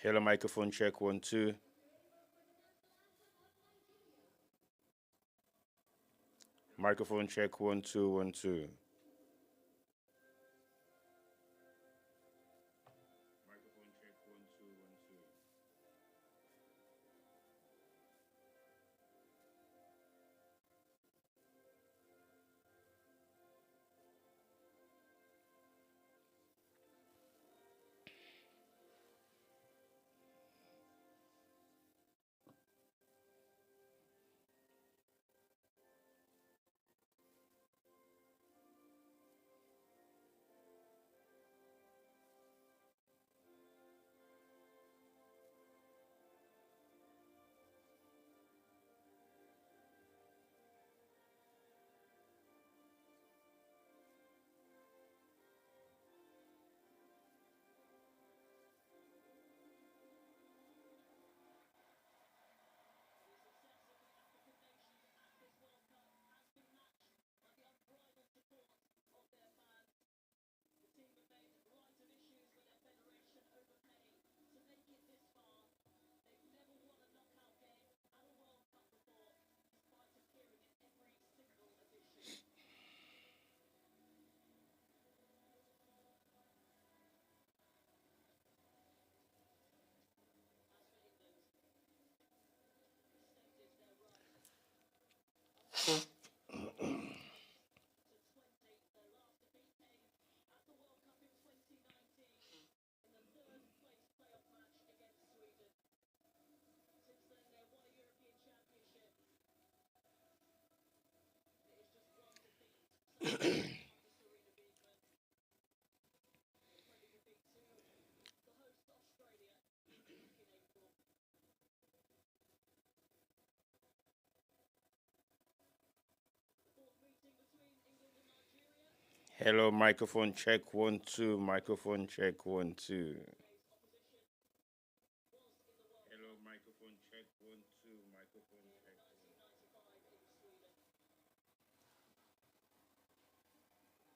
Hello, microphone check 1 2. Microphone check 1 2 1 2. Microphone check 1 2 1 2. Hello, microphone check 1 2. Microphone check 1 2. Hello, microphone check 1 2. Microphone check 1 2.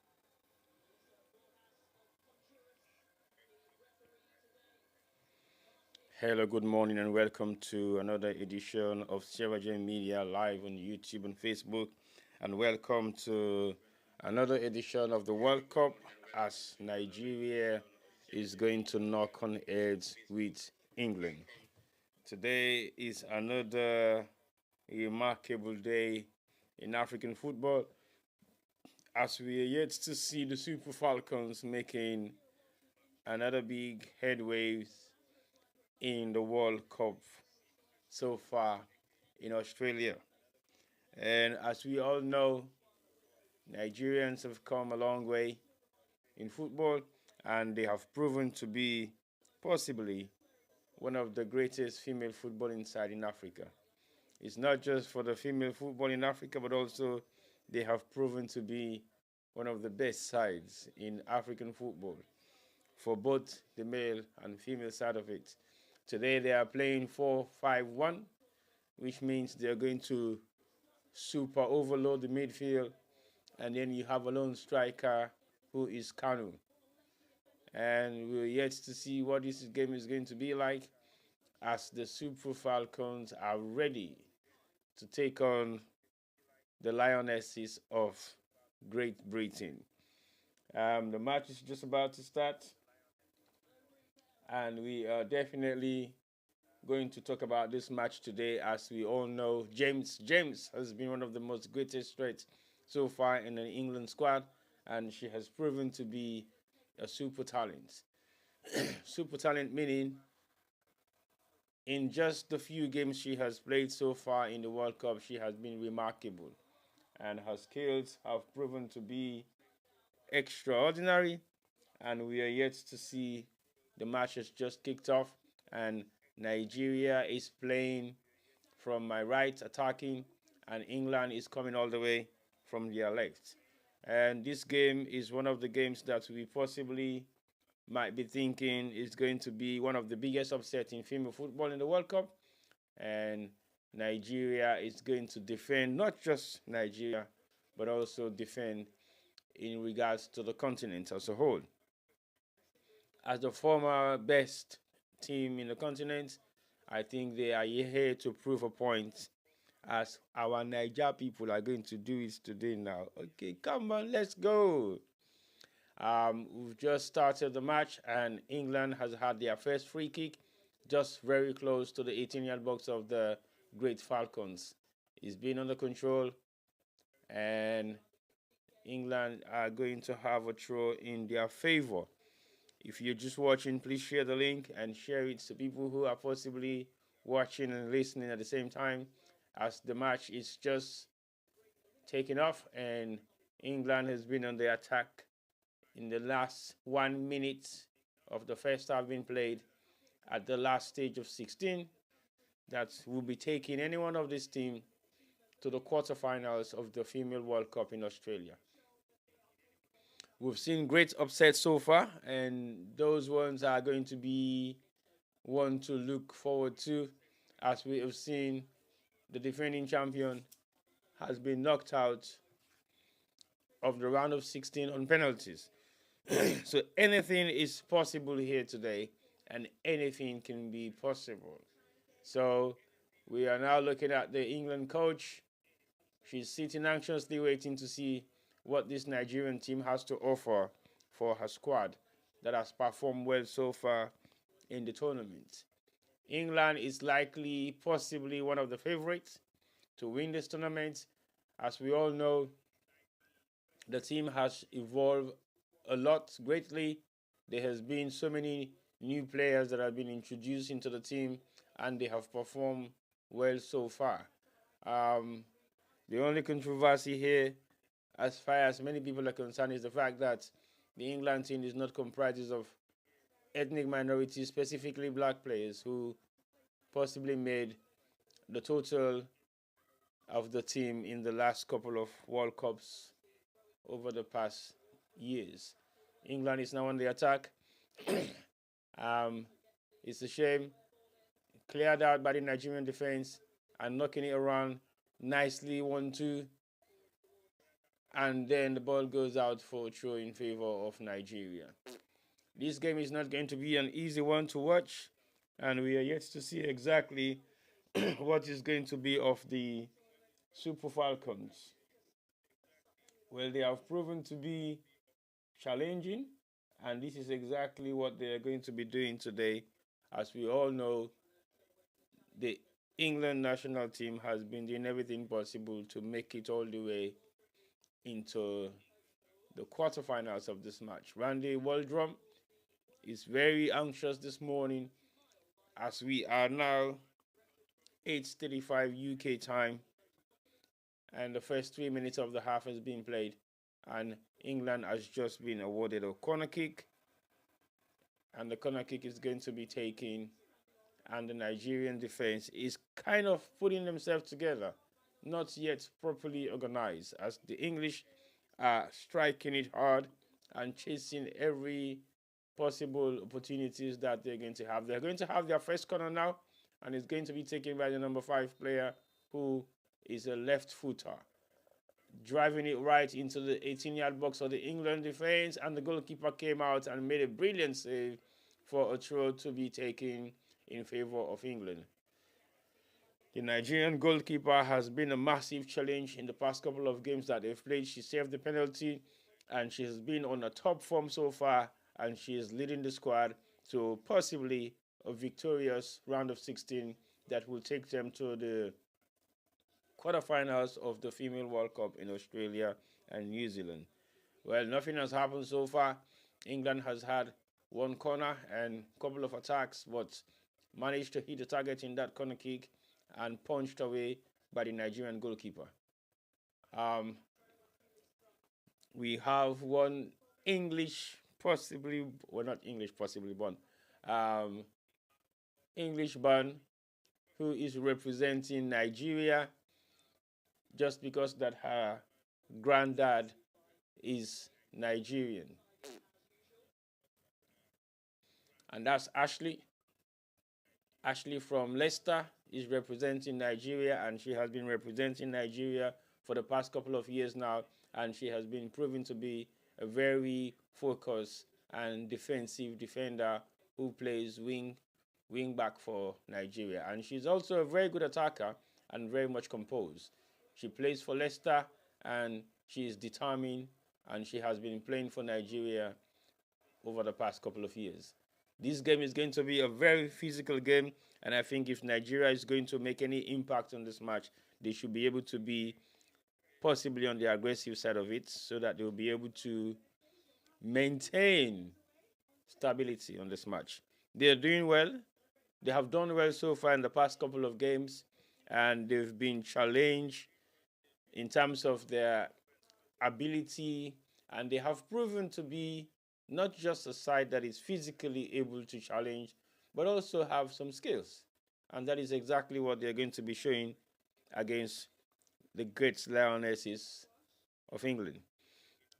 Hello, good morning, and welcome to another edition of Sierra J Media live on YouTube and Facebook. And welcome to another edition of the World Cup as Nigeria is going to knock on heads with England. Today is another remarkable day in African football as we are yet to see the Super Falcons making another big headways in the World Cup so far in Australia. And as we all know, Nigerians have come a long way in football and they have proven to be possibly one of the greatest female footballing side in Africa. It's not just for the female football in Africa, but also they have proven to be one of the best sides in African football for both the male and female side of it. Today they are playing 4-5-1, which means they're going to super overload the midfield, and then you have a lone striker who is Kanu. And we're yet to see what this game is going to be like as the Super Falcons are ready to take on the Lionesses of Great Britain. The match is just about to start, and we are definitely going to talk about this match today. As we all know, James has been one of the most greatest threats so far in the England squad, and she has proven to be a super talent. Super talent meaning in just the few games she has played so far in the World Cup, she has been remarkable, and her skills have proven to be extraordinary. And we are yet to see. The match has just kicked off, and Nigeria is playing from my right, attacking, and England is coming all the way from their left. And this game is one of the games that we possibly might be thinking is going to be one of the biggest upsets in female football in the World Cup. And Nigeria is going to defend not just Nigeria, but also defend in regards to the continent as a whole. As the former best team in the continent, I think they are here to prove a point, as our Niger people are going to do it today now. Okay, come on, let's go. We've just started the match, and England has had their first free kick, just very close to the 18-yard box of the Great Falcons. It's been under control, and England are going to have a throw in their favor. If you're just watching, please share the link and share it to people who are possibly watching and listening at the same time, as the match is just taking off and England has been on the attack in the last 1 minute of the first half being played at the last stage of 16. That will be taking any one of this team to the quarterfinals of the Female World Cup in Australia. We've seen great upsets so far, and those ones are going to be one to look forward to, as we have seen the defending champion has been knocked out of the round of 16 on penalties. So anything is possible here today, and anything can be possible. So we are now looking at the England coach. She's sitting anxiously waiting to see what this Nigerian team has to offer for her squad that has performed well so far in the tournament. England is likely, possibly one of the favorites to win this tournament. As we all know, the team has evolved a lot greatly. There has been so many new players that have been introduced into the team, and they have performed well so far. The only controversy here, as far as many people are concerned, is the fact that the England team is not comprised of ethnic minorities, specifically black players, who possibly made the total of the team in the last couple of World Cups over the past years. England is now on the attack. It's a shame. Cleared out by the Nigerian defense and knocking it around nicely, 1-2. And then the ball goes out for a throw in favor of Nigeria. This game is not going to be an easy one to watch, and we are yet to see exactly what is going to be of the Super Falcons. Well, they have proven to be challenging, and this is exactly what they are going to be doing today. As we all know, the England national team has been doing everything possible to make it all the way into the quarterfinals of this match. Randy Waldrum is very anxious this morning, as we are now 8:35 UK time, and the first 3 minutes of the half has been played, and England has just been awarded a corner kick, and the corner kick is going to be taken, and the Nigerian defense is kind of putting themselves together, not yet properly organized, as the English are striking it hard and chasing every possible opportunities that they're going to have. They're going to have their first corner now, and it's going to be taken by the number 5 player, who is a left footer, driving it right into the 18-yard box of the England defense, and the goalkeeper came out and made a brilliant save for a throw to be taken in favor of England. The Nigerian goalkeeper has been a massive challenge in the past couple of games that they've played. She saved the penalty, and she has been on a top form so far, and she is leading the squad to possibly a victorious round of 16 that will take them to the quarterfinals of the Female World Cup in Australia and New Zealand. Well, nothing has happened so far. England has had one corner and a couple of attacks, but managed to hit the target in that corner kick and punched away by the Nigerian goalkeeper. We have one English, possibly, well, not English, possibly born, English born, who is representing Nigeria just because that her granddad is Nigerian. And that's Ashley. Ashley from Leicester, is representing Nigeria, and she has been representing Nigeria for the past couple of years now, and she has been proven to be a very focused and defensive defender who plays wing back for Nigeria. And she's also a very good attacker and very much composed. She plays for Leicester, and she is determined, and she has been playing for Nigeria over the past couple of years. This game is going to be a very physical game, and I think if Nigeria is going to make any impact on this match, they should be able to be possibly on the aggressive side of it, so that they will be able to maintain stability on this match. They are doing well. They have done well so far in the past couple of games, and they've been challenged in terms of their ability, and they have proven to be not just a side that is physically able to challenge, but also have some skills. And that is exactly what they're going to be showing against the great Lionesses of England.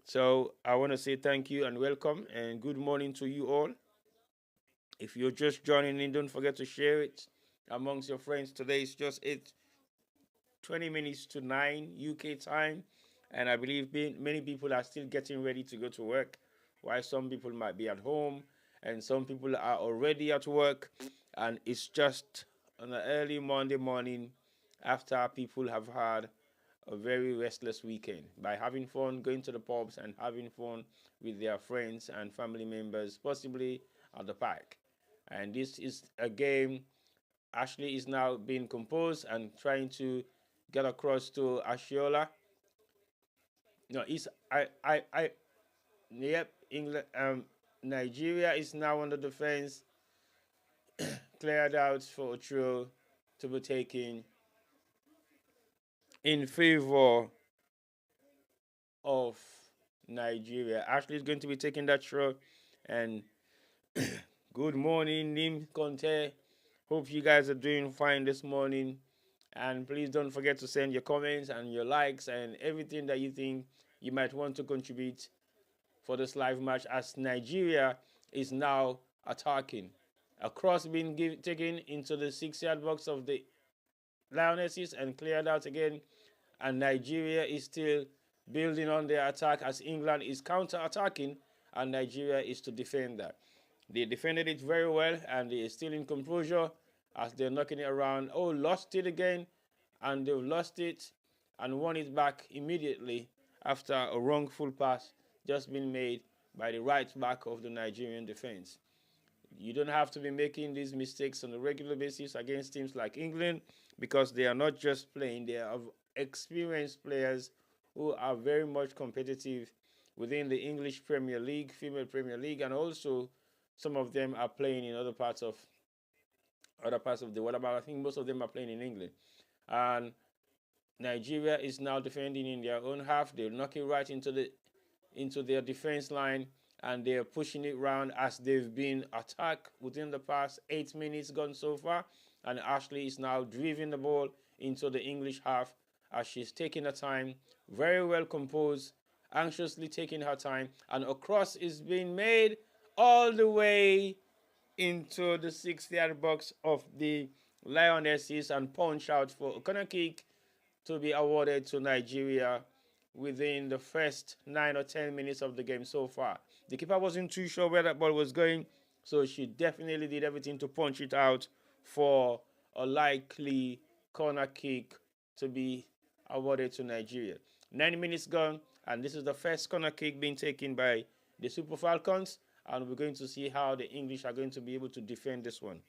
So I want to say thank you and welcome and good morning to you all. If you're just joining in, don't forget to share it amongst your friends. Today is just 20 minutes to 9 UK time, and I believe many people are still getting ready to go to work, while some people might be at home, and some people are already at work, and it's just on an early Monday morning after people have had a very restless weekend by having fun, going to the pubs and having fun with their friends and family members, possibly at the park. And this is a game. Ashley is now being composed and trying to get across to Ashiola. No, it's yep. England, Nigeria is now on the defense, cleared out for a throw to be taken in favor of Nigeria. Ashley is going to be taking that throw, and good morning, Nim Conte. Hope you guys are doing fine this morning. And please don't forget to send your comments and your likes and everything that you think you might want to contribute for this live match, as Nigeria is now attacking. A cross being taken into the 6-yard box of the Lionesses and cleared out again. And Nigeria is still building on their attack as England is counter-attacking, and Nigeria is to defend that. They defended it very well, and they are still in composure as they're knocking it around. Oh, lost it again, and they've lost it and won it back immediately after a wrongful pass just been made by the right back of the Nigerian defense. You don't have to be making these mistakes on a regular basis against teams like England, because they are not just playing, they are experienced players who are very much competitive within the English Premier League, Female Premier League, and also some of them are playing in other parts of the world. But I think most of them are playing in England. And Nigeria is now defending in their own half. They're knocking right into their defense line, and they're pushing it round as they've been attacked within the past 8 minutes gone so far. And Ashley is now driving the ball into the English half as she's taking her time, very well composed, anxiously taking her time, and a cross is being made all the way into the 6-yard box of the Lionesses and punch out for a corner kick to be awarded to Nigeria within the first 9 or 10 minutes of the game so far. The keeper wasn't too sure where that ball was going, so she definitely did everything to punch it out for a likely corner kick to be awarded to Nigeria. 9 minutes gone, and this is the first corner kick being taken by the Super Falcons, and we're going to see how the English are going to be able to defend this one.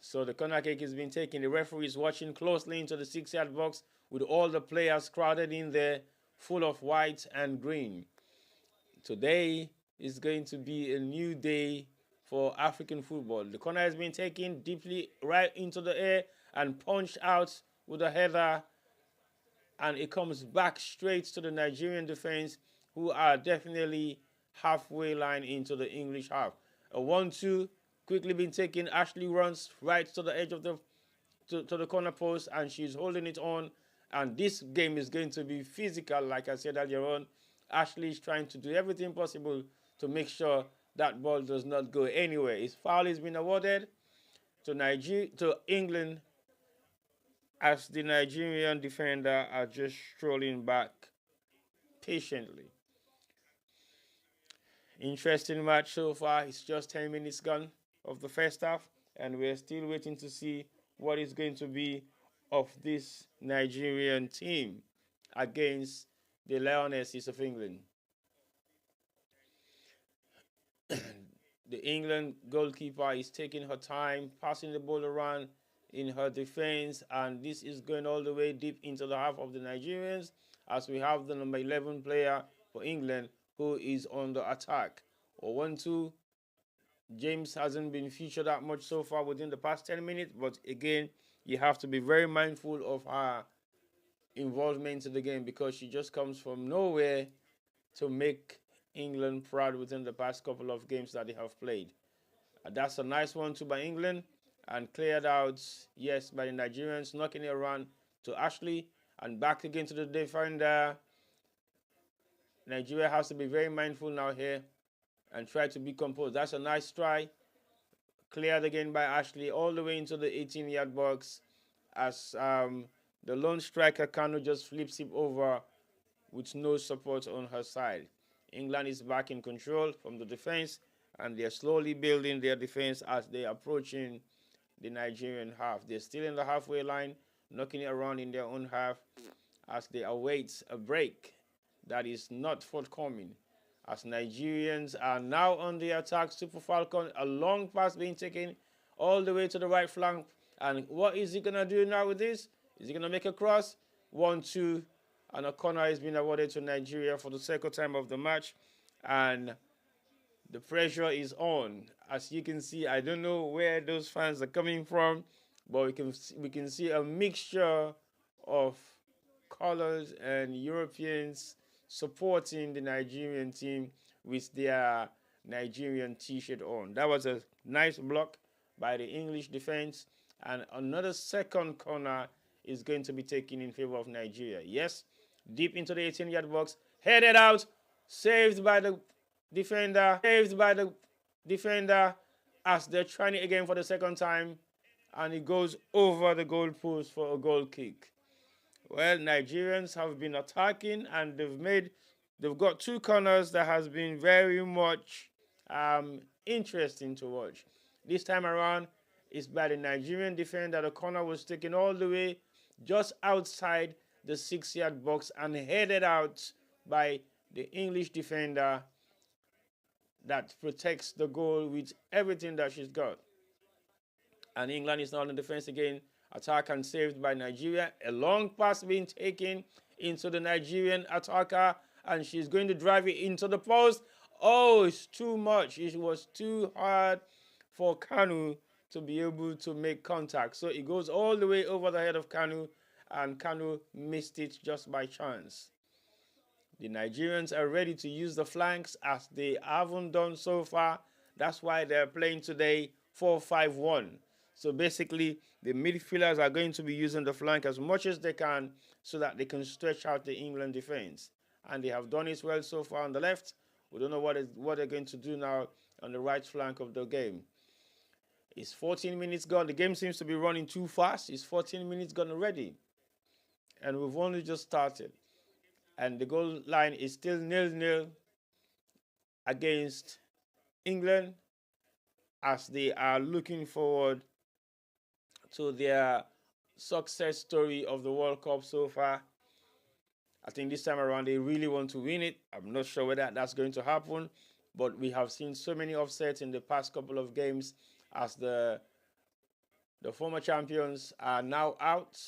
So the corner kick is being taken. The referee is watching closely into the 6-yard box with all the players crowded in there, full of white and green. Today is going to be a new day for African football. The corner has been taken deeply right into the air and punched out with a header, and it comes back straight to the Nigerian defense, who are definitely halfway line into the English half. A 1-2 quickly been taken. Ashley runs right to the edge of to the corner post, and she's holding it on. And this game is going to be physical, like I said earlier on. Ashley is trying to do everything possible to make sure that ball does not go anywhere. His foul has been awarded, to England, as the Nigerian defender are just strolling back patiently. Interesting match so far. It's just 10 minutes gone of the first half, and we're still waiting to see what is going to be of this Nigerian team against the Lionesses of England. The England goalkeeper is taking her time, passing the ball around in her defense, and this is going all the way deep into the half of the Nigerians as we have the number 11 player for England who is on the attack. Or 1-2. James hasn't been featured that much so far within the past 10 minutes, but again, you have to be very mindful of her involvement in the game because she just comes from nowhere to make England proud within the past couple of games that they have played. That's a nice one too by England and cleared out, yes, by the Nigerians, knocking it around to Ashley and back again to the defender. Nigeria has to be very mindful now here and try to be composed. That's a nice try. Cleared again by Ashley all the way into the 18-yard box as the lone striker Kanu just flips him over with no support on her side. England is back in control from the defense, and they're slowly building their defense as they're approaching the Nigerian half. They're still in the halfway line, knocking it around in their own half as they await a break that is not forthcoming. As Nigerians are now on the attack, Super Falcon, a long pass being taken all the way to the right flank. And what is he going to do now with this? Is he going to make a cross? 1-2. And a corner is being awarded to Nigeria for the second time of the match. And the pressure is on. As you can see, I don't know where those fans are coming from, but we can see a mixture of colors and Europeans supporting the Nigerian team with their Nigerian t-shirt on. That was a nice block by the English defense, and another second corner is going to be taken in favor of Nigeria. Yes, deep into the 18-yard box, headed out, saved by the defender, as they're trying it again for the second time, and it goes over the goalpost for a goal kick. Well, Nigerians have been attacking, and they've got two corners that has been very much interesting to watch. This time around, it's by the Nigerian defender. The corner was taken all the way just outside the 6-yard box and headed out by the English defender that protects the goal with everything that she's got. And England is now on the defense again. Attack and saved by Nigeria. A long pass being taken into the Nigerian attacker, and she's going to drive it into the post. Oh, it's too much. It was too hard for Kanu to be able to make contact. So it goes all the way over the head of Kanu, and Kanu missed it just by chance. The Nigerians are ready to use the flanks as they haven't done so far. That's why they're playing today 4-5-1. So basically, the midfielders are going to be using the flank as much as they can so that they can stretch out the England defense. And they have done it well so far on the left. We don't know what they're going to do now on the right flank of the game. It's 14 minutes gone. The game seems to be running too fast. It's 14 minutes gone already. And we've only just started. And the goal line is still 0-0 against England as they are looking forward to their success story of the World Cup so far. I think this time around they really want to win it. I'm not sure whether that's going to happen, but we have seen so many upsets in the past couple of games as the former champions are now out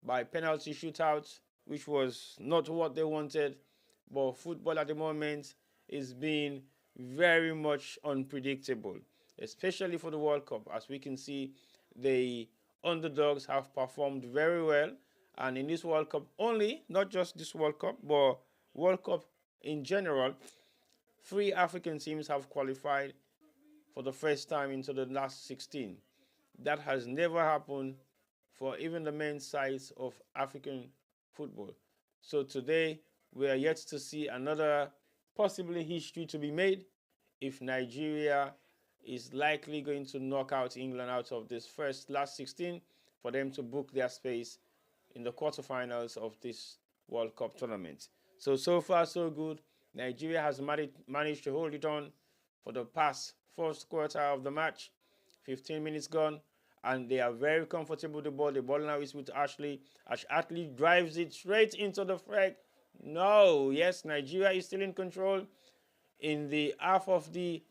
by penalty shootout, which was not what they wanted. But football at the moment is being very much unpredictable, especially for the World Cup. As we can see, the underdogs have performed very well, and in this World Cup only, not just this World Cup, but World Cup in general, 3 African teams have qualified for the first time into the last 16. That has never happened for even the men's sides of African football. So today, we are yet to see another possibly history to be made if Nigeria is likely going to knock out England out of this last 16 for them to book their space in the quarterfinals of this World Cup tournament. So far, so good. Nigeria has managed to hold it on for the past first quarter of the match. 15 minutes gone, and they are very comfortable with the ball. The ball now is with Ashley. Ashley drives it straight into the frag. No, yes, Nigeria is still in control in the half of the,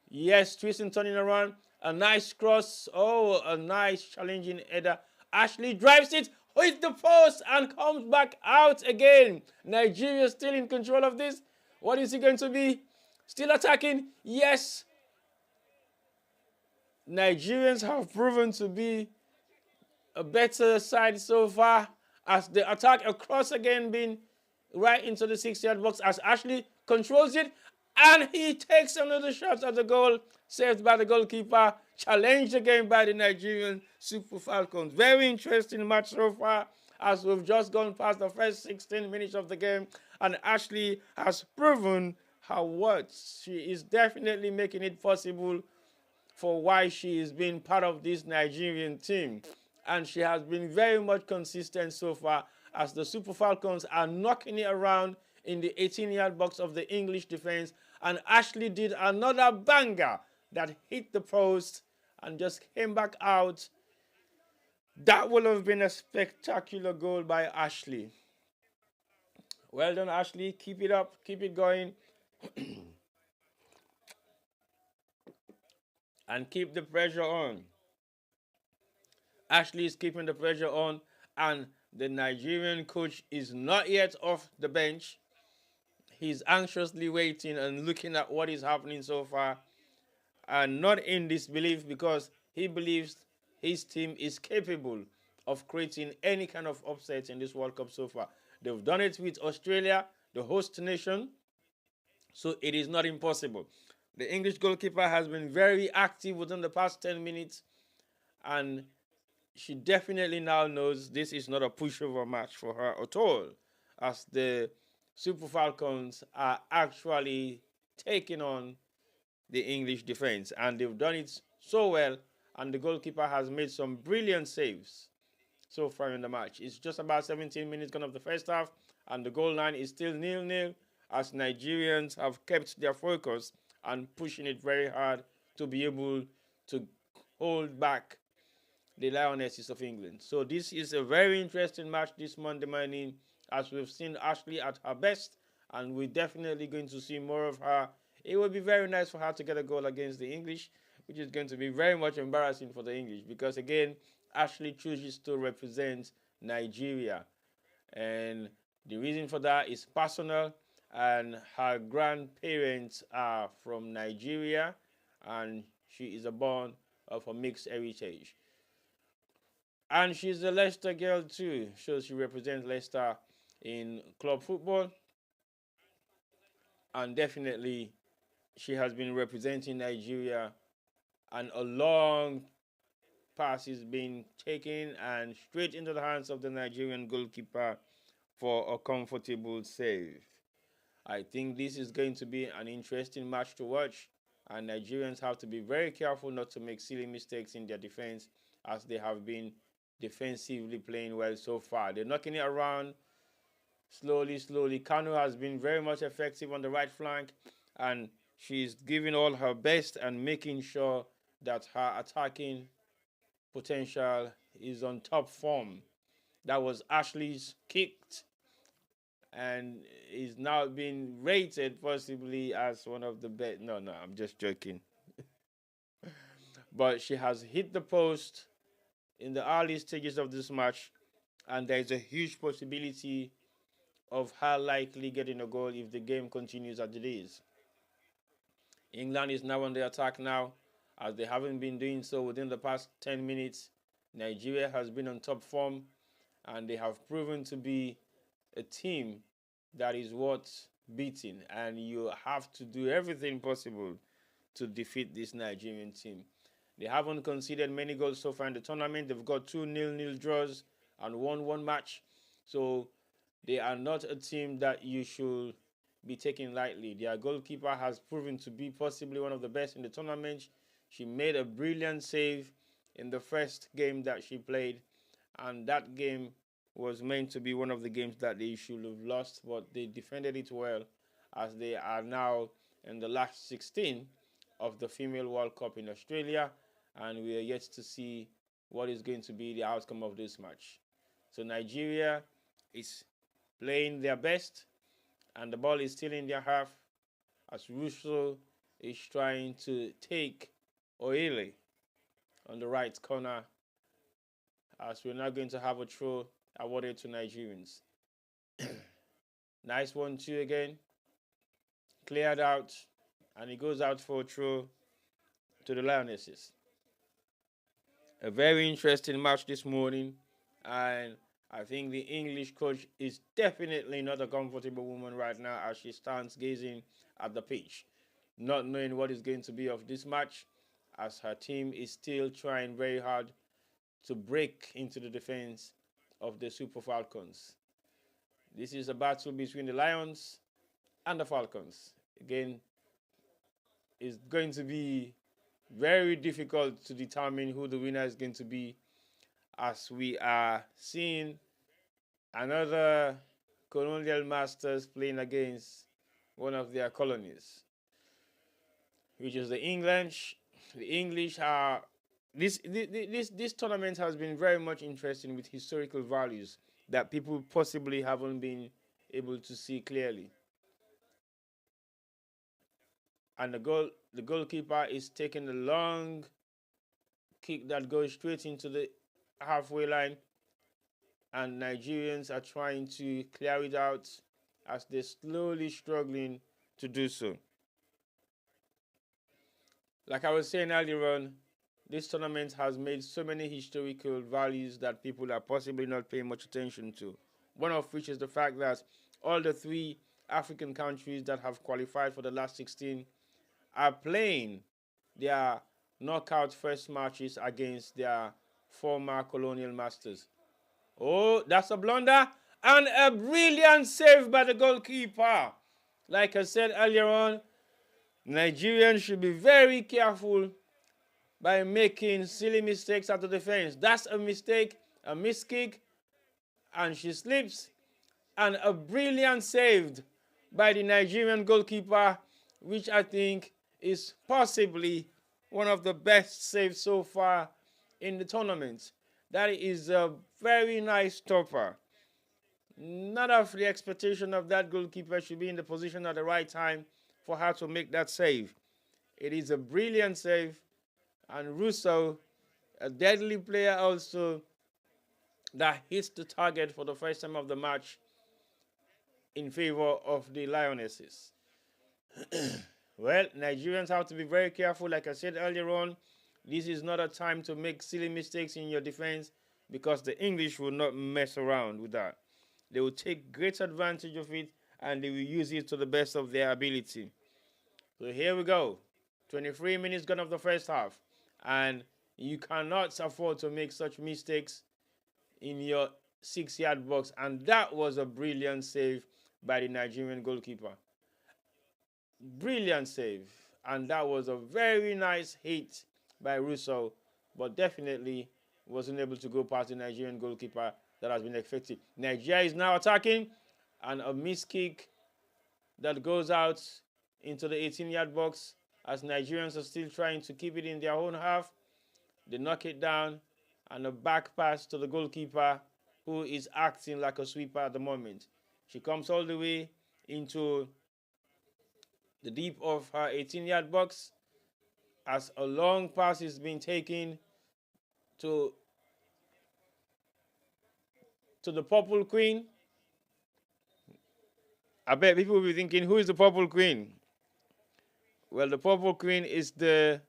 yes, twisting, turning around. A nice cross. Oh, a nice challenging header. Ashley drives it, hits the post, and comes back out again. Nigeria still in control of this. What is it going to be? Still attacking? Yes. Nigerians have proven to be a better side so far, as the attack across again being right into the 6-yard box as Ashley controls it, and he takes another shot at the goal, saved by the goalkeeper, challenged again by the Nigerian Super Falcons. Very interesting match so far, as we've just gone past the first 16 minutes of the game, and Ashley has proven her worth. She is definitely making it possible for why she is being part of this Nigerian team. And she has been very much consistent so far, as the Super Falcons are knocking it around in the 18-yard box of the English defense. And Ashley did another banger that hit the post and just came back out. That would have been a spectacular goal by Ashley. Well done, Ashley. Keep it up. Keep it going. And keep the pressure on. Ashley is keeping the pressure on, and the Nigerian coach is not yet off the bench. He's anxiously waiting and looking at what is happening so far, and not in disbelief, because he believes his team is capable of creating any kind of upset in this World Cup so far. They've done it with Australia, the host nation, so it is not impossible. The English goalkeeper has been very active within the past 10 minutes, and she definitely now knows this is not a pushover match for her at all, as the Super Falcons are actually taking on the English defense, and they've done it so well, and the goalkeeper has made some brilliant saves so far in the match. It's just about 17 minutes gone of the first half, and the goal line is still 0-0, as Nigerians have kept their focus and pushing it very hard to be able to hold back the Lionesses of England. So this is a very interesting match this Monday morning, as we've seen Ashley at her best, and we're definitely going to see more of her. It would be very nice for her to get a goal against the English, which is going to be very much embarrassing for the English, because again, Ashley chooses to represent Nigeria, and the reason for that is personal, and her grandparents are from Nigeria, and she is born of a mixed heritage. And she's a Leicester girl too, so she represents Leicester in club football. And definitely, she has been representing Nigeria, and a long pass is being taken and straight into the hands of the Nigerian goalkeeper for a comfortable save. I think this is going to be an interesting match to watch, and Nigerians have to be very careful not to make silly mistakes in their defense, as they have been defensively playing well so far. They're knocking it around slowly. Kanu has been very much effective on the right flank, and she's giving all her best and making sure that her attacking potential is on top form. That was Ashley's kicked, and is now being rated possibly as one of the best. No, I'm just joking. But she has hit the post in the early stages of this match, and there is a huge possibility of her likely getting a goal if the game continues as it is. England is now on the attack now, as they haven't been doing so within the past 10 minutes. Nigeria has been on top form, and they have proven to be a team that is worth beating, and you have to do everything possible to defeat this Nigerian team. They haven't conceded many goals so far in the tournament. They've got 2 0-0 draws and 1-1 match. So they are not a team that you should be taken lightly. Their goalkeeper has proven to be possibly one of the best in the tournament. She made a brilliant save in the first game that she played, and that game was meant to be one of the games that they should have lost, but they defended it well, as they are now in the last 16 of the Female World Cup in Australia, and we are yet to see what is going to be the outcome of this match. So Nigeria is playing their best, and the ball is still in their half, as Russo is trying to take Oile on the right corner, as we're now going to have a throw awarded to Nigerians. Nice 1-2 again. Cleared out, and he goes out for a throw to the Lionesses. A very interesting match this morning, and I think the English coach is definitely not a comfortable woman right now as she stands gazing at the pitch, not knowing what is going to be of this match, as her team is still trying very hard to break into the defense of the Super Falcons. This is a battle between the Lions and the Falcons. Again, it's going to be very difficult to determine who the winner is going to be, as we are seeing another colonial masters playing against one of their colonies, which is the English. The English are this tournament has been very much interesting with historical values that people possibly haven't been able to see clearly. And the goalkeeper is taking a long kick that goes straight into the halfway line, and Nigerians are trying to clear it out as they're slowly struggling to do so. Like I was saying earlier on, this tournament has made so many historical values that people are possibly not paying much attention to. One of which is the fact that all the three African countries that have qualified for the last 16 are playing their knockout first matches against their former colonial masters. Oh, that's a blunder and a brilliant save by the goalkeeper. Like I said earlier on, Nigerians should be very careful by making silly mistakes at the defense. That's a mistake, a miskick, and she slips, and a brilliant save by the Nigerian goalkeeper, which I think is possibly one of the best saves so far in the tournament. That is a very nice stopper. None of the expectation of that goalkeeper should be in the position at the right time for her to make that save. It is a brilliant save, and Russo, a deadly player also, that hits the target for the first time of the match in favor of the Lionesses. Well, Nigerians have to be very careful. Like I said earlier on, this is not a time to make silly mistakes in your defense, because the English will not mess around with that. They will take great advantage of it, and they will use it to the best of their ability. So here we go. 23 minutes gone of the first half, and you cannot afford to make such mistakes in your 6-yard box, and that was a brilliant save by the Nigerian goalkeeper. Brilliant save, and that was a very nice hit by Russo, but definitely wasn't able to go past the Nigerian goalkeeper that has been effective. Nigeria is now attacking, and a miss kick that goes out into the 18-yard box, as Nigerians are still trying to keep it in their own half. They knock it down, and a back pass to the goalkeeper, who is acting like a sweeper at the moment. She comes all the way into the deep of her 18-yard box, as a long pass is being taken to the Purple Queen. I bet people will be thinking, who is the Purple Queen? Well, the Purple Queen is the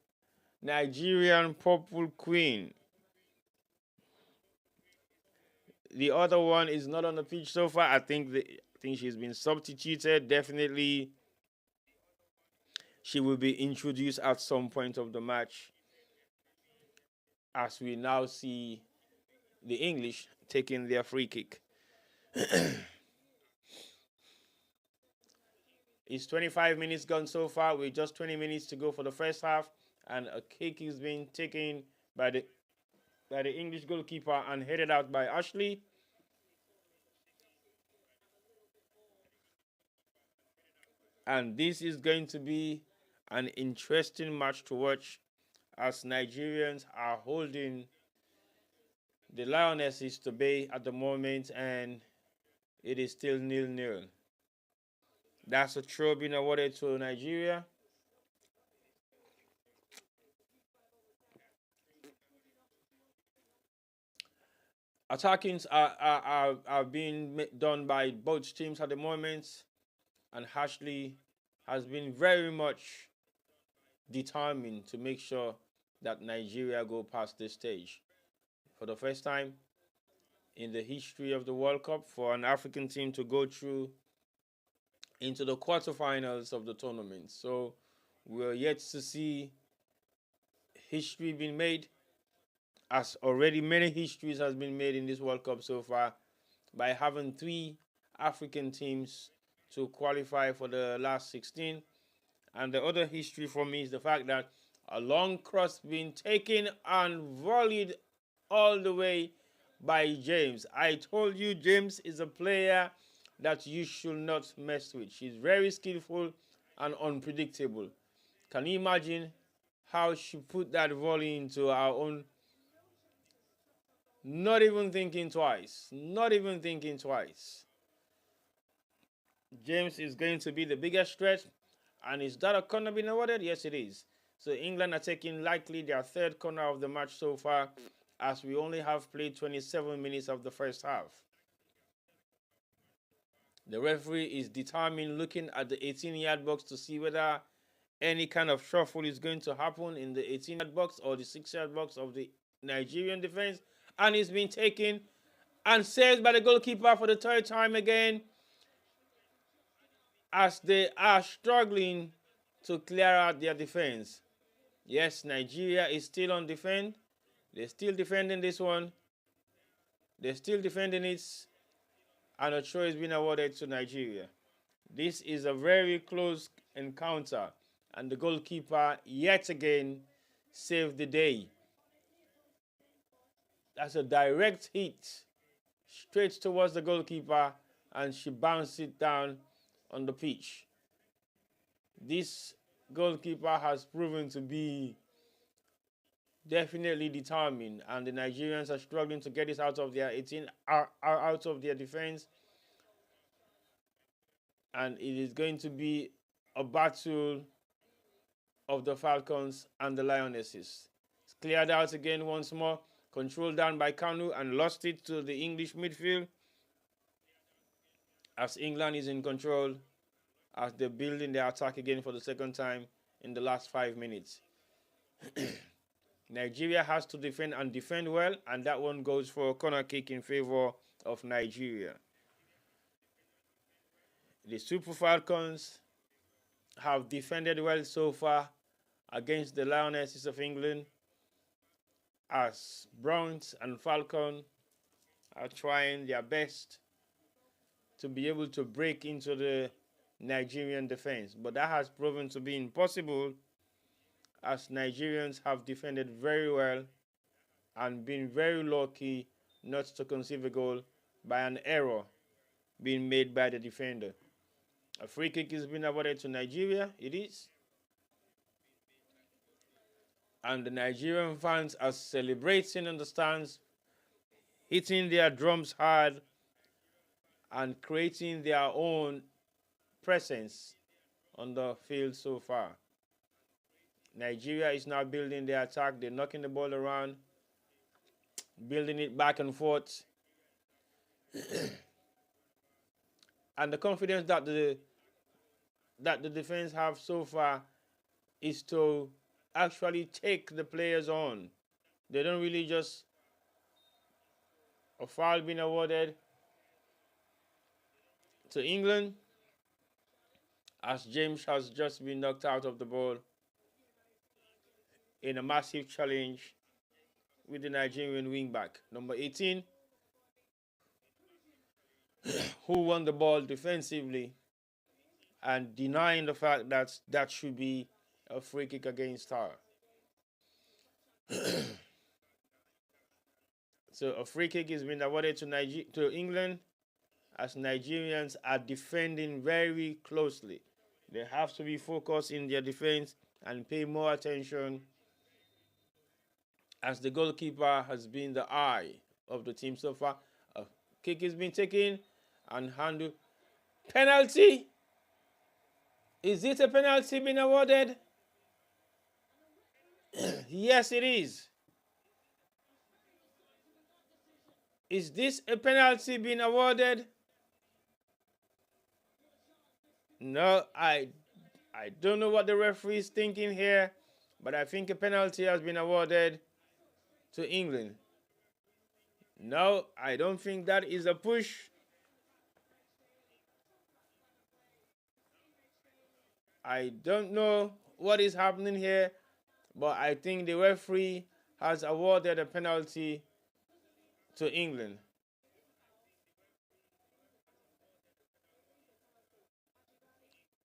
Nigerian Purple Queen. The other one is not on the pitch so far. I think she's been substituted. Definitely, she will be introduced at some point of the match, as we now see the English taking their free kick. It's 25 minutes gone so far with just 20 minutes to go for the first half, and a kick is being taken by the English goalkeeper and headed out by Ashley. And this is going to be an interesting match to watch as Nigerians are holding the Lionesses to bay at the moment, and it is still 0-0. That's a throw being awarded to Nigeria. Attackings are being done by both teams at the moment, and Ashley has been very much determined to make sure that Nigeria go past this stage. For the first time in the history of the World Cup, for an African team to go through into the quarterfinals of the tournament. So we're yet to see history being made, as already many histories has been made in this World Cup so far by having three African teams to qualify for the last 16. And the other history for me is the fact that a long cross being taken and volleyed all the way by James. I told you James is a player that you should not mess with. She's very skillful and unpredictable. Can you imagine how she put that volley into our own? Not even thinking twice. Not even thinking twice. James is going to be the biggest threat. And is that a corner being awarded? Yes, it is. So England are taking likely their third corner of the match so far, as we only have played 27 minutes of the first half. The referee is determined, looking at the 18-yard box to see whether any kind of shuffle is going to happen in the 18-yard box or the 6-yard box of the Nigerian defense. And it's been taken and saved by the goalkeeper for the third time again, as they are struggling to clear out their defense. Yes, Nigeria is still on defend. They're still defending this one. They're still defending it. And a throw is being awarded to Nigeria. This is a very close encounter. And the goalkeeper, yet again, saved the day. That's a direct hit straight towards the goalkeeper, and she bounced it down on the pitch. This goalkeeper has proven to be definitely determined, and the Nigerians are struggling to get this out of their 18 out of their defense, and it is going to be a battle of the Falcons and the Lionesses. It's cleared out again once more, controlled down by Kanu, and lost it to the English midfield, as England is in control as they're building their attack again for the second time in the last 5 minutes. Nigeria has to defend and defend well, and that one goes for a corner kick in favor of Nigeria. The Super Falcons have defended well so far against the Lionesses of England, as Browns and Falcon are trying their best to be able to break into the Nigerian defense. But that has proven to be impossible, as Nigerians have defended very well and been very lucky not to conceive a goal by an error being made by the defender. A free kick is being awarded to Nigeria. It is. And the Nigerian fans are celebrating in the stands, hitting their drums hard and creating their own presence on the field so far. Nigeria is now building their attack. They're knocking the ball around, building it back and forth. And the confidence that the defense have so far is to actually take the players on. They don't really just a foul being awarded to England, as James has just been knocked out of the ball in a massive challenge with the Nigerian wingback, number 18, who won the ball defensively and denying the fact that that should be a free kick against her. So a free kick has been awarded to England, as Nigerians are defending very closely. They have to be focused in their defense and pay more attention, as the goalkeeper has been the eye of the team so far. A kick has been taken and handled. Penalty? Is it a penalty being awarded? Yes, it is. Is this a penalty being awarded? No, I don't know what the referee is thinking here, but I think a penalty has been awarded to England. No, I don't think that is a push. I don't know what is happening here, but I think the referee has awarded a penalty to England.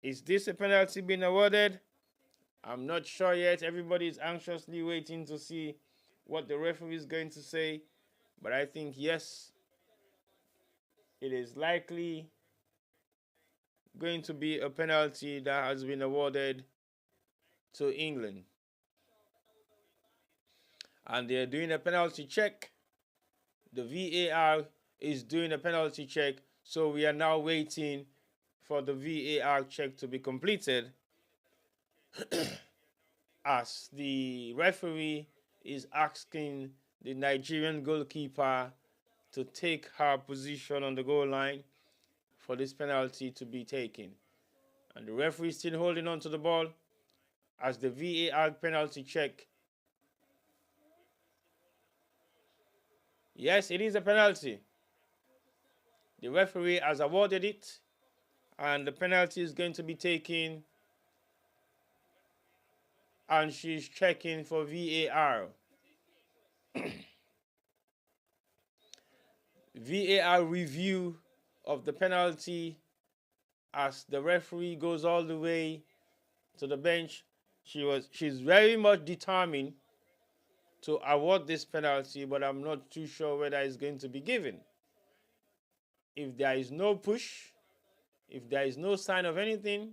Is this a penalty being awarded? I'm not sure yet. Everybody is anxiously waiting to see what the referee is going to say. But I think, yes, it is likely going to be a penalty that has been awarded to England. And they're doing a penalty check. The VAR is doing a penalty check. So we are now waiting for the VAR check to be completed, as the referee is asking the Nigerian goalkeeper to take her position on the goal line for this penalty to be taken. And the referee is still holding on to the ball as the VAR penalty check. Yes, it is a penalty. The referee has awarded it, and the penalty is going to be taken, and she's checking for VAR. VAR review of the penalty, as the referee goes all the way to the bench. She's very much determined to award this penalty, but I'm not too sure whether it's going to be given. If there is no push, if there is no sign of anything,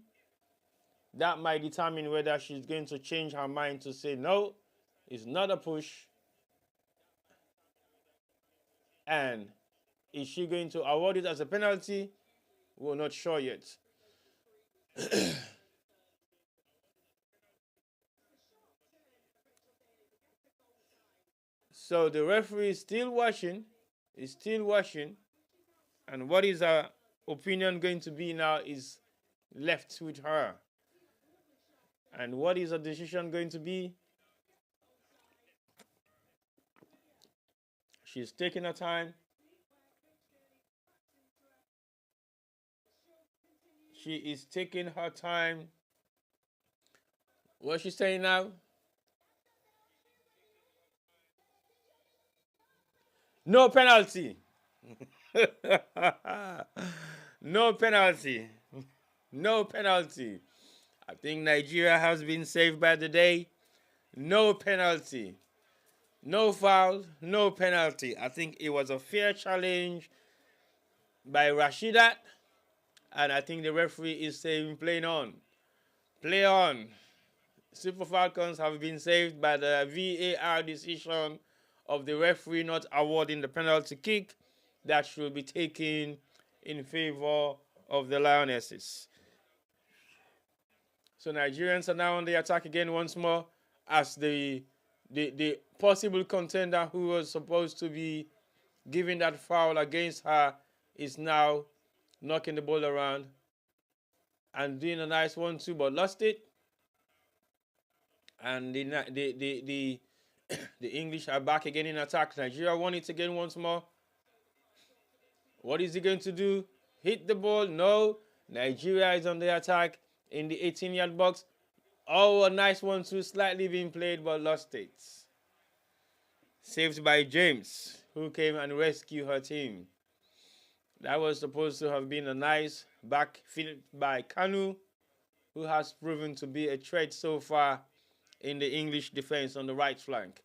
that might determine whether she's going to change her mind to say no, it's not a push. And is she going to award it as a penalty? We're not sure yet. So the referee is still watching, and what is her opinion going to be now is left with her. And what is her decision going to be? She's taking her time. She is taking her time. What's she saying now? No penalty. No penalty. No penalty. I think Nigeria has been saved by the day. No penalty. No foul, no penalty. I think it was a fair challenge by Rashidat. And I think the referee is saying, play on. Play on. Super Falcons have been saved by the VAR decision of the referee not awarding the penalty kick that should be taken in favor of the Lionesses. So Nigerians are now on the attack again once more, as the possible contender who was supposed to be giving that foul against her is now knocking the ball around and doing a nice 1-2, but lost it. And the English are back again in attack. Nigeria won it again once more. What is he going to do? Hit the ball? No. Nigeria is on the attack in the 18-yard box. Oh, a nice 1-2, slightly being played, but lost it. Saved by James, who came and rescued her team. That was supposed to have been a nice back flip by Kanu, who has proven to be a threat so far in the English defense on the right flank.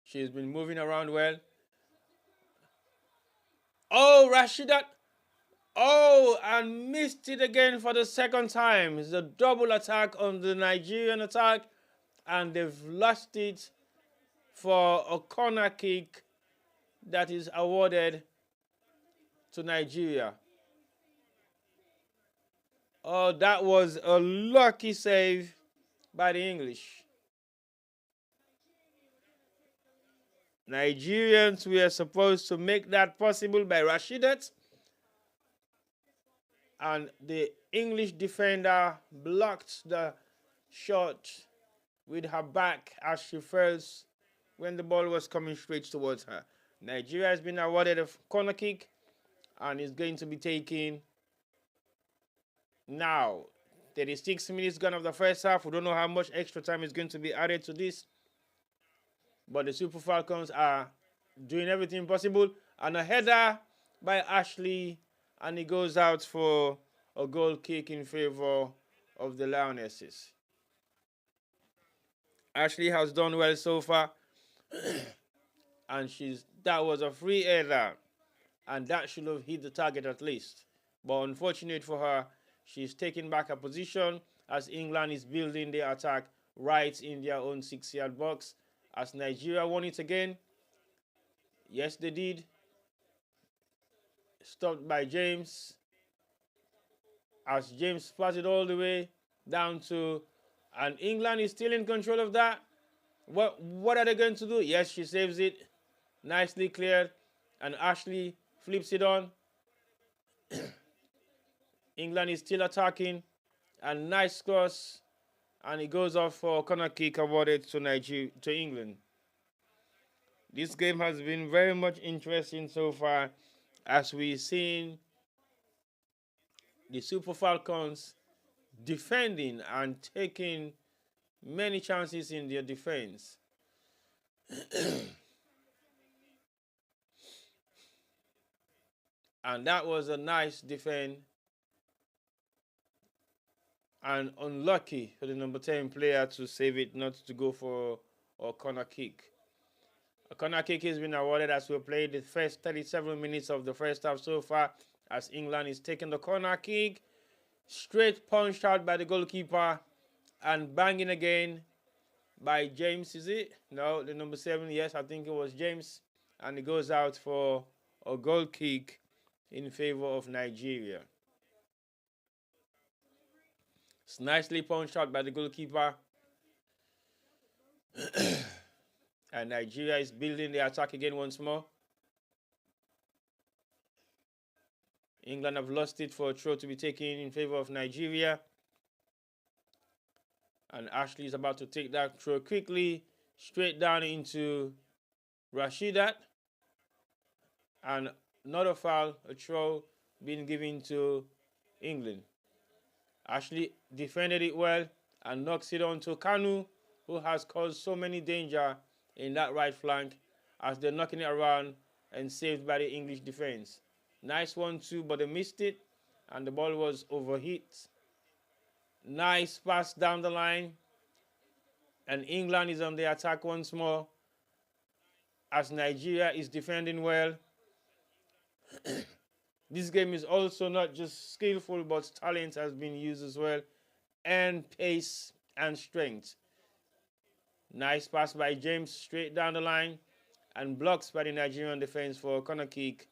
She's been moving around well. Oh, Rashidat. Oh, and missed it again for the second time. It's a double attack on the Nigerian attack, and they've lost it for a corner kick that is awarded to Nigeria. Oh, that was a lucky save by the English. Nigerians were supposed to make that possible by Rashidat, and the English defender blocked the shot with her back as she fell when the ball was coming straight towards her. Nigeria has been awarded a corner kick and is going to be taking now. 36 minutes gone of the first half. We don't know how much extra time is going to be added to this, but the Super Falcons are doing everything possible. And a header by Ashley, and it goes out for a goal kick in favor of the Lionesses. Ashley has done well so far, and that was a free header, and that should have hit the target at least. But unfortunate for her, she's taking back her position as England is building their attack right in their own 6-yard box. As Nigeria won it again. Yes, they did. Stopped by James. As James splattered all the way down to, and England is still in control of that. What are they going to do? Yes, she saves it. Nicely cleared. And Ashley flips it on. England is still attacking. And nice cross. And it goes off for a corner kick awarded to England. This game has been very much interesting so far, as we've seen the Super Falcons defending and taking many chances in their defense. And that was a nice defense. And unlucky for the number 10 player to save it, not to go for a corner kick. A corner kick has been awarded as we played the first 37 minutes of the first half so far, as England is taking the corner kick. Straight punched out by the goalkeeper and banging again by James, is it? No, the number 7, yes, I think it was James. And it goes out for a goal kick in favor of Nigeria. It's nicely punched out by the goalkeeper. And Nigeria is building the attack again once more. England have lost it for a throw to be taken in favor of Nigeria. And Ashley is about to take that throw quickly, straight down into Rashidat. And not a foul, a throw being given to England. Ashley defended it well and knocks it on to Kanu, who has caused so many danger in that right flank, as they're knocking it around and saved by the English defense. Nice 1-2, but they missed it and the ball was overhit. Nice pass down the line, and England is on the attack once more as Nigeria is defending well. This game is also not just skillful, but talent has been used as well, and pace and strength. Nice pass by James straight down the line, and blocks by the Nigerian defense for a corner kick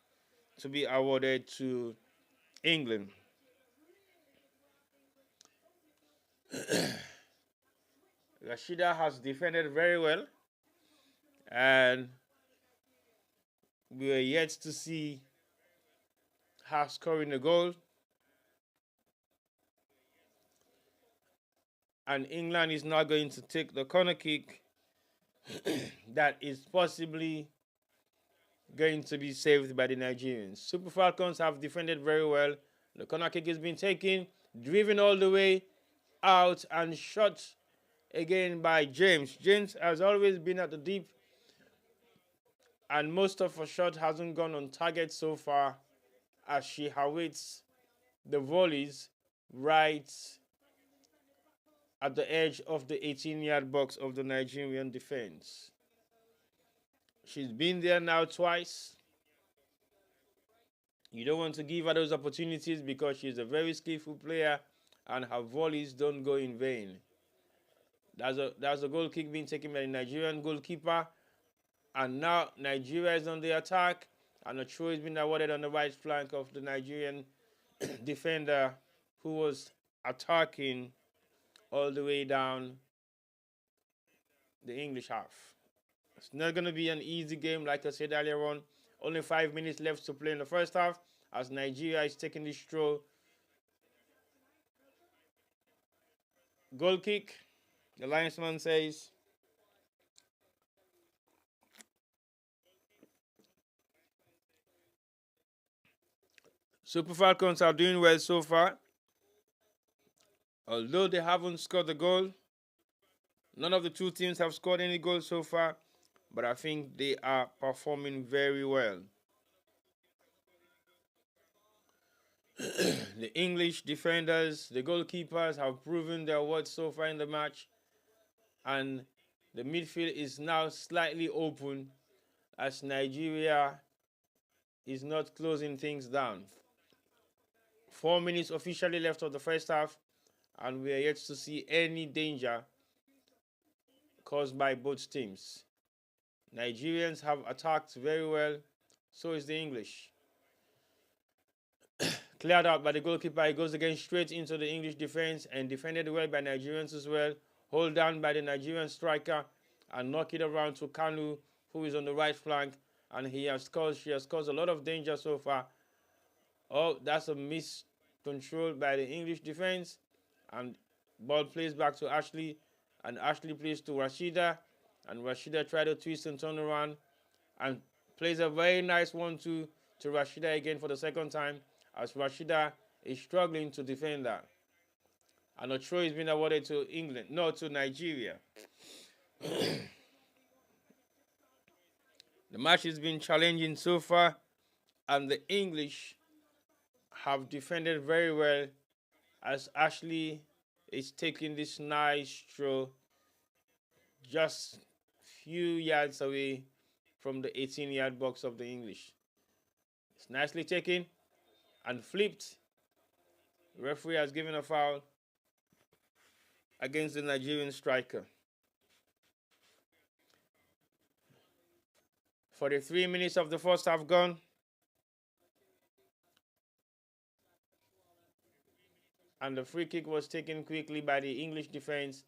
to be awarded to England. Rashida has defended very well, and we are yet to see her scoring a goal. And England is now going to take the corner kick that is possibly going to be saved by the Nigerians. Super Falcons have defended very well. The corner kick has been taken, driven all the way out, and shot again by James. James has always been at the deep and most of her shot hasn't gone on target so far as she awaits the volleys right at the edge of the 18-yard box of the Nigerian defense. She's been there now twice. You don't want to give her those opportunities because she's a very skillful player and her volleys don't go in vain. That's a goal kick being taken by the Nigerian goalkeeper. And now Nigeria is on the attack, and a throw is being awarded on the right flank of the Nigerian defender who was attacking all the way down the English half. It's not going to be an easy game, like I said earlier on. Only 5 minutes left to play in the first half as Nigeria is taking this throw. Goal kick, the linesman says. Super Falcons are doing well so far. Although they haven't scored a goal, none of the two teams have scored any goals so far, but I think they are performing very well. The English defenders, the goalkeepers have proven their worth so far in the match, and the midfield is now slightly open as Nigeria is not closing things down. 4 minutes officially left of the first half, and we are yet to see any danger caused by both teams. Nigerians have attacked very well, so is the English. Cleared out by the goalkeeper, he goes again straight into the English defense and defended well by Nigerians as well. Hold down by the Nigerian striker and knock it around to Kanu, who is on the right flank, and she has caused a lot of danger so far. Oh, that's a miscontrol by the English defense, and ball plays back to Ashley, and Ashley plays to Rashida, and Rashida tried to twist and turn around and plays a very nice 1-2 to Rashida again for the second time, as Rashida is struggling to defend that. And a throw is being awarded to to Nigeria. The match has been challenging so far, and the English have defended very well as Ashley is taking this nice throw just few yards away from the 18-yard box of the English. It's nicely taken and flipped. The referee has given a foul against the Nigerian striker. 43 minutes of the first half gone. And the free kick was taken quickly by the English defense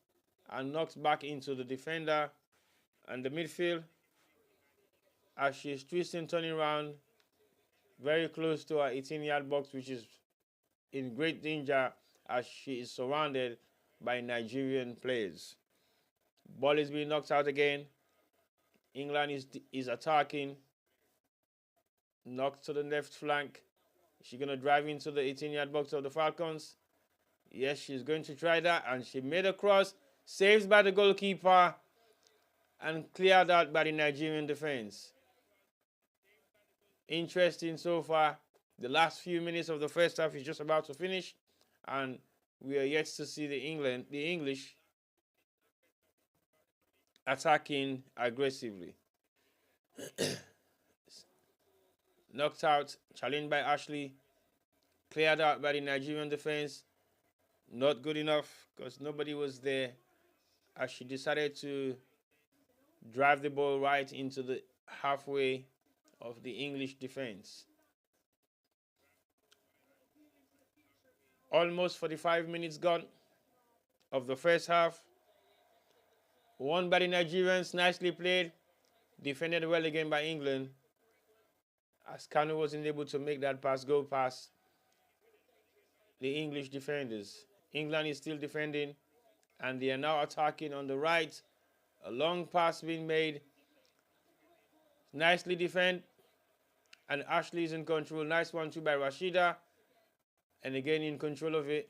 and knocked back into the defender and the midfield as she is twisting, turning around very close to her 18-yard box, which is in great danger as she is surrounded by Nigerian players. Ball is being knocked out again. England is attacking. Knocked to the left flank. She's going to drive into the 18-yard box of the Falcons. Yes, she's going to try that, and she made a cross, saved by the goalkeeper, and cleared out by the Nigerian defense. Interesting so far. The last few minutes of the first half is just about to finish, and we are yet to see the English attacking aggressively. Knocked out, challenged by Ashley, cleared out by the Nigerian defense. Not good enough because nobody was there as she decided to drive the ball right into the halfway of the English defense. Almost 45 minutes gone of the first half. Won by the Nigerians, nicely played. Defended well again by England as Kanu wasn't able to make that pass go past the English defenders. England is still defending, and they are now attacking on the right. A long pass being made. Nicely defend, and Ashley is in control. Nice 1-2 by Rashida, and again in control of it,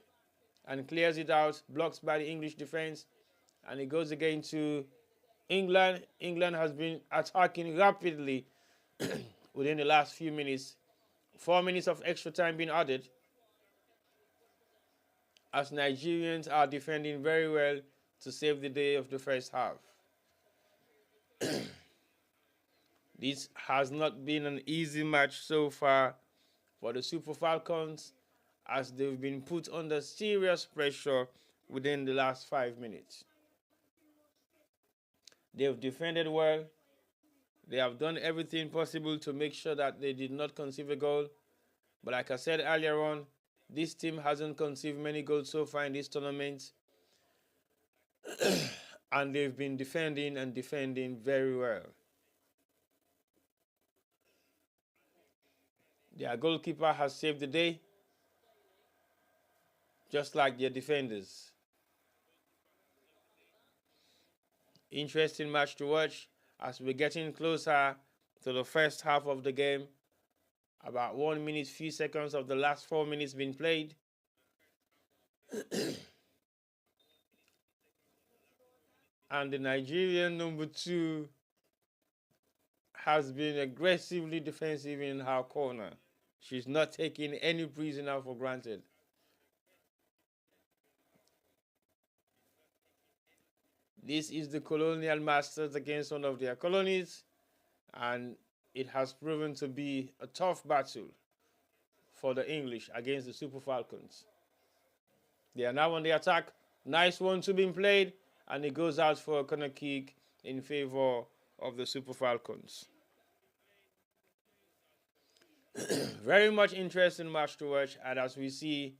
and clears it out. Blocked by the English defense, and it goes again to England. England has been attacking rapidly within the last few minutes. 4 minutes of extra time being added as Nigerians are defending very well to save the day of the first half. This has not been an easy match so far for the Super Falcons as they've been put under serious pressure within the last 5 minutes. They've defended well. They have done everything possible to make sure that they did not conceive a goal. But like I said earlier on, this team hasn't conceived many goals so far in this tournament. And they've been defending and defending very well. Their goalkeeper has saved the day, just like their defenders. Interesting match to watch as we're getting closer to the first half of the game. About 1 minute, few seconds of the last 4 minutes being played. And the Nigerian number 2 has been aggressively defensive in her corner. She's not taking any prisoner for granted. This is the colonial masters against one of their colonies, and it has proven to be a tough battle for the English against the Super Falcons. They are now on the attack. Nice one to be played, and it goes out for a corner kick in favor of the Super Falcons. Very much interesting match to watch, and as we see,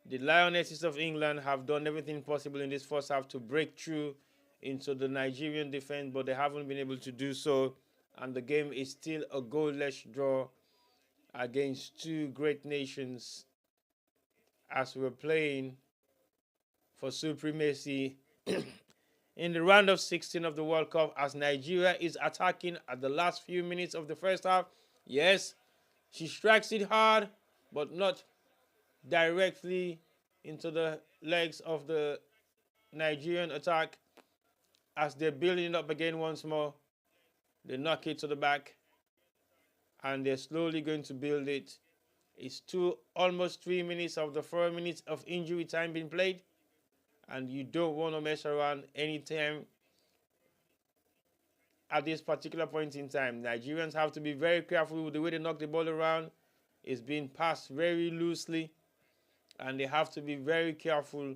the Lionesses of England have done everything possible in this first half to break through into the Nigerian defense, but they haven't been able to do so, and the game is still a goalless draw against two great nations as we're playing for supremacy in the round of 16 of the World Cup as Nigeria is attacking at the last few minutes of the first half. Yes, she strikes it hard, but not directly into the legs of the Nigerian attack as they're building it up again once more. They knock it to the back and they're slowly going to build it. It's almost 3 minutes of the 4 minutes of injury time being played, and you don't want to mess around anytime at this particular point in time. Nigerians have to be very careful with the way they knock the ball around. It's being passed very loosely, and they have to be very careful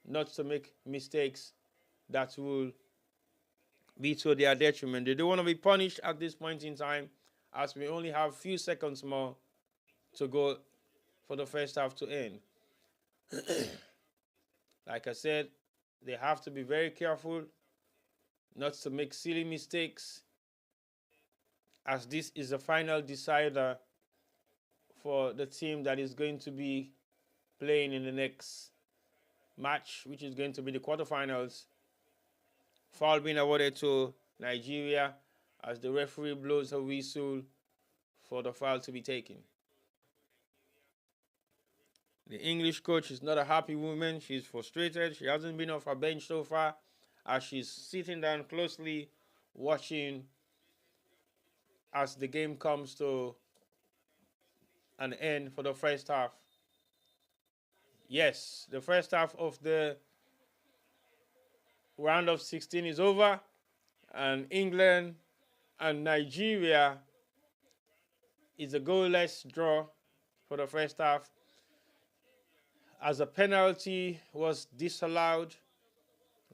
not to make mistakes that will be to their detriment. They don't want to be punished at this point in time as we only have a few seconds more to go for the first half to end. Like I said, they have to be very careful not to make silly mistakes as this is the final decider for the team that is going to be playing in the next match, which is going to be the quarterfinals. Foul being awarded to Nigeria as the referee blows a whistle for the foul to be taken. The English coach is not a happy woman. She's frustrated. She hasn't been off her bench so far as she's sitting down closely watching as the game comes to an end for the first half. Yes, the first half of the round of 16 is over, and England and Nigeria is a goalless draw for the first half as a penalty was disallowed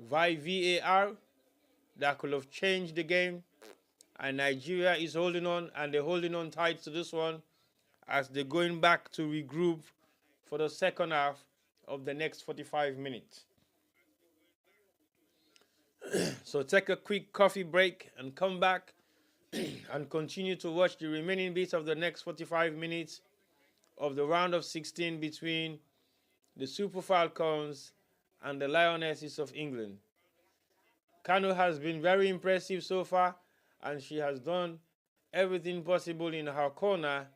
via VAR that could have changed the game, and Nigeria is holding on, and they're holding on tight to this one as they're going back to regroup for the second half of the next 45 minutes. So take a quick coffee break and come back and continue to watch the remaining bits of the next 45 minutes of the round of 16 between the Super Falcons and the Lionesses of England. Kano has been very impressive so far, and she has done everything possible in her corner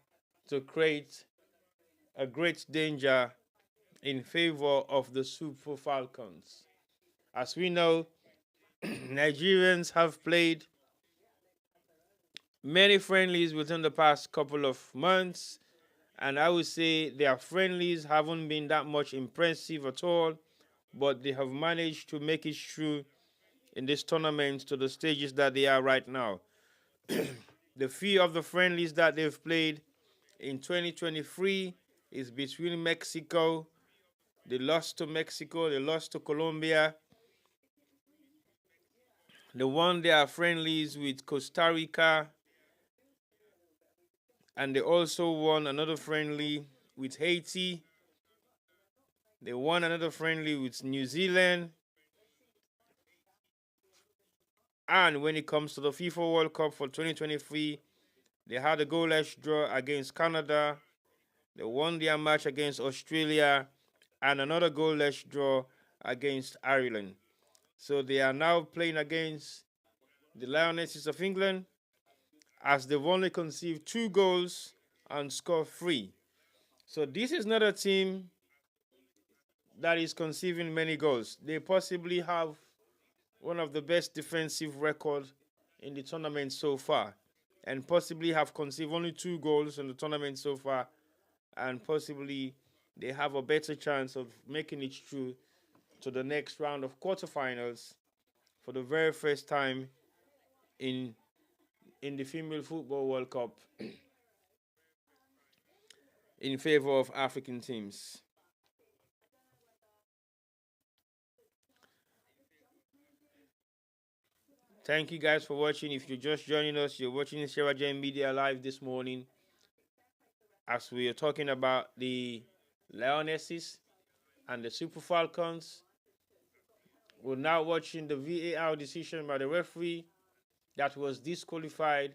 to create a great danger in favor of the Super Falcons. As we know, Nigerians have played many friendlies within the past couple of months, and I would say their friendlies haven't been that much impressive at all, but they have managed to make it through in this tournament to the stages that they are right now. The few of the friendlies that they've played in 2023 is between Mexico. They lost to Mexico, they lost to Colombia. They won their friendlies with Costa Rica, and they also won another friendly with Haiti. They won another friendly with New Zealand. And when it comes to the FIFA World Cup for 2023, they had a goalless draw against Canada. They won their match against Australia and another goalless draw against Ireland. So they are now playing against the Lionesses of England, as they've only conceded 2 goals and scored 3. So this is not a team that is conceding many goals. They possibly have one of the best defensive records in the tournament so far, and possibly have conceded only 2 goals in the tournament so far, and possibly they have a better chance of making it through to the next round of quarterfinals for the very first time in the Female Football World Cup in favor of African teams. Thank you guys for watching. If you're just joining us, you're watching Sarah Jane Media Live this morning as we are talking about the Lionesses and the Super Falcons. We're now watching the VAR decision by the referee that was disqualified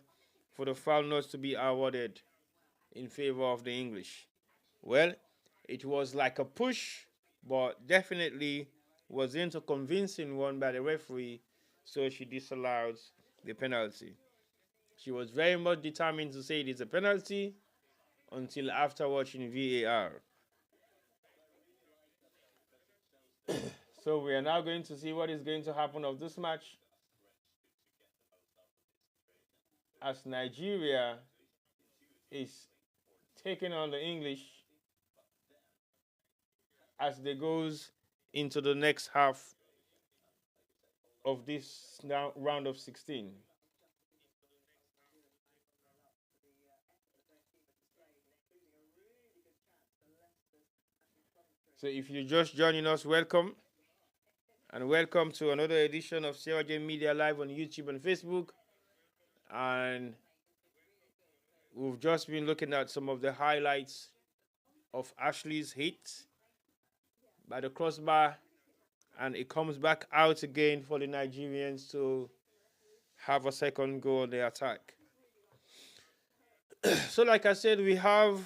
for the foul not to be awarded in favor of the English. Well, it was like a push, but definitely wasn't a convincing one by the referee, so she disallowed the penalty. She was very much determined to say it is a penalty until after watching VAR. So we are now going to see what is going to happen of this match, as Nigeria is taking on the English as they goes into the next half of this round of 16. So if you're just joining us, welcome. And welcome to another edition of CRJ Media Live on YouTube and Facebook. And we've just been looking at some of the highlights of Ashley's hit by the crossbar, and it comes back out again for the Nigerians to have a second goal on the attack. So like I said, we have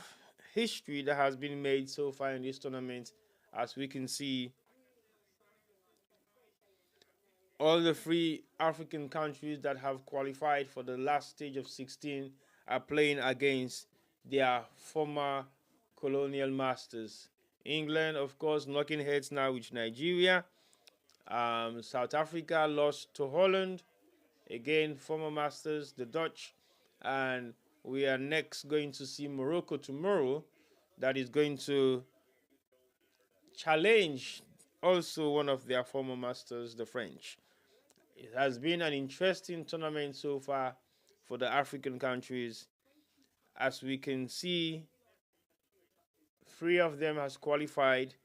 history that has been made so far in this tournament. As we can see, all the 3 African countries that have qualified for the last stage of 16 are playing against their former colonial masters. England, of course, knocking heads now with Nigeria. South Africa lost to Holland. Again, former masters, the Dutch. And we are next going to see Morocco tomorrow, that is going to challenge also one of their former masters, the French. It has been an interesting tournament so far for the African countries. As we can see, 3 of them has qualified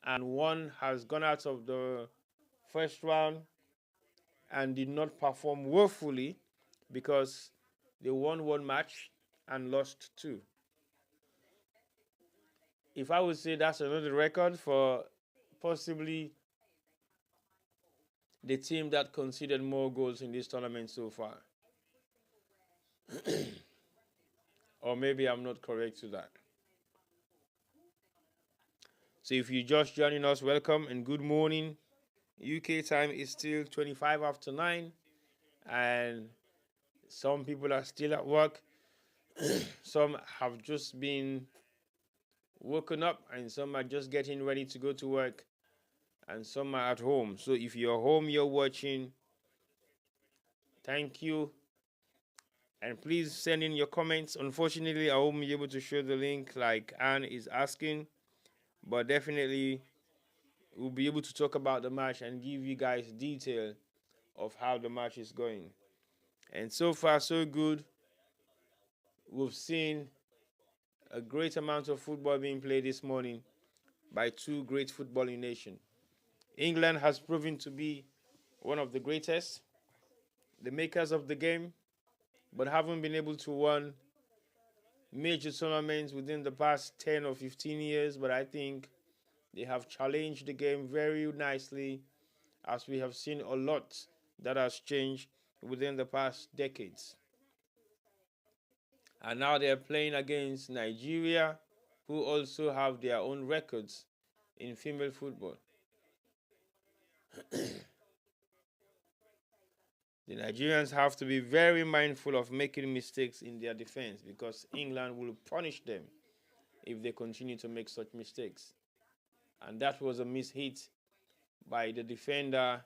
and 1 has gone out of the first round and did not perform woefully because they won 1 match and lost 2. If I would say that's another record for possibly the team that conceded more goals in this tournament so far. Or maybe I'm not correct to that. So if you're just joining us, welcome and good morning. UK time is still 25 after 9, and some people are still at work. Some have just been woken up, and some are just getting ready to go to work, and some are at home. So if you're home, you're watching, thank you. And please send in your comments. Unfortunately, I won't be able to show the link like Anne is asking, but definitely we'll be able to talk about the match and give you guys detail of how the match is going. And so far, so good. We've seen a great amount of football being played this morning by two great footballing nations. England has proven to be one of the greatest, the makers of the game, but haven't been able to win major tournaments within the past 10 or 15 years. But I think they have challenged the game very nicely, as we have seen a lot that has changed within the past decades. And now they're playing against Nigeria, who also have their own records in female football. The Nigerians have to be very mindful of making mistakes in their defense, because England will punish them if they continue to make such mistakes. And that was a mishit by the defender,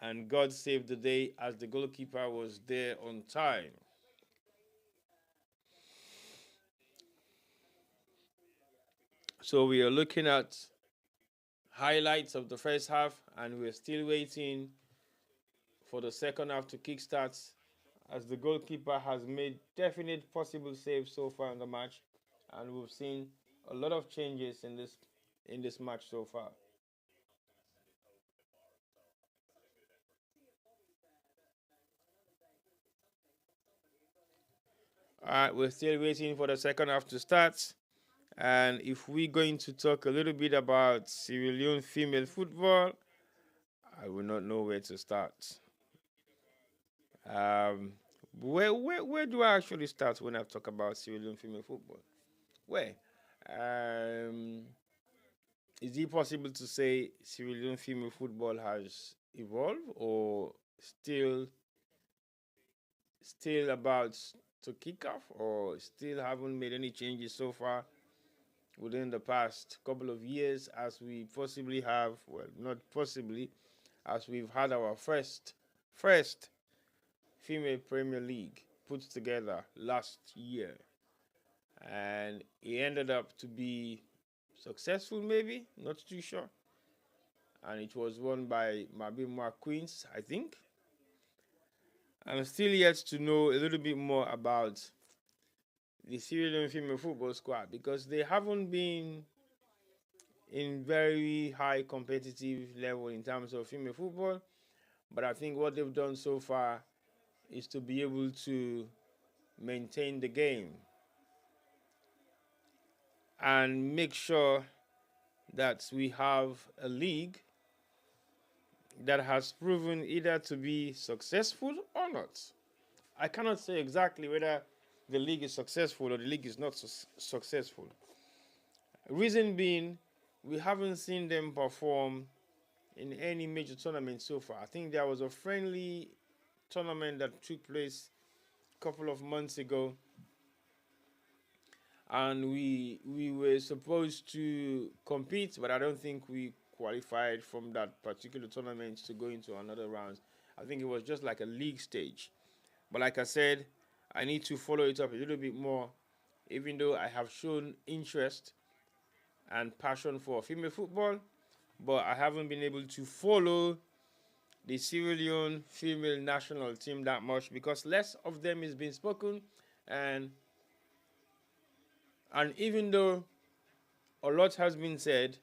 and God saved the day as the goalkeeper was there on time. So we are looking at highlights of the first half, and we're still waiting for the second half to kickstart, as the goalkeeper has made definite possible saves so far in the match, and we've seen a lot of changes in this match so far. All right, we're still waiting for the second half to start. And if we're going to talk a little bit about Sierra Leone female football, I will not know where to start. Um, where do I actually start when I talk about Sierra Leone female football? Where? Um, is it possible to say Sierra Leone female football has evolved, or still about to kick off, or still haven't made any changes so far within the past couple of years, as we possibly have, well, not possibly, as we've had our first female Premier League put together last year, and it ended up to be successful, maybe not too sure, and it was won by Mabima Queens, I think. I'm still yet to know a little bit more about the Sierra Leone female football squad, because they haven't been in very high competitive level in terms of female football. But I think what they've done so far is to be able to maintain the game and make sure that we have a league that has proven either to be successful or not. I cannot say exactly whether the league is successful or the league is not successful. Reason being, we haven't seen them perform in any major tournament so far. I think there was a friendly tournament that took place a couple of months ago, and we were supposed to compete, but I don't think we qualified from that particular tournament to go into another round. I think it was just like a league stage. But like I said, I need to follow it up a little bit more, even though I have shown interest and passion for female football, but I haven't been able to follow the Sierra Leone female national team that much, because less of them is being spoken, and even though a lot has been said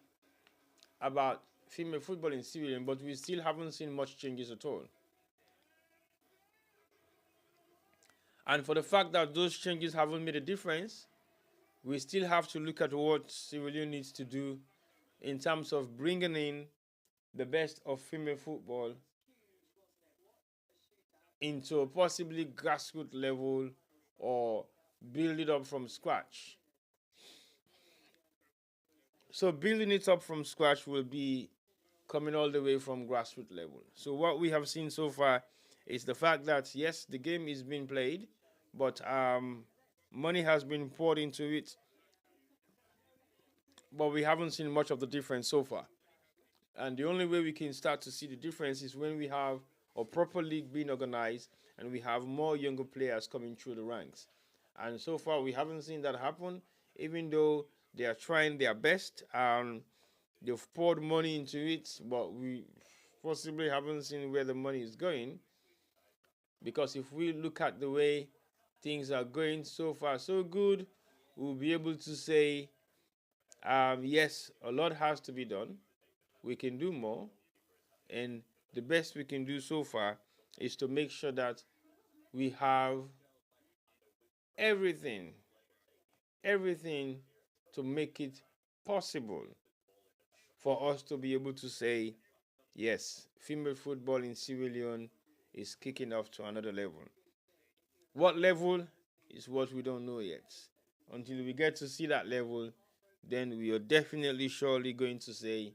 about female football in Sierra Leone, but we still haven't seen much changes at all. And for the fact that those changes haven't made a difference, we still have to look at what Sierra Leone needs to do in terms of bringing in the best of female football into a possibly grassroots level, or build it up from scratch. So building it up from scratch will be coming all the way from grassroots level. So what we have seen so far is the fact that yes, the game is being played, but money has been poured into it, but we haven't seen much of the difference so far. And the only way we can start to see the difference is when we have or proper league being organized, and we have more younger players coming through the ranks. And so far, we haven't seen that happen, even though they are trying their best. They've poured money into it, but we possibly haven't seen where the money is going. Because if we look at the way things are going so far, so good, we'll be able to say, yes, a lot has to be done. We can do more. And the best we can do so far is to make sure that we have everything, everything to make it possible for us to be able to say, yes, female football in Sierra Leone is kicking off to another level. What level is what we don't know yet. Until we get to see that level, then we are definitely surely going to say,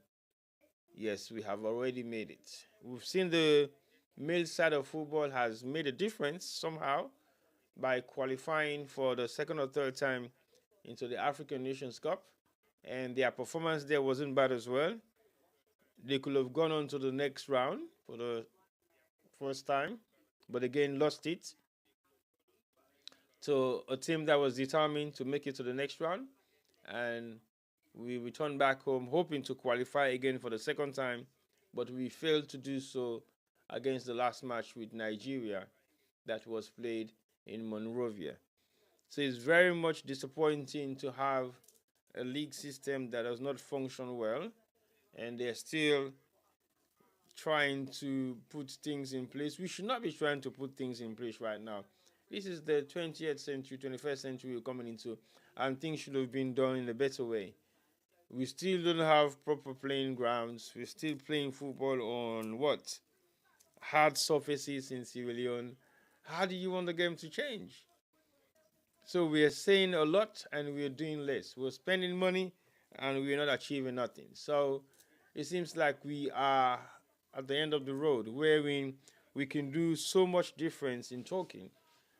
yes, we have already made it. We've seen the male side of football has made a difference somehow by qualifying for the second or third time into the African Nations Cup, and their performance there wasn't bad as well. They could have gone on to the next round for the first time, but again lost it to a team that was determined to make it to the next round. And we returned back home hoping to qualify again for the second time, but we failed to do so against the last match with Nigeria that was played in Monrovia. So it's very much disappointing to have a league system that does not function well, and they're still trying to put things in place. We should not be trying to put things in place right now. This is the 20th century, 21st century we're coming into, and things should have been done in a better way. We still don't have proper playing grounds. We're still playing football on what? Hard surfaces in Sierra Leone. How do you want the game to change? So we are saying a lot and we are doing less. We're spending money and we're not achieving nothing. So it seems like we are at the end of the road wherein we can do so much difference in talking,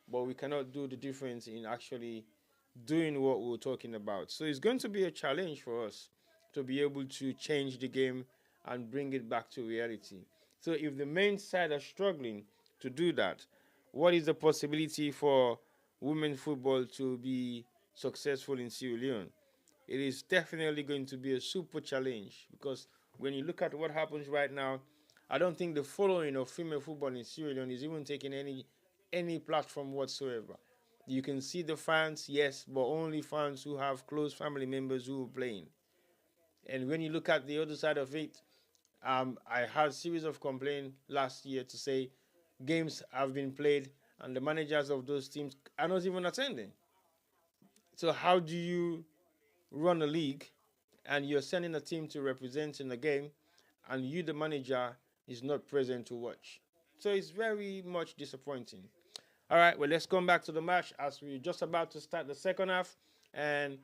but we cannot do the difference in actually doing what we're talking about. So it's going to be a challenge for us to be able to change the game and bring it back to reality. So if the main side are struggling to do that, what is the possibility for women football to be successful in Sierra Leone? It is definitely going to be a super challenge because when you look at what happens right now, I don't think the following of female football in Sierra Leone is even taking any platform whatsoever. You can see the fans, yes, but only fans who have close family members who are playing. And when you look at the other side of it, I had a series of complaints last year to say games have been played and the managers of those teams are not even attending. So how do you run a league and you're sending a team to represent in a game and you, the manager, is not present to watch? So it's very much disappointing. All right, well, let's come back to the match as we're just about to start the second half. And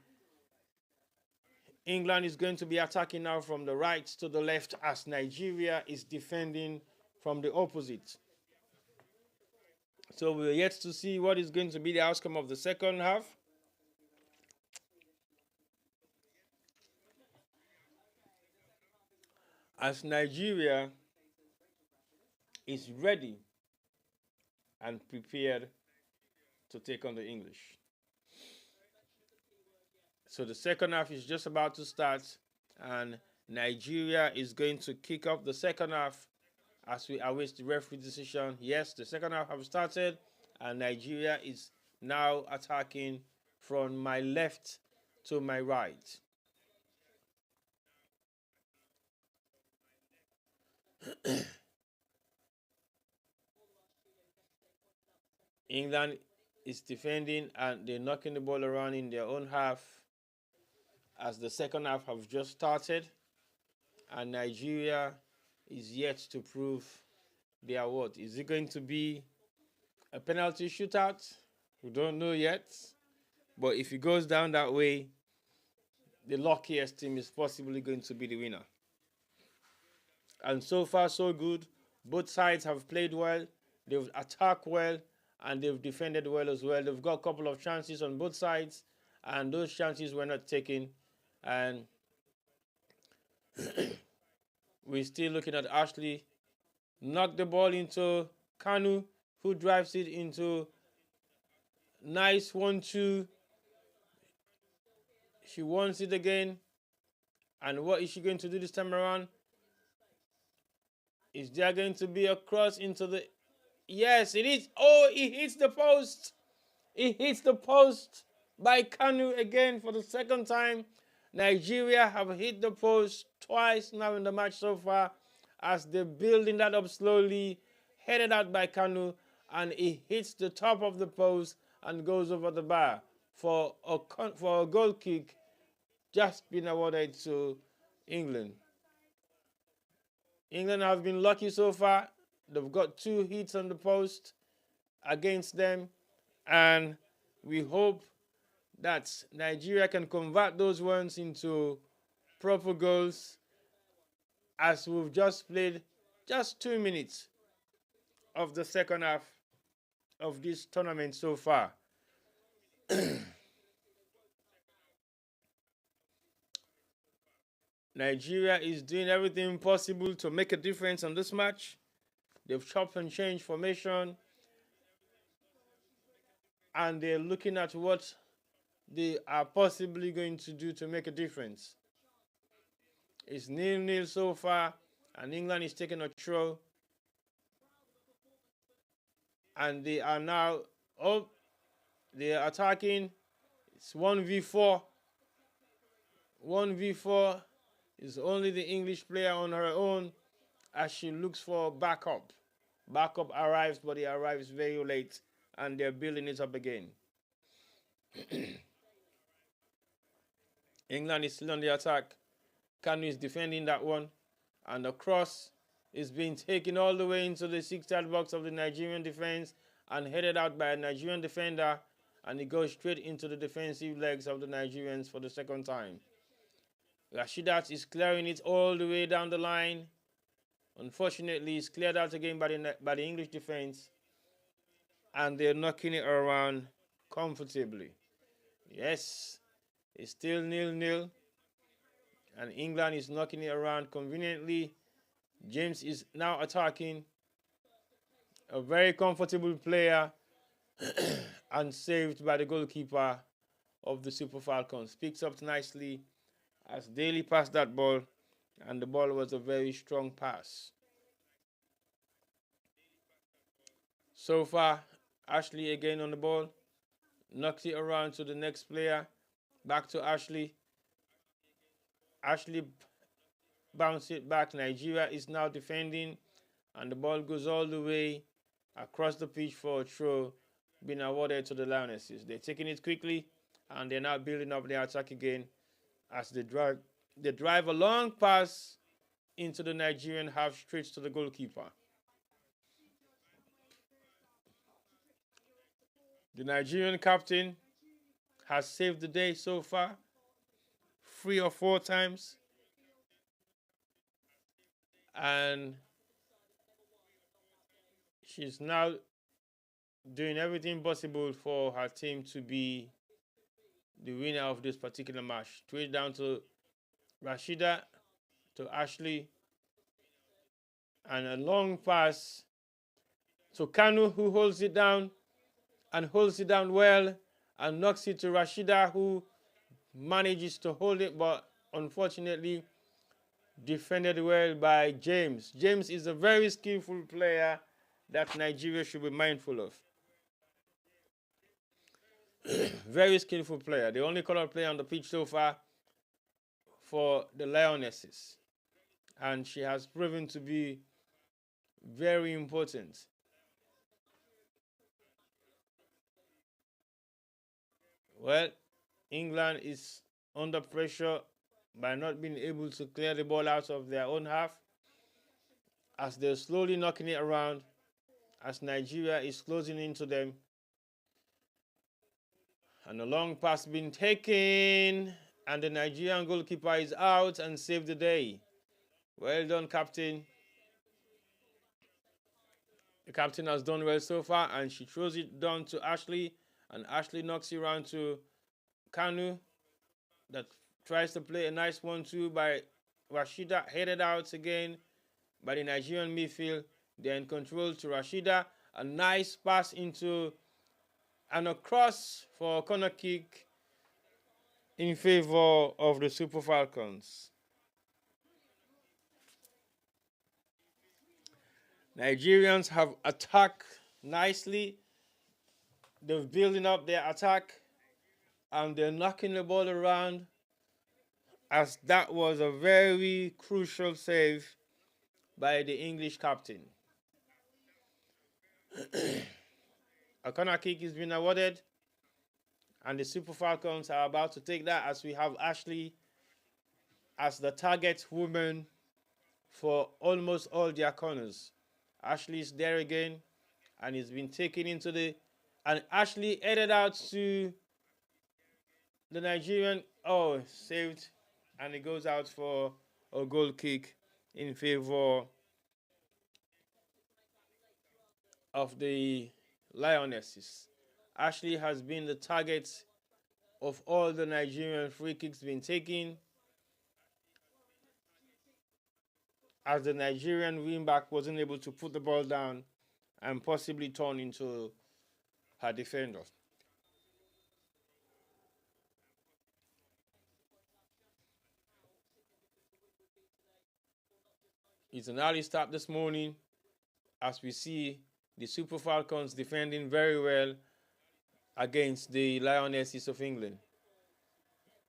England is going to be attacking now from the right to the left as Nigeria is defending from the opposite. So we're yet to see what is going to be the outcome of the second half. As Nigeria is ready and prepared to take on the English. So the second half is just about to start, and Nigeria is going to kick off the second half as we await the referee decision. Yes, the second half has started, and Nigeria is now attacking from my left to my right. England is defending and they're knocking the ball around in their own half as the second half have just started, and Nigeria is yet to prove their what. Is it going to be a penalty shootout? We don't know yet. But if it goes down that way, the luckiest team is possibly going to be the winner. And so far, so good. Both sides have played well, they've attacked well, and they've defended well as well. They've got a couple of chances on both sides, and those chances were not taken. And we're still looking at Ashley knock the ball into Kanu, who drives it into nice 1-2. She wants it again. And what is she going to do this time around? Is there going to be a cross into the... Yes, it is. Oh, it hits the post. It hits the post by Kanu again for the second time. Nigeria have hit the post twice now in the match so far as they're building that up slowly, headed out by Kanu, and it hits the top of the post and goes over the bar for a goal kick just been awarded to England. England have been lucky so far. They've got 2 hits on the post against them, and we hope that Nigeria can convert those ones into proper goals, as we've just played just 2 minutes of the second half of this tournament so far. Nigeria is doing everything possible to make a difference on this match. They've chopped and changed formation, and they're looking at what they are possibly going to do to make a difference. It's 0-0 so far, and England is taking a throw. And they are now up. They are attacking. It's 1v4. 1v4 is only the English player on her own as she looks for backup. Backup arrives, but it arrives very late, and they're building it up again. England is still on the attack. Kanu is defending that one, and the cross is being taken all the way into the 6-yard box of the Nigerian defense and headed out by a Nigerian defender, and it goes straight into the defensive legs of the Nigerians for the second time. Rashidat is clearing it all the way down the line. Unfortunately, it's cleared out again by the English defense, and they're knocking it around comfortably. Yes, it's still 0-0, and England is knocking it around conveniently. James is now attacking. A very comfortable player and saved by the goalkeeper of the Super Falcons. Picks up nicely as Daly passed that ball, and the ball was a very strong pass. So far, Ashley again on the ball. Knocks it around to the next player. Back to Ashley. Ashley bounce it back. Nigeria is now defending, and the ball goes all the way across the pitch for a throw, being awarded to the Lionesses. They're taking it quickly, and they're now building up their attack again as they drive a long pass into the Nigerian half straight to the goalkeeper. The Nigerian captain has saved the day so far 3 or 4 times, and she's now doing everything possible for her team to be the winner of this particular match. Straight down to Rashida, to Ashley, and a long pass to Kanu, who holds it down and holds it down well and knocks it to Rashida, who manages to hold it, but unfortunately defended well by James. James is a very skillful player that Nigeria should be mindful of. Very skillful player. The only colored player on the pitch so far for the Lionesses. And she has proven to be very important. Well, England is under pressure by not being able to clear the ball out of their own half, as they're slowly knocking it around, as Nigeria is closing into them. And a long pass being taken, and the Nigerian goalkeeper is out and saved the day. Well done, captain. The captain has done well so far, and she throws it down to Ashley, and Ashley knocks it around to Kanu, that tries to play a nice 1-2 by Rashida, headed out again by the Nigerian midfield. They're in control to Rashida. A nice pass into and a cross for a corner kick in favor of the Super Falcons. Nigerians have attacked nicely. They're building up their attack and they're knocking the ball around, as that was a very crucial save by the English captain. A corner kick has been awarded, and the Super Falcons are about to take that, as we have Ashley as the target woman for almost all their corners. Ashley's there again, and he's been taken into the, and Ashley headed out to the Nigerian, saved, and it goes out for a goal kick in favor of the Lionesses. Ashley has been the target of all the Nigerian free kicks being taken, as the Nigerian wingback wasn't able to put the ball down and possibly turn into her defender. It's an early start this morning, as we see the Super Falcons defending very well against the Lionesses of England.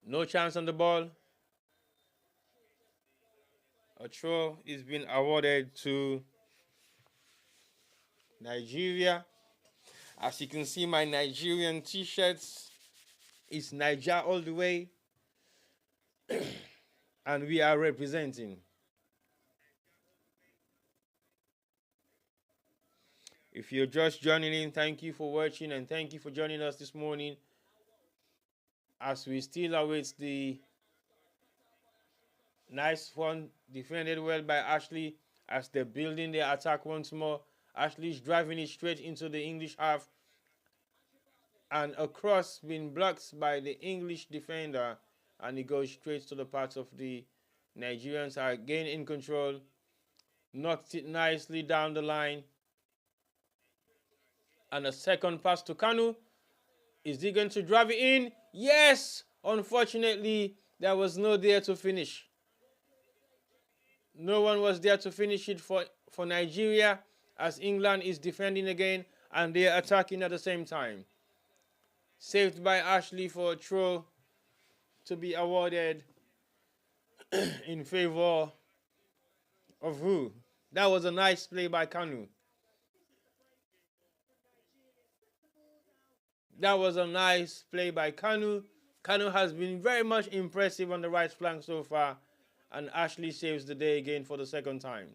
No chance on the ball. A throw is being awarded to Nigeria. As you can see, my Nigerian t-shirts is Niger all the way. And we are representing. If you're just joining in, thank you for watching and thank you for joining us this morning, as we still await the nice one defended well by Ashley, as they're building their attack once more. Ashley's driving it straight into the English half, and a cross being blocked by the English defender, and it goes straight to the path of the Nigerians. Are again in control, knocked it nicely down the line, and a second pass to Kanu. Is he going to drive it in? Yes! Unfortunately, there was no there to finish. No one was there to finish it for Nigeria, as England is defending again and they are attacking at the same time. Saved by Ashley for a throw to be awarded in favor of who? That was a nice play by Kanu. That was a nice play by Kanu. Kanu has been very much impressive on the right flank so far, and Ashley saves the day again for the second time.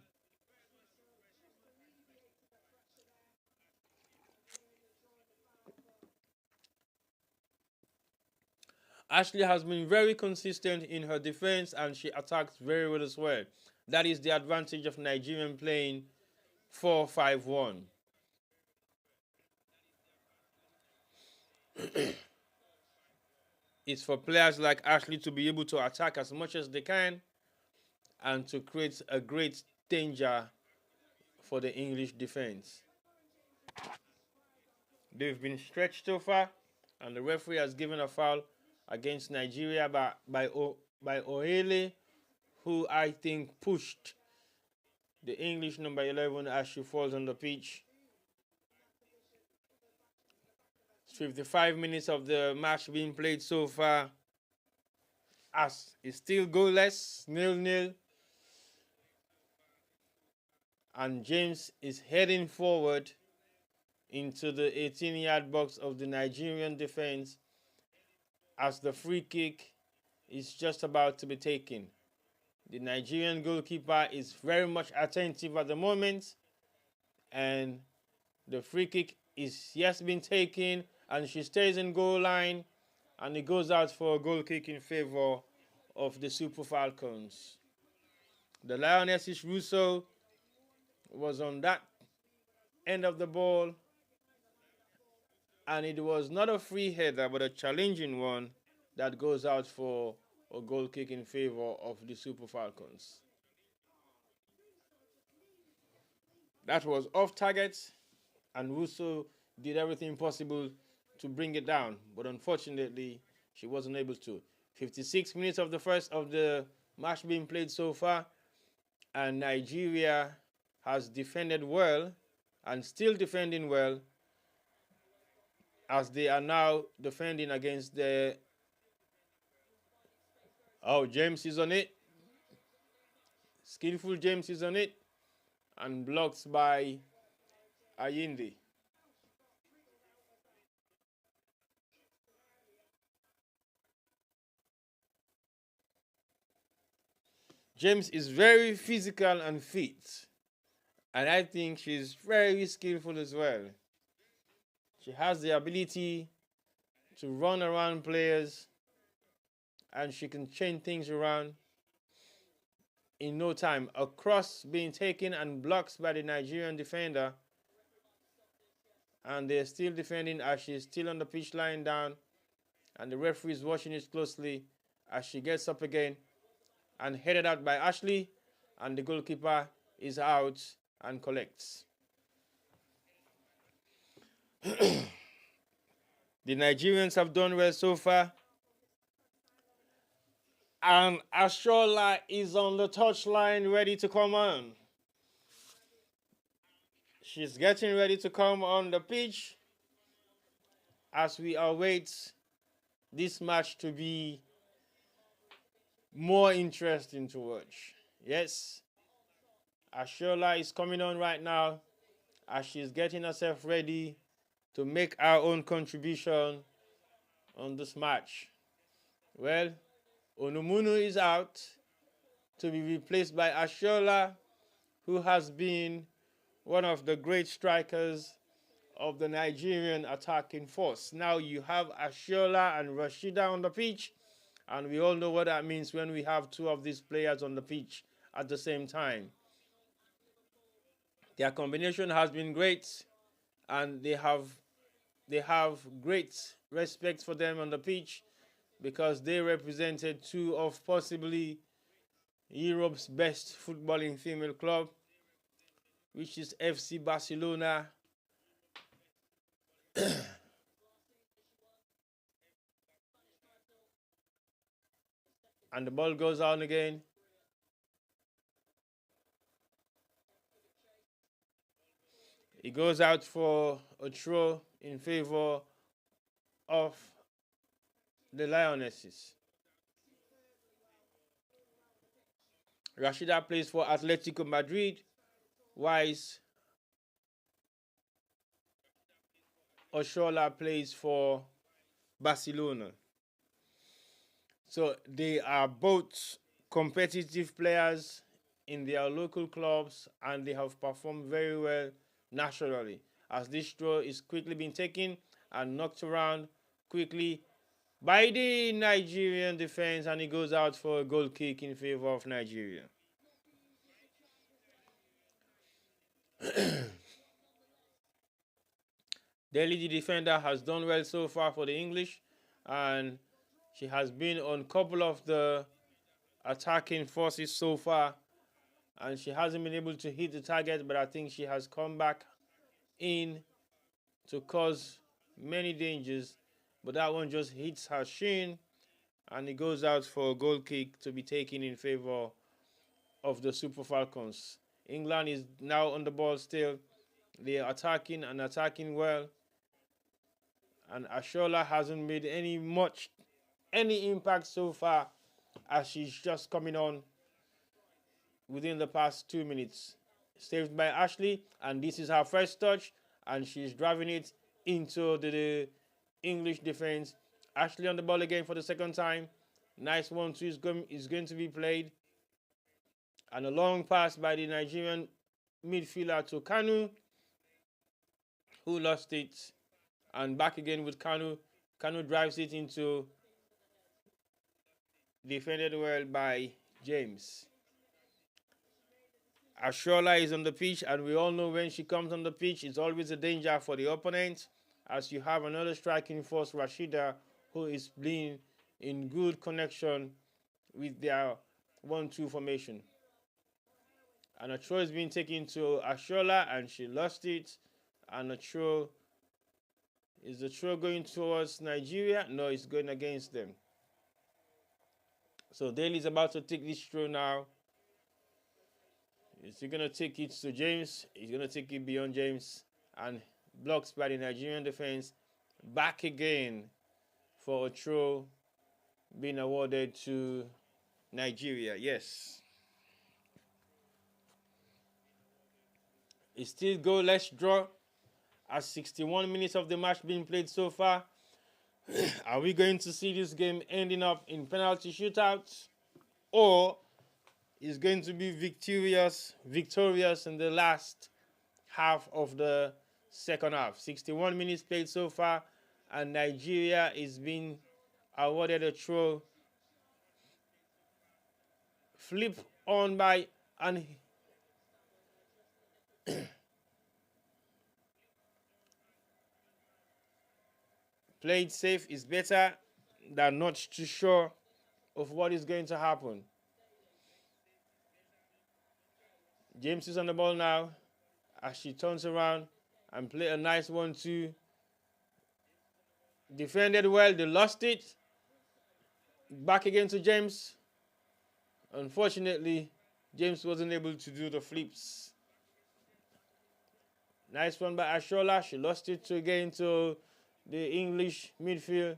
Ashley has been very consistent in her defense, and she attacks very well as well. That is the advantage of Nigerian playing 4-5-1. It's for players like Ashley to be able to attack as much as they can and to create a great danger for the English defense. They've been stretched so far, and the referee has given a foul against Nigeria by Oele, who I think pushed the English number 11 as she falls on the pitch. 55 minutes of the match being played so far, as it's still goalless, 0-0. And James is heading forward into the 18-yard box of the Nigerian defense, as the free kick is just about to be taken. The Nigerian goalkeeper is very much attentive at the moment, and the free kick is yes been taken, and she stays in goal line, and it goes out for a goal kick in favor of the Super Falcons. The Lionesses Russo was on that end of the ball, and it was not a free header but a challenging one that goes out for a goal kick in favor of the Super Falcons. That was off target, and Russo did everything possible to bring it down, but unfortunately, she wasn't able to. 56 minutes of the match being played so far, and Nigeria has defended well and still defending well, as they are now defending against the. Oh, James is on it. Skillful James is on it, and blocked by Ayinde. James is very physical and fit, and I think she's very skillful as well. She has the ability to run around players, and she can change things around in no time. A cross being taken and blocked by the Nigerian defender, and they're still defending as she's still on the pitch lying down, and the referee is watching it closely as she gets up again and headed out by Ashley, and the goalkeeper is out and collects. The Nigerians have done well so far, and Ashola is on the touchline ready to come on. She's getting ready to come on the pitch as we await this match to be more interesting to watch. Yes, Ashola is coming on right now as she's getting herself ready to make her own contribution on this match. Well, Onumunu is out to be replaced by Ashola, who has been one of the great strikers of the Nigerian attacking force. Now you have Ashola and Rashida on the pitch, and we all know what that means when we have two of these players on the pitch at the same time. Their combination has been great, and they have great respect for them on the pitch because they represented two of possibly Europe's best footballing female club, which is FC Barcelona. And the ball goes on again. It goes out for a throw in favor of the Lionesses. Rashida plays for Atletico Madrid, whilst Oshola plays for Barcelona. So they are both competitive players in their local clubs, and they have performed very well nationally, as this throw is quickly being taken and knocked around quickly by the Nigerian defense, and it goes out for a goal kick in favor of Nigeria. Delhi, the defender, has done well so far for the English, and she has been on a couple of the attacking forces so far, and she hasn't been able to hit the target, but I think she has come back in to cause many dangers, but that one just hits her shin, and it goes out for a goal kick to be taken in favor of the Super Falcons. England is now on the ball still. They are attacking and attacking well, and Ashola hasn't made any impact so far, as she's just coming on within the past 2 minutes. Saved by Ashley, and this is her first touch, and she's driving it into the English defense. Ashley on the ball again for the second time. Nice 1-2 is going to be played, and a long pass by the Nigerian midfielder to Kanu, who lost it, and back again with Kanu. Kanu drives it into, defended well by James. Ashola is on the pitch, and we all know when she comes on the pitch, it's always a danger for the opponent, as you have another striking force, Rashida, who is being in good connection with their 1-2 formation. And a throw is being taken to Ashola, and she lost it. And a throw, is the throw going towards Nigeria? No, it's going against them. So Daly is about to take this throw now. Is he going to take it to James? He's going to take it beyond James. And blocks by the Nigerian defense. Back again for a throw being awarded to Nigeria. Yes. It's still goalless draw. As 61 minutes of the match being played so far. Are we going to see this game ending up in penalty shootouts? Or is going to be victorious in the last half of the second half? 61 minutes played so far, and Nigeria is being awarded a throw. Flip on by and played safe is better than not too sure of what is going to happen. James is on the ball now as she turns around and play a nice 1-2. Defended well, they lost it. Back again to James. Unfortunately, James wasn't able to do the flips. Nice one by Ashola. She lost it again to the English midfield.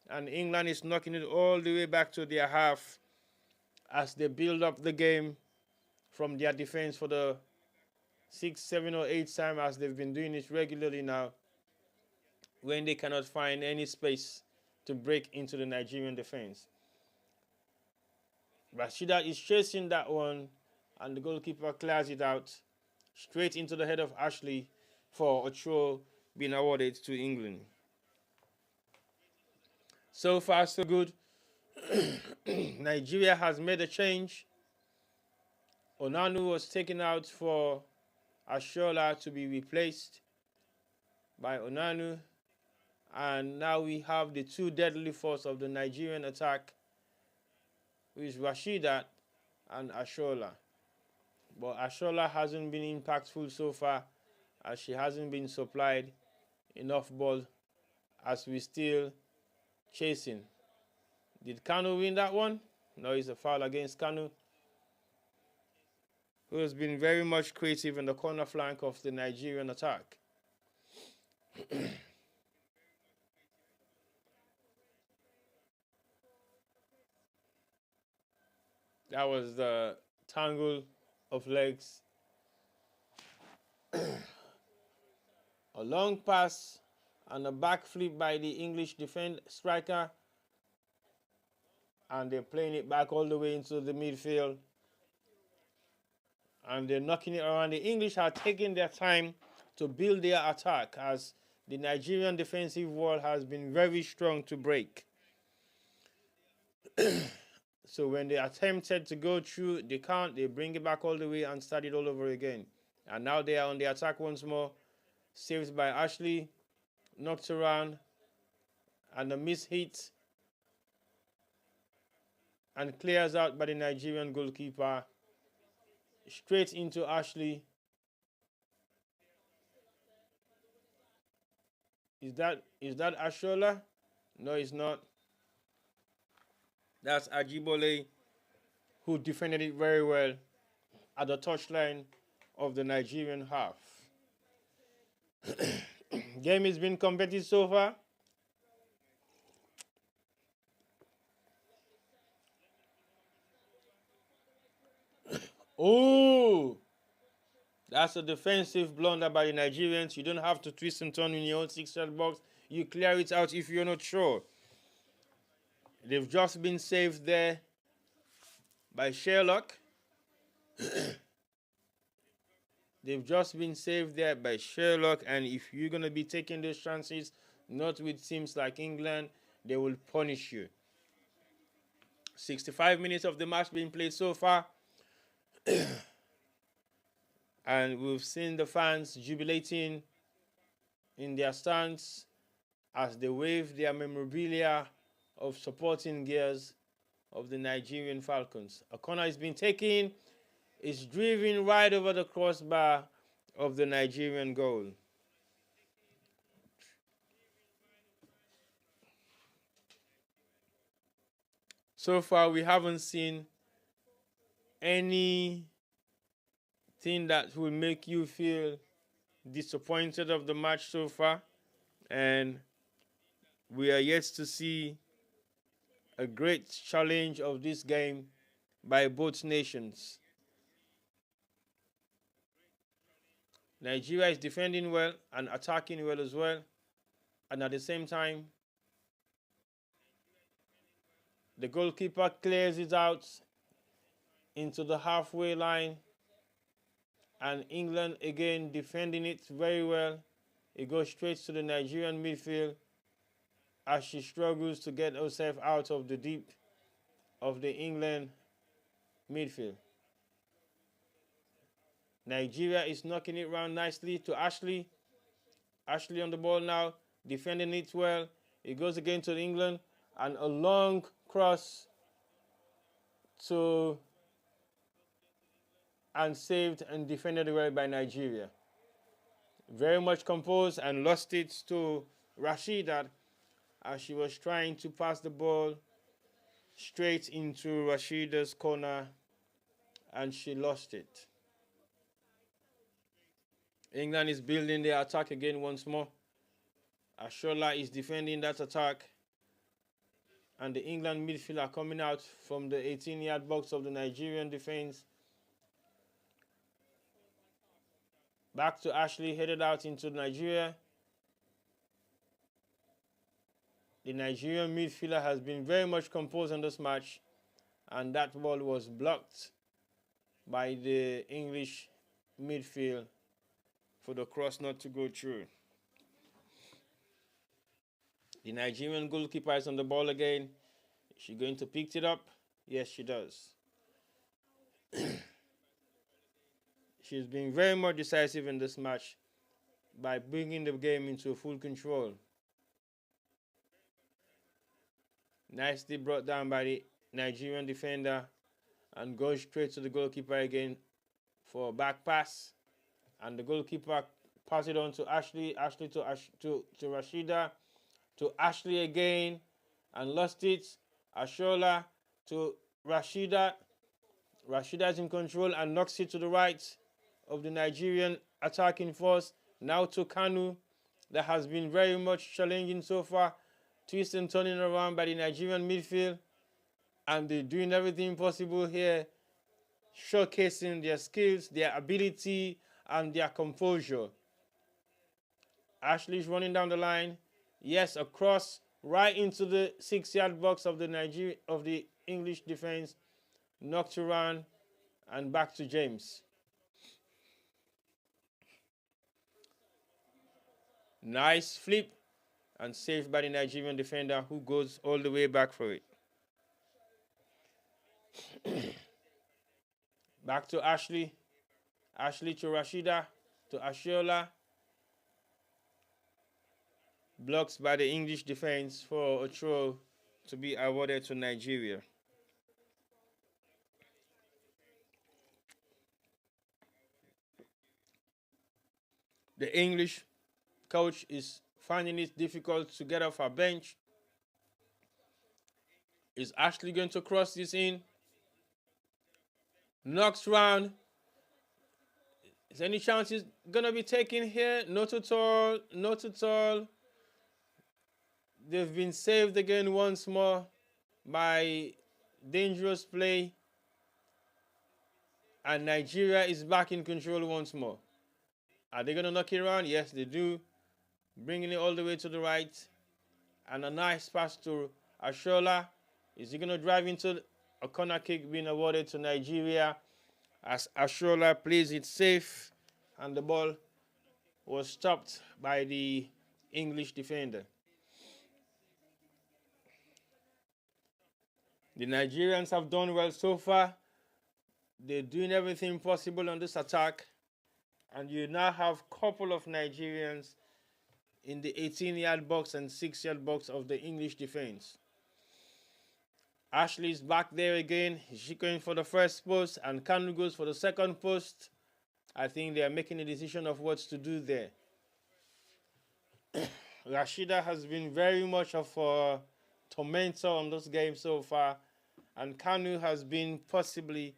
And England is knocking it all the way back to their half as they build up the game from their defense for the 6th, 7th, or 8th time, as they've been doing it regularly now, when they cannot find any space to break into the Nigerian defense. Rashida is chasing that one, and the goalkeeper clears it out straight into the head of Ashley for a throw being awarded to England. So far, so good. Nigeria has made a change. Onanu was taken out for Ashola to be replaced by Onanu. And now we have the two deadly force of the Nigerian attack, who is Rashida and Ashola. But Ashola hasn't been impactful so far, as she hasn't been supplied enough ball, as we still chasing. Did Kanu win that one? No, it's a foul against Kanu, who has been very much creative in the corner flank of the Nigerian attack. That was the tangle of legs. A long pass and a backflip by the English striker. And they're playing it back all the way into the midfield. And they're knocking it around. The English are taking their time to build their attack, as the Nigerian defensive wall has been very strong to break. So when they attempted to go through, they can't. They bring it back all the way and start it all over again. And now they are on the attack once more. Saved by Ashley. Knocked around. And a miss hit. And clears out by the Nigerian goalkeeper. Straight into Ashley. Is that Ashola? No, it's not. That's Ajibole, who defended it very well at the touchline of the Nigerian half. Game has been competitive so far. Oh, that's a defensive blunder by the Nigerians. You don't have to twist and turn in your own 6-yard box. You clear it out if you're not sure. They've just been saved there by Sherlock. They've just been saved there by Sherlock, and if you're going to be taking those chances, not with teams like England, they will punish you. 65 minutes of the match being played so far. And we've seen the fans jubilating in their stands as they wave their memorabilia of supporting gears of the Nigerian Falcons. A corner is being taken. is driven right over the crossbar of the Nigerian goal. So far, we haven't seen anything that will make you feel disappointed of the match so far, and we are yet to see a great challenge of this game by both nations. Nigeria is defending well and attacking well as well, and at the same time, the goalkeeper clears it out into the halfway line, and England again defending it very well. It goes straight to the Nigerian midfield as she struggles to get herself out of the deep of the England midfield. Nigeria is knocking it round nicely to Ashley. Ashley on the ball now, defending it well. It goes again to England, and a long cross to and saved and defended well by Nigeria. Very much composed and lost it to Rashidat as she was trying to pass the ball straight into Rashida's corner, and she lost it. England is building their attack again once more. Ashola is defending that attack, and the England midfield are coming out from the 18-yard box of the Nigerian defense. Back to Ashley, headed out into Nigeria. The Nigerian midfielder has been very much composed on this match, and that ball was blocked by the English midfield for the cross not to go through. The Nigerian goalkeeper is on the ball again. Is she going to pick it up? Yes, she does. She's been very much decisive in this match by bringing the game into full control. Nicely brought down by the Nigerian defender, and goes straight to the goalkeeper again for a back pass. And the goalkeeper passes it on to Ashley. Ashley to Rashida. To Ashley again, and lost it. Ashola to Rashida. Rashida is in control and knocks it to the right of the Nigerian attacking force. Now to Kanu, that has been very much challenging so far. Twist and turning around by the Nigerian midfield, and they're doing everything possible here, showcasing their skills, their ability, and their composure. Ashley's running down the line. Yes, across right into the 6-yard box of the English defense, knocked around and back to James. Nice flip and saved by the Nigerian defender, who goes all the way back for it. Back to Ashley. Ashley to Rashida, to Ashiola. Blocked by the English defense for a throw to be awarded to Nigeria. The English coach is finding it difficult to get off her bench. Is Ashley going to cross this in? Knocks round. Is any chance it's going to be taken here? Not at all. Not at all. They've been saved again once more by dangerous play. And Nigeria is back in control once more. Are they going to knock it around? Yes, they do. Bringing it all the way to the right. And a nice pass to Ashola. Is he going to drive into a corner kick being awarded to Nigeria as Ashola plays it safe, and the ball was stopped by the English defender. The Nigerians have done well so far. They're doing everything possible on this attack, and you now have a couple of Nigerians in the 18-yard box and 6-yard box of the English defense. Ashley's back there again. She's going for the first post, and Kanu goes for the second post. I think they are making a decision of what to do there. Rashida has been very much of a tormentor on this game so far, and Kanu has been possibly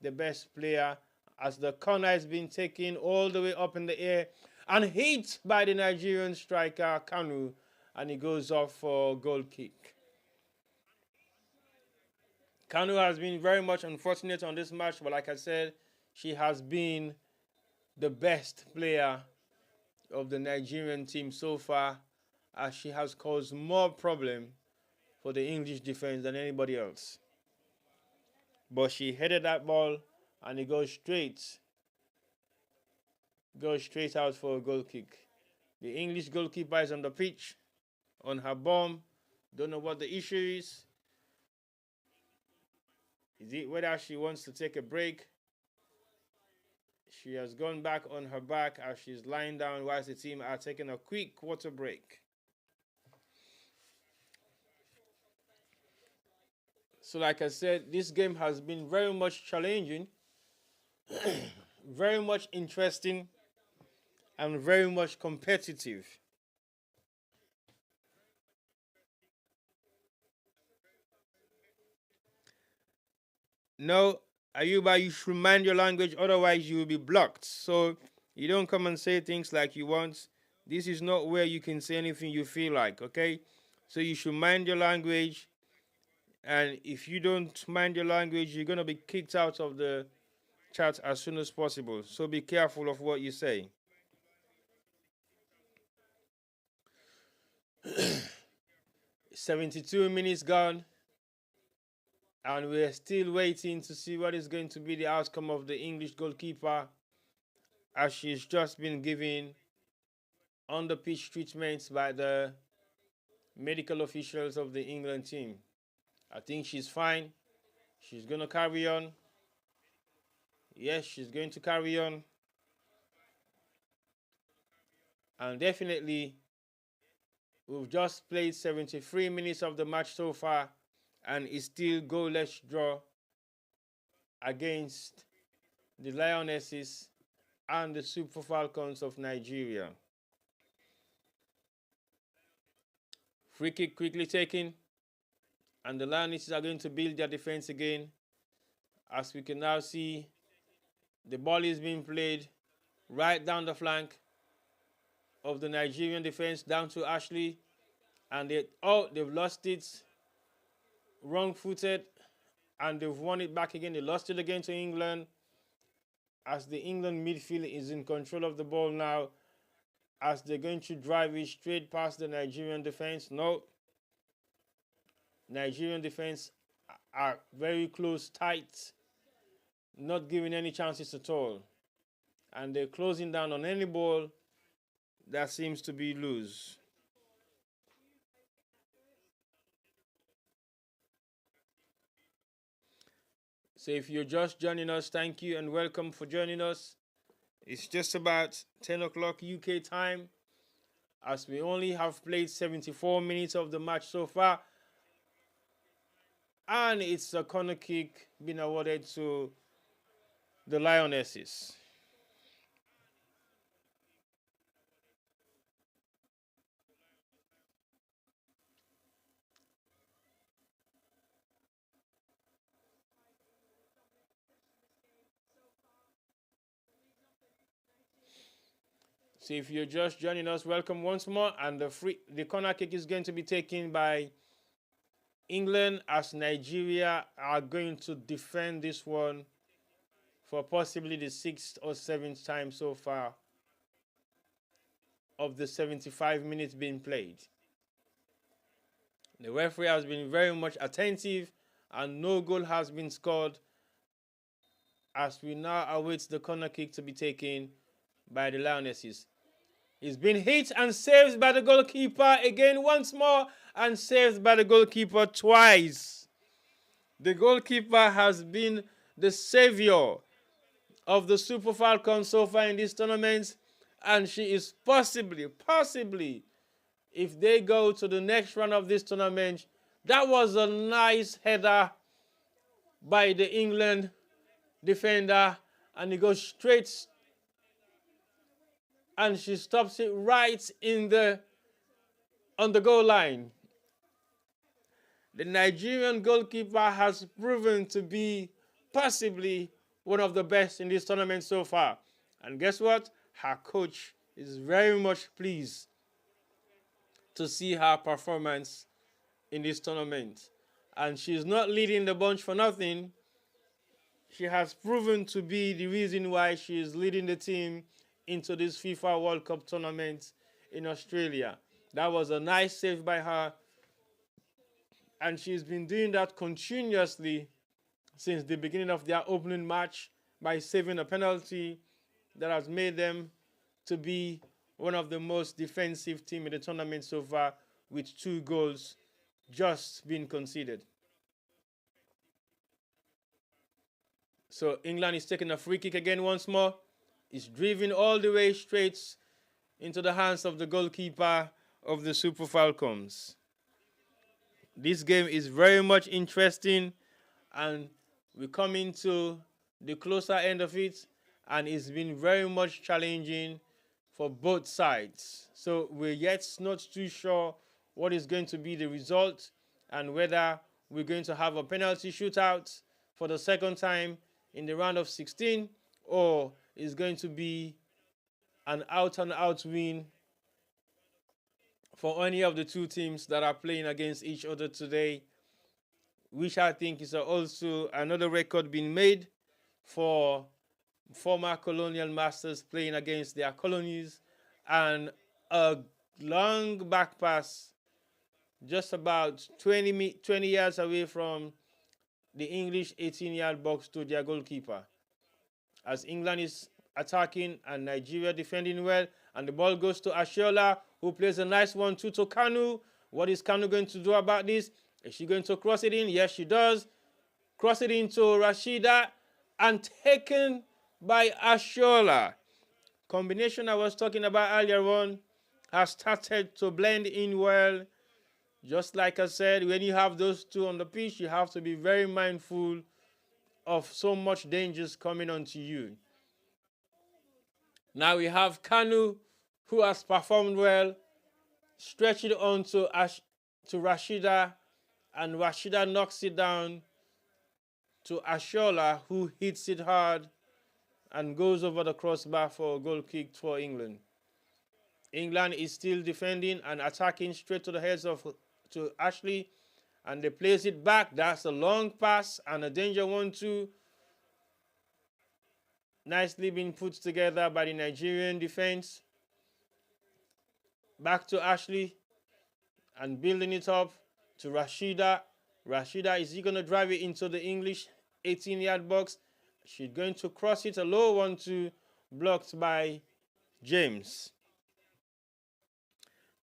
the best player as the corner has been taken all the way up in the air and hit by the Nigerian striker Kanu, and he goes off for a goal kick. Kanu has been very much unfortunate on this match, but like I said, she has been the best player of the Nigerian team so far, as she has caused more problem for the English defense than anybody else. But she headed that ball and it goes straight out for a goal kick. The English goalkeeper is on the pitch on her bomb. Don't know what the issue is. Is it whether she wants to take a break? She has gone back on her back as she's lying down whilst the team are taking a quick water break. So like I said, this game has been very much challenging, very much interesting, and very much competitive. No, Ayuba, you should mind your language, otherwise you will be blocked. So you don't come and say things like you want. This is not where you can say anything you feel like, okay? So you should mind your language, and if you don't mind your language, you're going to be kicked out of the chat as soon as possible. So be careful of what you say. 72 minutes gone, and we're still waiting to see what is going to be the outcome of the English goalkeeper, as she's just been given on the pitch treatments by the medical officials of the England team. I think she's fine. She's going to carry on. Yes, she's going to carry on. And definitely, we've just played 73 minutes of the match so far, and it's still goalless draw against the Lionesses and the Super Falcons of Nigeria. Free kick quickly taken, and the Lionesses are going to build their defense again. As we can now see, the ball is being played right down the flank of the Nigerian defense down to Ashley, and they've lost it, wrong-footed, and they've won it back again. They lost it again to England, as the England midfield is in control of the ball now, as they're going to drive it straight past the Nigerian defense. No, Nigerian defense are very close, tight, not giving any chances at all, and they're closing down on any ball that seems to be loose. So if you're just joining us, thank you and welcome for joining us. It's just about 10 o'clock UK time, as we only have played 74 minutes of the match so far, and it's a corner kick being awarded to the Lionesses. So if you're just joining us, welcome once more. And the corner kick is going to be taken by England, as Nigeria are going to defend this one for possibly the 6th or 7th time so far of the 75 minutes being played. The referee has been very much attentive, and no goal has been scored, as we now await the corner kick to be taken by the Lionesses. He's been hit and saved by the goalkeeper again once more, and saved by the goalkeeper twice. The goalkeeper has been the savior of the Super Falcons so far in this tournament, and she is possibly, if they go to the next round of this tournament, That was a nice header by the England defender, and it goes straight, and she stops it right on the goal line. The Nigerian goalkeeper has proven to be possibly one of the best in this tournament so far. And guess what? Her coach is very much pleased to see her performance in this tournament. And she's not leading the bunch for nothing. She has proven to be the reason why she is leading the team into this FIFA World Cup tournament in Australia. That was a nice save by her. And she's been doing that continuously since the beginning of their opening match by saving a penalty that has made them to be one of the most defensive teams in the tournament so far, with 2 goals just being conceded. So England is taking a free kick again once more. It's driven all the way straight into the hands of the goalkeeper of the Super Falcons. This game is very much interesting, and we're coming to the closer end of it, and it's been very much challenging for both sides. So we're yet not too sure what is going to be the result and whether we're going to have a penalty shootout for the second time in the round of 16, or it's going to be an out-and-out win for any of the 2 teams that are playing against each other today, which I think is also another record being made for former colonial masters playing against their colonies, and a long back pass just about 20 yards away from the English 18-yard box to their goalkeeper. As England is attacking and Nigeria defending well, and the ball goes to Ashiola, who plays a nice 1-2 to Kanu. What is Kanu going to do about this? Is she going to cross it in? Yes, she does. Cross it into Rashida and taken by Ashiola. Combination I was talking about earlier on has started to blend in well. Just like I said, when you have those 2 on the pitch, you have to be very mindful of so much dangers coming onto you. Now we have Kanu, who has performed well, stretch it on to Rashida, and Rashida knocks it down to Ashiola, who hits it hard and goes over the crossbar for a goal kick for England. England is still defending and attacking straight to the heads to Ashley, and they place it back. That's a long pass and a danger 1-2. Nicely being put together by the Nigerian defense. Back to Ashley and building it up to Rashida. Rashida, is he going to drive it into the English 18-yard box? She's going to cross it, a low 1-2, blocked by James.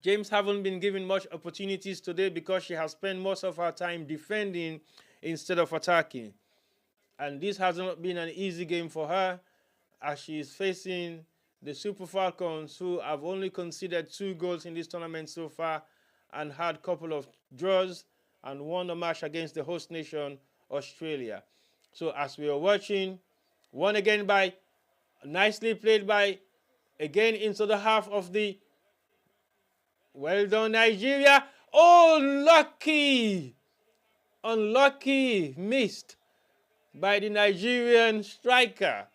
James haven't been given much opportunities today because she has spent most of her time defending instead of attacking. And this hasn't been an easy game for her, as she is facing the Super Falcons, who have only conceded 2 goals in this tournament so far and had a couple of draws and won a match against the host nation, Australia. So as we are watching, one again nicely played by, again into the half of the, well done Nigeria. Oh, unlucky, missed by the Nigerian striker.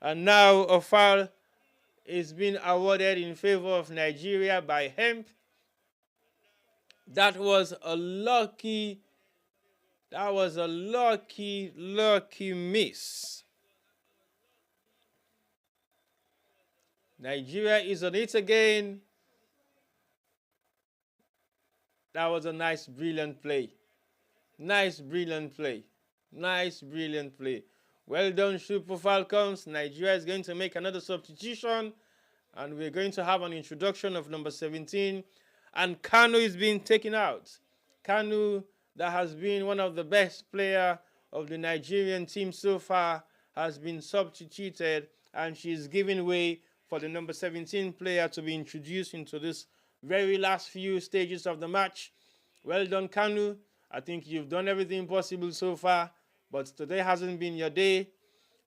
And now a foul is being awarded in favor of Nigeria by Hemp. That was a lucky miss. Nigeria is on it again. That was a nice, brilliant play. Nice, brilliant play. Well done, Super Falcons. Nigeria is going to make another substitution, and we're going to have an introduction of number 17. And Kanu is being taken out. Kanu, that has been one of the best players of the Nigerian team so far, has been substituted, and she's giving way for the number 17 player to be introduced into this very last few stages of the match. Well done, Kanu. I think you've done everything possible so far, but today hasn't been your day,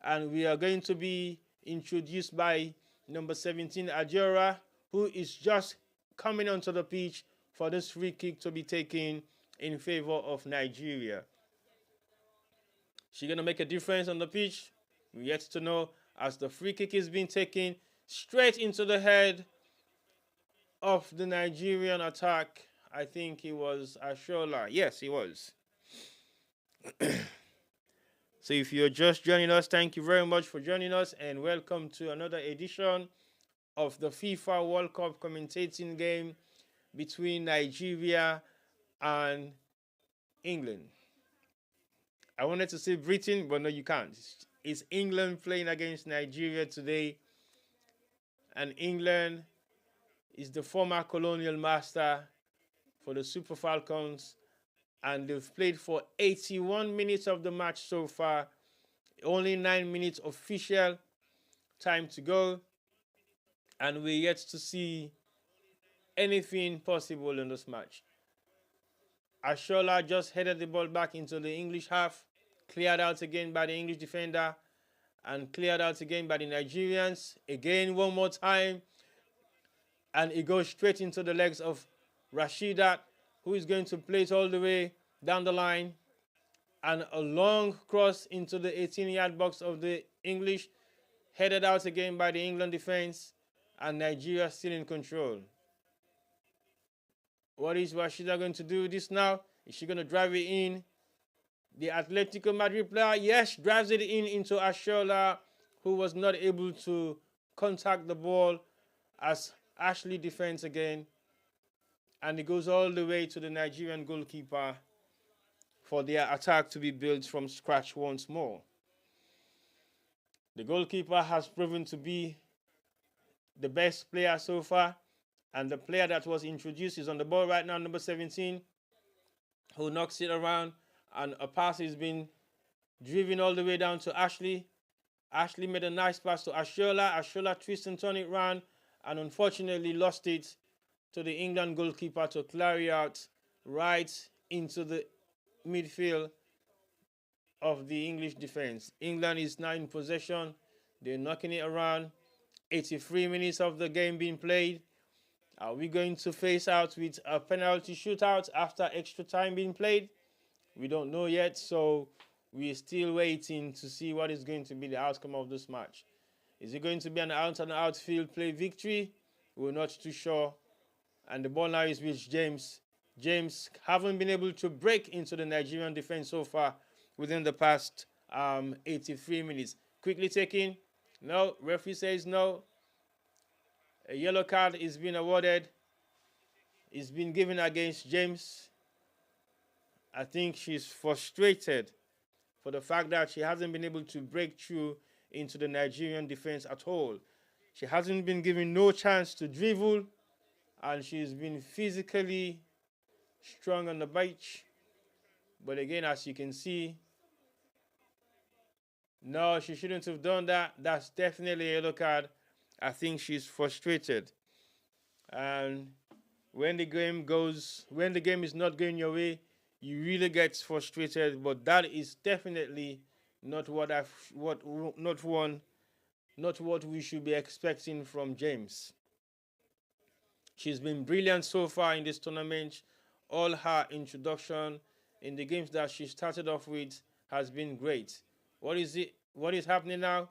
and we are going to be introduced by number 17, Ajora, who is just coming onto the pitch for this free kick to be taken in favor of Nigeria. She's going to make a difference on the pitch. We're yet to know, as the free kick is being taken straight into the head of the Nigerian attack. I think it was Ashola. Yes, he was. So if you're just joining us, thank you very much for joining us, and welcome to another edition of the FIFA World Cup commentating game between Nigeria and England. I wanted to say Britain, but no, you can't. It's England playing against Nigeria today, and England is the former colonial master for the Super Falcons, and they've played for 81 minutes of the match so far. Only 9 minutes official time to go, and we're yet to see anything possible in this match. Ashola just headed the ball back into the English half, cleared out again by the English defender, and cleared out again by the Nigerians. Again, one more time, and it goes straight into the legs of Rashidat, who is going to play it all the way down the line, and a long cross into the 18-yard box of the English, headed out again by the England defense, and Nigeria still in control. What is Rashida going to do this now? Is she going to drive it in? The Atletico Madrid player, yes, drives it in into Ashola, who was not able to contact the ball as Ashley defends again. And it goes all the way to the Nigerian goalkeeper for their attack to be built from scratch once more. The goalkeeper has proven to be the best player so far, and the player that was introduced is on the ball right now, number 17, who knocks it around, and a pass is being driven all the way down to Ashley. Ashley made a nice pass to Ashola. Ashola twists and turns it round, and unfortunately lost it to the England goalkeeper to clear it out right into the midfield of the English defense. England is now in possession. They're knocking it around. 83 minutes of the game being played. Are we going to face out with a penalty shootout after extra time being played? We don't know yet, so we're still waiting to see what is going to be the outcome of this match. Is it going to be an out-and-out field play victory? We're not too sure. And the ball now is with James. James haven't been able to break into the Nigerian defense so far within the past 83 minutes. Quickly taking. No, referee says no. A yellow card is being awarded. It's been given against James. I think she's frustrated for the fact that she hasn't been able to break through into the Nigerian defense at all. She hasn't been given no chance to dribble, and she's been physically strong on the bench. But again, as you can see, no, she shouldn't have done that. That's definitely a yellow card. I think she's frustrated. And when the game is not going your way, you really get frustrated. But that is definitely not what we should be expecting from James. She's been brilliant so far in this tournament. All her introduction in the games that she started off with has been great. What is happening now?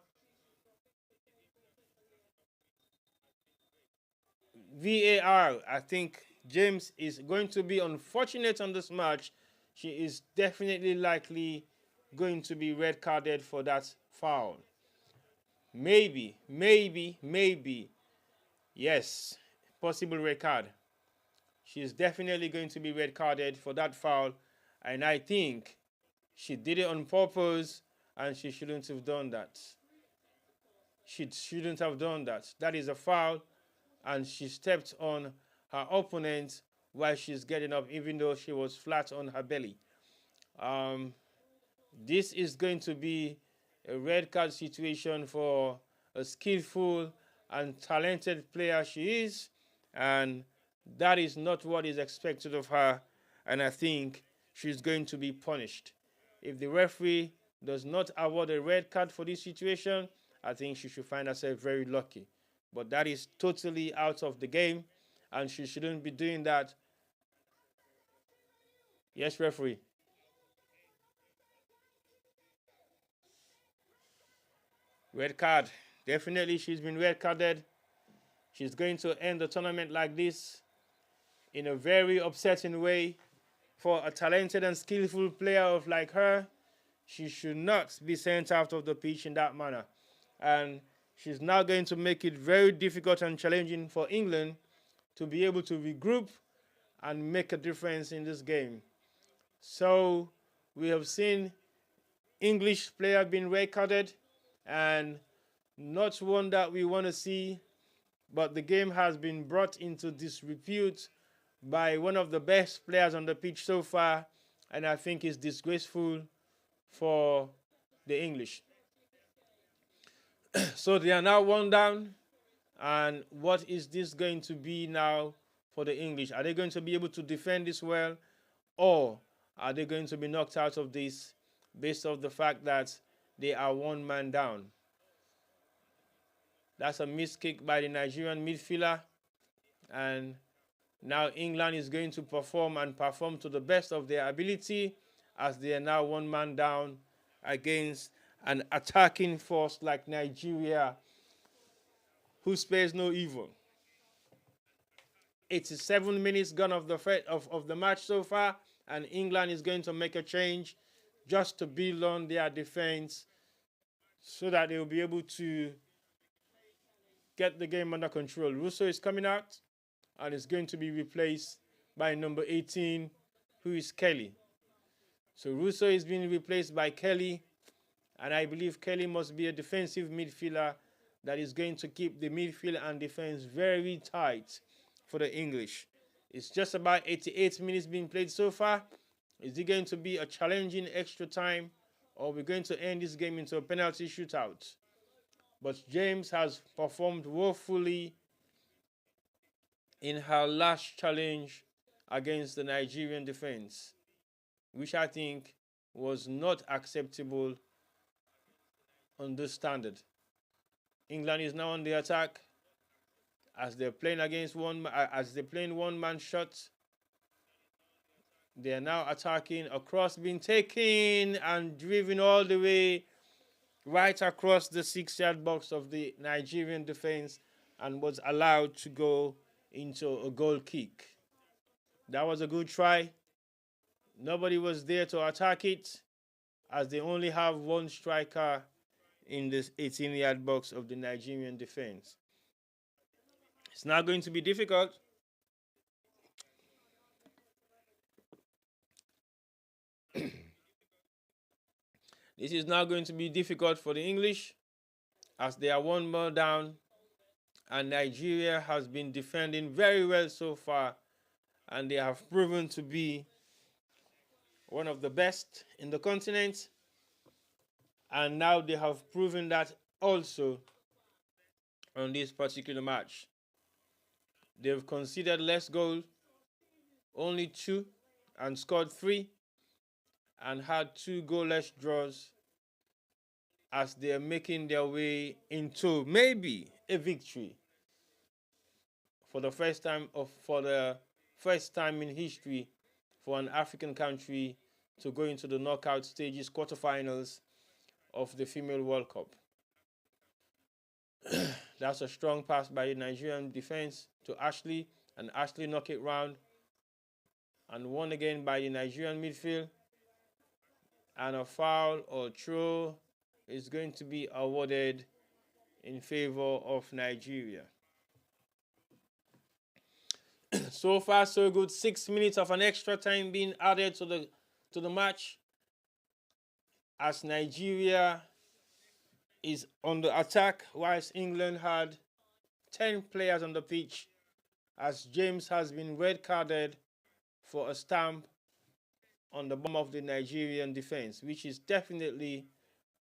VAR. I think James is going to be unfortunate on this match. She is definitely likely going to be red carded for that foul. Maybe. Yes, possible red card. She is definitely going to be red carded for that foul, and I think she did it on purpose, and she shouldn't have done that. She shouldn't have done that. That is a foul, and she stepped on her opponent while she's getting up, even though she was flat on her belly. This is going to be a red card situation for a skillful and talented player she is, and that is not what is expected of her, and I think she's going to be punished. If the referee does not award a red card for this situation, I think she should find herself very lucky. But that is totally out of the game, and she shouldn't be doing that. Yes, referee. Red card. Definitely she's been red carded. She's going to end the tournament like this in a very upsetting way. For a talented and skillful player of like her, she should not be sent out of the pitch in that manner. And she's now going to make it very difficult and challenging for England to be able to regroup and make a difference in this game. So we have seen English player being red carded, and not one that we want to see, but the game has been brought into disrepute by one of the best players on the pitch so far, and I think it's disgraceful for the English. So they are now one down, and what is this going to be now for the English? Are they going to be able to defend this well, or are they going to be knocked out of this based off the fact that they are one man down? That's a missed kick by the Nigerian midfielder, and now England is going to perform to the best of their ability as they are now one man down against an attacking force like Nigeria, who spares no evil. 87 minutes gone of the match so far, and England is going to make a change just to build on their defense so that they will be able to get the game under control. Russo is coming out and is going to be replaced by number 18, who is Kelly. So Russo is being replaced by Kelly, and I believe Kelly must be a defensive midfielder that is going to keep the midfield and defense very tight for the English. It's just about 88 minutes being played so far. Is it going to be a challenging extra time, or are we going to end this game into a penalty shootout? But James has performed woefully in her last challenge against the Nigerian defense, which I think was not acceptable on this standard. England is now on the attack as they're playing one man shots. They are now attacking. A cross being taken and driven all the way right across the 6-yard box of the Nigerian defense and was allowed to go into a goal kick. That was a good try. Nobody was there to attack it, as they only have one striker in this 18-yard box of the Nigerian defense. It's not going to be difficult. This is now going to be difficult for the English, as they are one more down, and Nigeria has been defending very well so far, and they have proven to be one of the best in the continent, and now they have proven that also on this particular match. They've conceded less goals, only 2, and scored 3, and had 2 goalless draws, as they are making their way into maybe a victory for the first time in history for an African country to go into the knockout stages, quarterfinals of the Female World Cup. That's a strong pass by the Nigerian defense to Ashley, and Ashley knocked it round, and won again by the Nigerian midfield. And a foul or throw is going to be awarded in favor of Nigeria. So far, so good. 6 minutes of an extra time being added to the match, as Nigeria is on the attack, whilst England had 10 players on the pitch, as James has been red carded for a stamp on the bottom of the Nigerian defense, which is definitely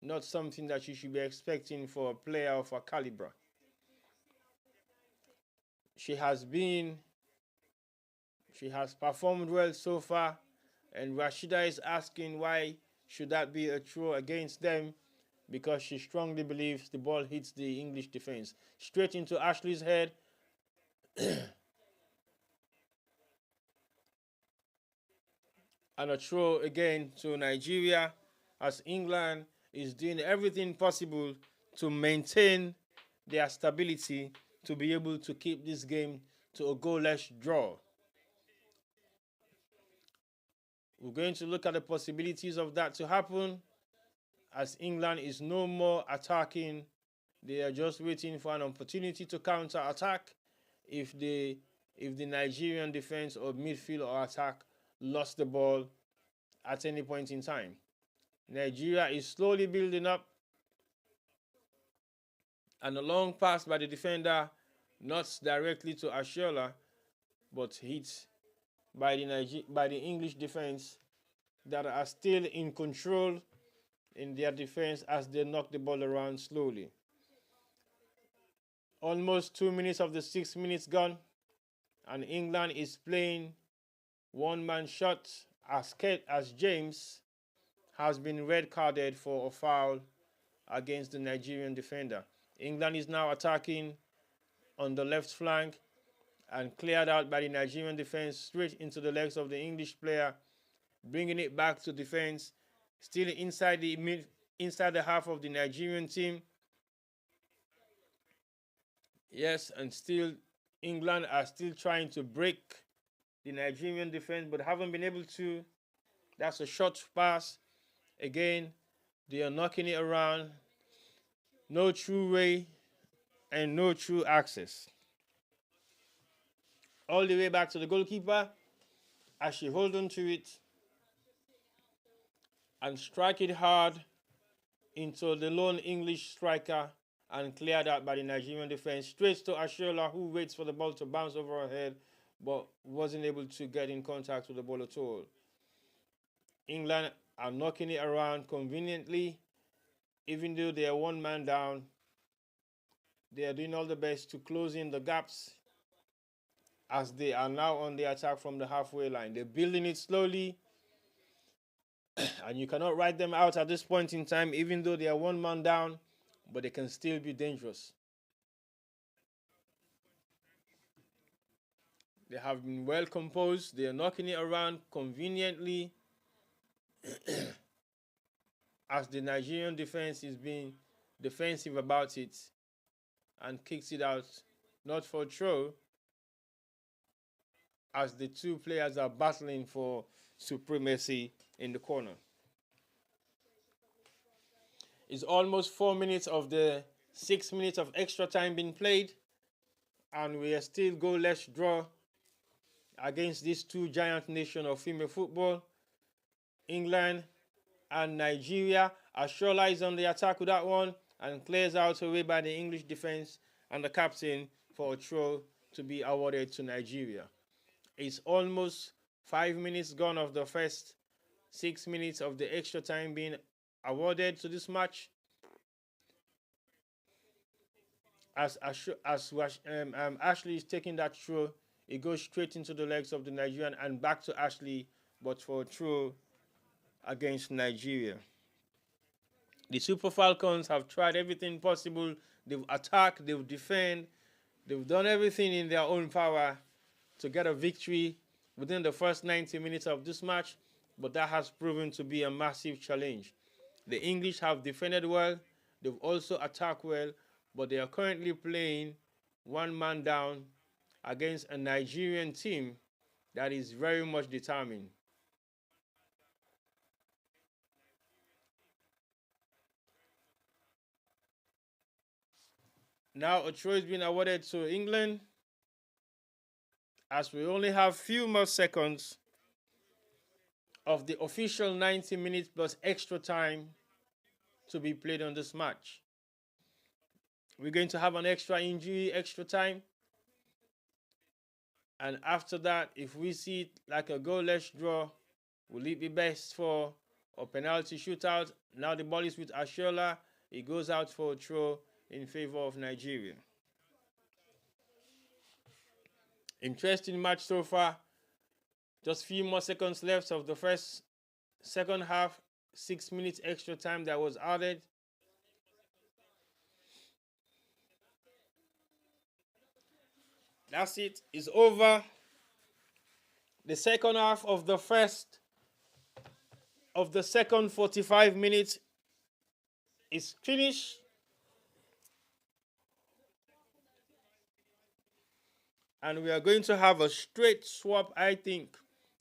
not something that you should be expecting for a player of her caliber. She has performed well so far And Rashida is asking why should that be a throw against them, because she strongly believes the ball hits the English defense. Straight into Ashley's head. And a throw again to Nigeria, as England is doing everything possible to maintain their stability to be able to keep this game to a goalless draw. We're going to look at the possibilities of that to happen, as England is no more attacking. They are just waiting for an opportunity to counter attack if the Nigerian defense or midfield or attack lost the ball at any point in time. Nigeria is slowly building up, and a long pass by the defender, not directly to Ashiola, but hit by the English defense, that are still in control in their defense as they knock the ball around slowly. Almost 2 minutes of the 6 minutes gone, and England is playing one-man shot as James has been red carded for a foul against the Nigerian defender. England is now attacking on the left flank and cleared out by the Nigerian defense straight into the legs of the English player, bringing it back to defense, still inside the half of the Nigerian team. Yes, and still England are still trying to break the Nigerian defense, but haven't been able to. That's a short pass. Again, they are knocking it around. No true way and no true access. All the way back to the goalkeeper as she hold on to it and strike it hard into the lone English striker and cleared out by the Nigerian defense. Straight to Ashiola, who waits for the ball to bounce over her head but wasn't able to get in contact with the ball at all. England are knocking it around conveniently. Even though they are one man down, they are doing all the best to close in the gaps as they are now on the attack from the halfway line. They're building it slowly, and you cannot write them out at this point in time, even though they are one man down, but they can still be dangerous. They have been well composed. They are knocking it around conveniently as the Nigerian defense is being defensive about it and kicks it out, not for throw, as the two players are battling for supremacy in the corner. It's almost 4 minutes of the 6 minutes of extra time being played, and we are still goalless draw against these two giant nations of female football, England and Nigeria. Ashola is on the attack with that one and clears out away by the English defense and the captain for a throw to be awarded to Nigeria. It's almost 5 minutes gone of the first 6 minutes of the extra time being awarded to this match. As Ashley is taking that throw, it goes straight into the legs of the Nigerian and back to Ashley, but for a throw against Nigeria. The Super Falcons have tried everything possible. They've attacked, they've defended, they've done everything in their own power to get a victory within the first 90 minutes of this match, but that has proven to be a massive challenge. The English have defended well, they've also attacked well, but they are currently playing one man down against a Nigerian team that is very much determined. Now a throw is being awarded to England, as we only have few more seconds of the official 90 minutes plus extra time to be played on this match. We're going to have an extra injury, extra time. And after that, if we see it like a goalless draw, will it be best for a penalty shootout? Now the ball is with Ashiola. It goes out for a throw in favor of Nigeria. Interesting match so far. Just few more seconds left of the second half. 6 minutes extra time that was added. That's it. It's over. The second half of the second 45 minutes is finished. And we are going to have a straight swap, I think.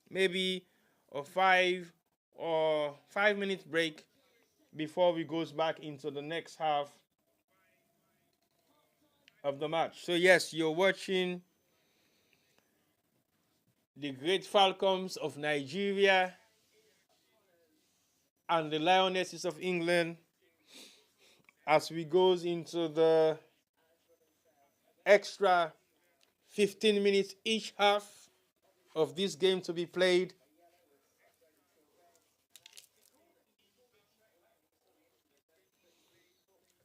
Maybe a 5 minute break before we goes back into the next half of the match. So yes, you're watching the Great Falcons of Nigeria and the Lionesses of England as we goes into the extra 15 minutes each half of this game to be played.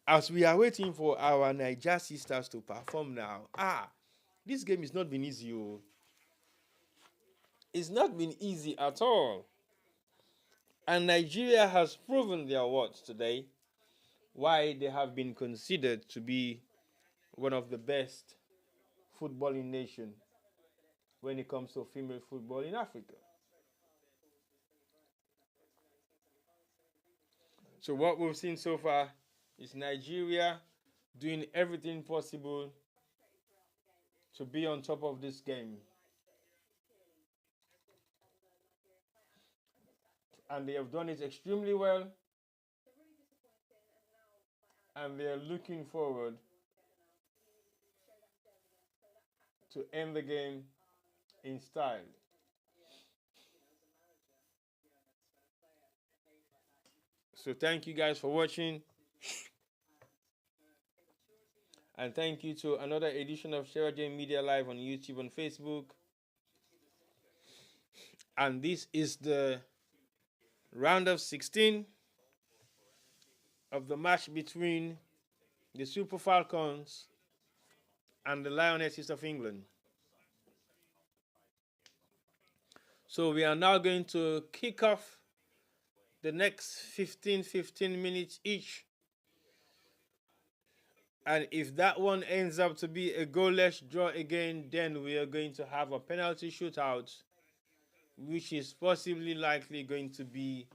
As we are waiting for our Niger sisters to perform now. This game has not been easy. It's not been easy at all. And Nigeria has proven their worth today, why they have been considered to be one of the best footballing nations when it comes to female football in Africa. So what we've seen so far is Nigeria doing everything possible to be on top of this game. And they have done it extremely well. And they are looking forward to end the game in style. So thank you guys for watching. And thank you to another edition of Sarah J Media Live on YouTube and Facebook. And this is the round of 16 of the match between the Super Falcons and the Lionesses of England. So we are now going to kick off the next 15 minutes each. And if that one ends up to be a goalless draw again, then we are going to have a penalty shootout, which is possibly likely going to be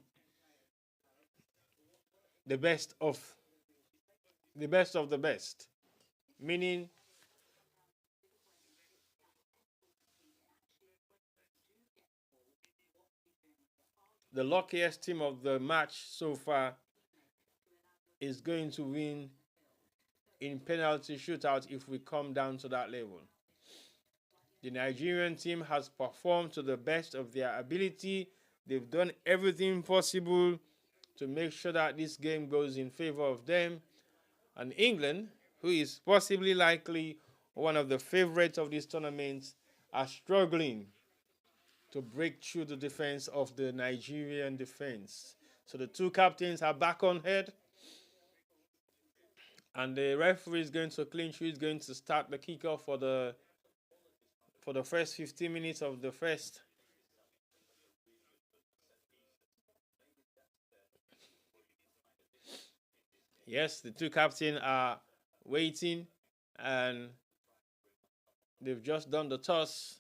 the best of the best. Meaning the luckiest team of the match so far is going to win in penalty shootout if we come down to that level. The Nigerian team has performed to the best of their ability. They've done everything possible to make sure that this game goes in favor of them. And England, who is possibly likely one of the favorites of this tournament, are struggling to break through the defense of the Nigerian defense. So the two captains are back on head. And the referee is going to clinch who is going to start the kickoff for the first 15 minutes of the first. Yes, the two captains are waiting and they've just done the toss.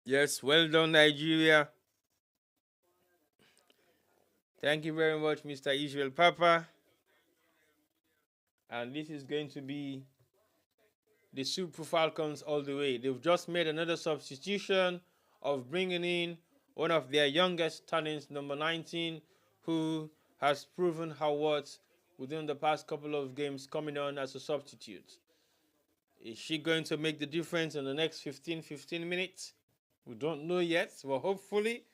Yes, well done, Nigeria. Thank you very much, Mr. Israel Papa. And this is going to be the Super Falcons all the way. They've just made another substitution of bringing in one of their youngest talents, number 19, who has proven her worth within the past couple of games coming on as a substitute. Is she going to make the difference in the next 15 minutes? We don't know yet. Well, hopefully,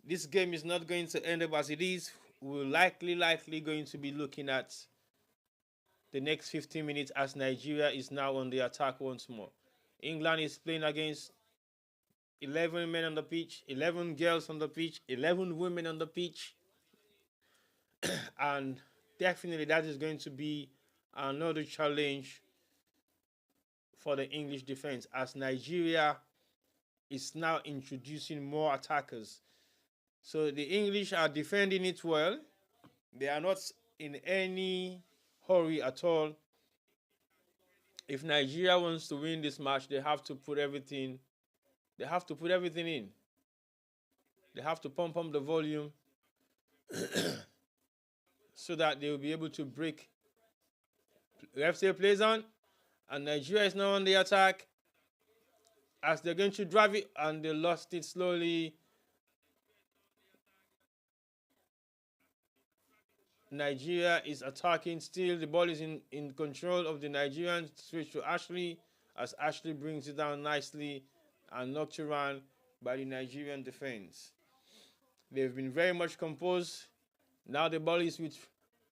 this game is not going to end up as it is. We're likely going to be looking at the next 15 minutes as Nigeria is now on the attack once more. England is playing against 11 men on the pitch, 11 girls on the pitch, 11 women on the pitch. And definitely that is going to be another challenge for the English defense as Nigeria is now introducing more attackers. So the English are defending it well. They are not in any hurry at all. If Nigeria wants to win this match, they have to put everything. They have to put everything in. They have to pump up the volume so that they will be able to break. Left plays on, and Nigeria is now on the attack. As they're going to drive it, and they lost it slowly. Nigeria is attacking still. The ball is in control of the Nigerians. Switch to Ashley as Ashley brings it down nicely and knocked around by the Nigerian defense. They've been very much composed. Now the ball is with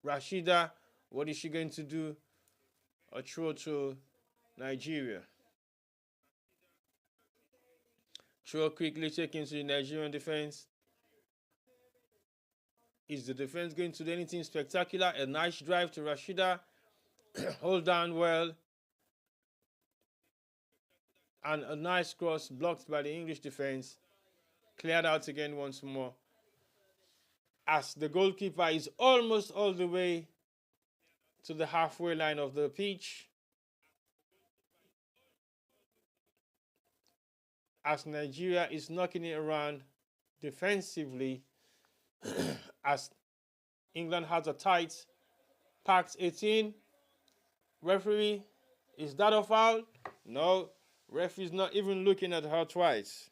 Rashida. What is she going to do? A throw to Nigeria. Throw quickly taken to the Nigerian defense. Is the defense going to do anything spectacular? A nice drive to Rashida. Hold down well. And a nice cross blocked by the English defense. Cleared out again once more. As the goalkeeper is almost all the way to the halfway line of the pitch. As Nigeria is knocking it around defensively. As England has a tight packed 18. Referee, is that a foul? No, referee's not even looking at her twice.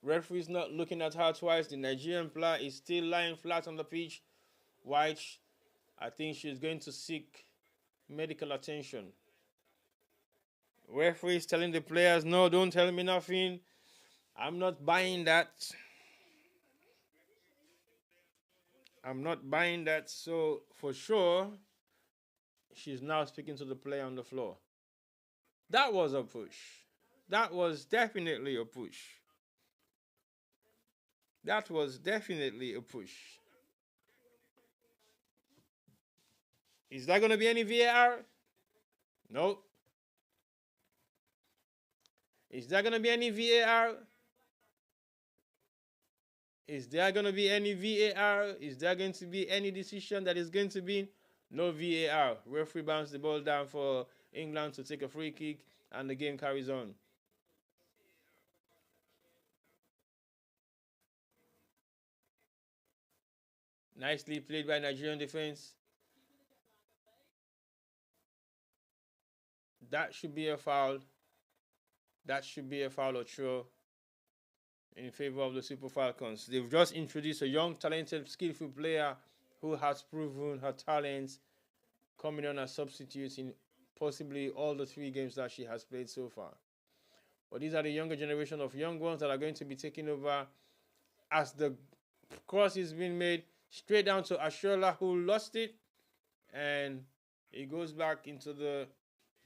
Referee's not looking at her twice. The Nigerian player is still lying flat on the pitch. White, I think she's going to seek medical attention. Referee is telling the players, no, don't tell me nothing. I'm not buying that. I'm not buying that. So for sure, she's now speaking to the player on the floor. That was a push. That was definitely a push. That was definitely a push. Is there going to be any VAR? No. Is there going to be any VAR? Is there going to be any VAR? Is there going to be any decision that is going to be? No VAR. Referee bounces the ball down for England to take a free kick, and the game carries on. Nicely played by Nigerian defense. That should be a foul. That should be a foul or throw in favor of the Super Falcons. They've just introduced a young, talented, skillful player who has proven her talents coming on as substitute in possibly all the 3 games that she has played so far. But these are the younger generation of young ones that are going to be taking over as the cross is being made straight down to Ashola, who lost it, and it goes back into the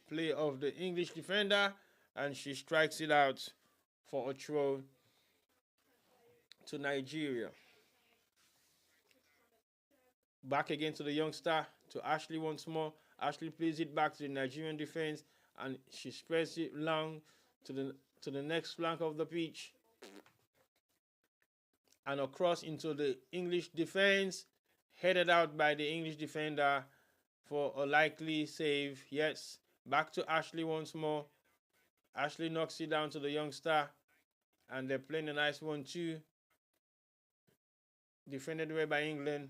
play of the English defender, and she strikes it out for a throw to Nigeria. Back again to the youngster, to Ashley once more. Ashley plays it back to the Nigerian defense, and she spreads it long to the next flank of the pitch. And across into the English defense, headed out by the English defender for a likely save. Yes, back to Ashley once more. Ashley knocks it down to the youngster, and they're playing a nice 1-2. Defended away by England,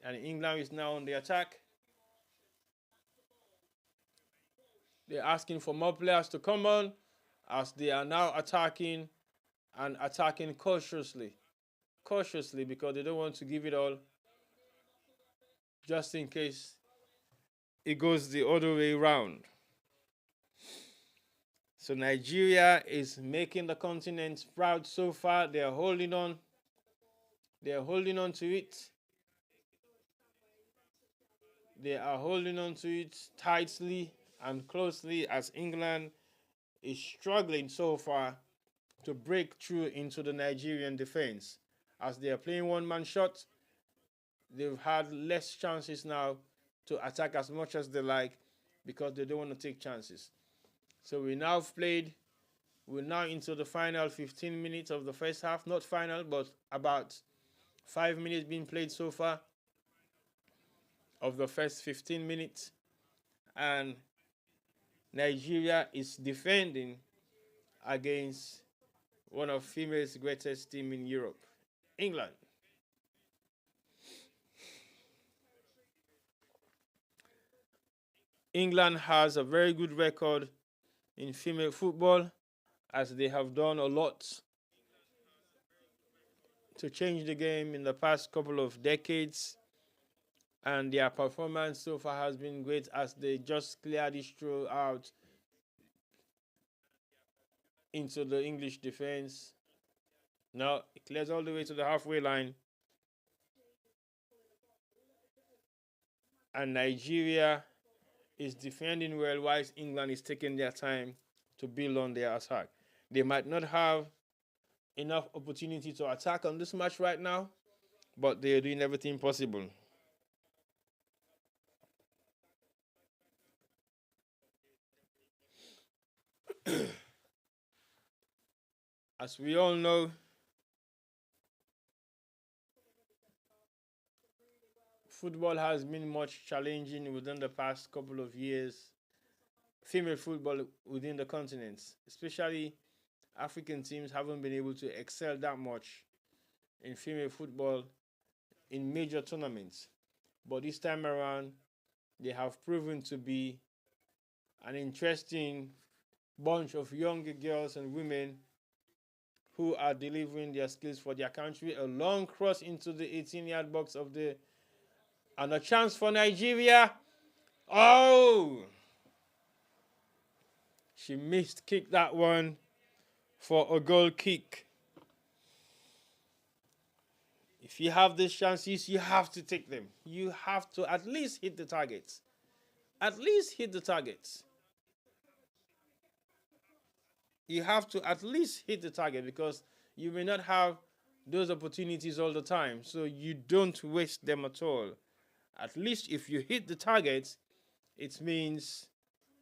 and England is now on the attack. They're asking for more players to come on as they are now attacking, and attacking cautiously because they don't want to give it all just in case it goes the other way around. So Nigeria is making the continent proud so far. They are holding on. They are holding on to it. They are holding on to it tightly and closely as England is struggling so far to break through into the Nigerian defense. As they are playing one-man shot, they've had less chances now to attack as much as they like because they don't want to take chances. So we're now into the final 15 minutes of the first half. Not final, but about 5 minutes being played so far of the first 15 minutes. And Nigeria is defending against one of female's greatest team in Europe, England. England has a very good record in female football, as they have done a lot to change the game in the past couple of decades. And their performance so far has been great as they just cleared this throw out into the English defense. Now it clears all the way to the halfway line. And Nigeria is defending well whilst England is taking their time to build on their attack. They might not have enough opportunity to attack on this match right now, but they're doing everything possible. As we all know, football has been much challenging within the past couple of years. Female football within the continent, especially African teams, haven't been able to excel that much in female football in major tournaments. But this time around, they have proven to be an interesting bunch of younger girls and women who are delivering their skills for their country. A long cross into the 18-yard box of the, and a chance for Nigeria. Oh! She missed kick that one for a goal kick. If you have these chances, you have to take them. You have to at least hit the targets. At least hit the targets. You have to at least hit the target because you may not have those opportunities all the time. So you don't waste them at all. At least if you hit the target, it means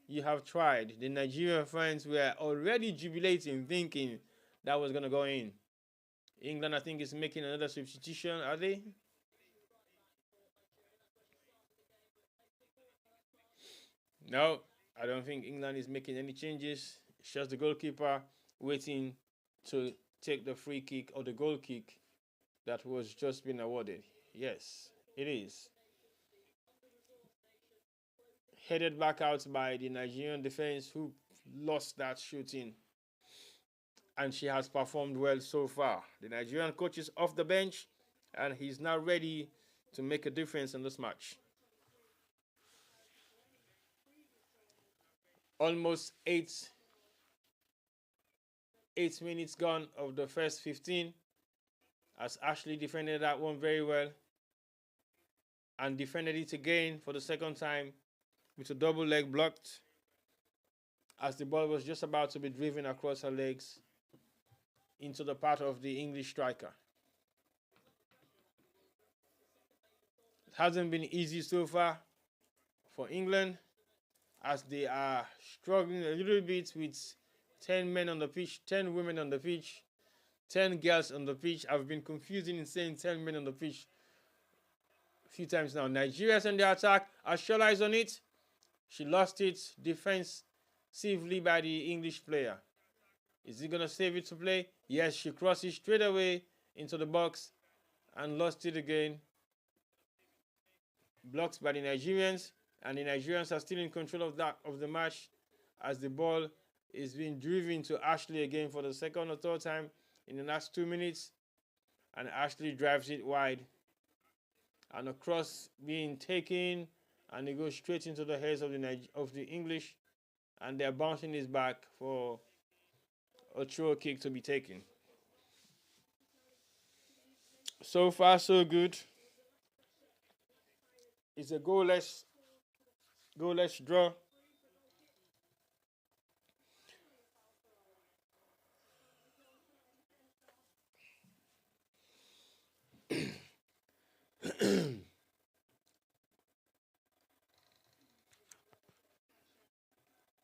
you have tried. The Nigerian fans were already jubilating, thinking that was going to go in. England, I think, is making another substitution, are they? No, I don't think England is making any changes. It's just the goalkeeper waiting to take the free kick or the goal kick that was just been awarded. Yes, it is. Headed back out by the Nigerian defense who lost that shooting. And she has performed well so far. The Nigerian coach is off the bench and he's now ready to make a difference in this match. Almost 8 minutes gone of the first 15 as Ashley defended that one very well and defended it again for the second time with a double leg blocked as the ball was just about to be driven across her legs into the path of the English striker. It hasn't been easy so far for England as they are struggling a little bit with 10 men on the pitch, 10 women on the pitch, 10 girls on the pitch. I've been confusing in saying 10 men on the pitch a few times now. Nigeria's on the attack. Ashola is on it. She lost it defensively by the English player. Is he going to save it to play? Yes, she crosses straight away into the box and lost it again. Blocked by the Nigerians, and the Nigerians are still in control of the match as the ball is being driven to Ashley again for the second or third time in the last 2 minutes, and Ashley drives it wide. And a cross being taken and it goes straight into the heads of the English, and they're bouncing his back for a throw kick to be taken. So far, so good. It's a goalless draw.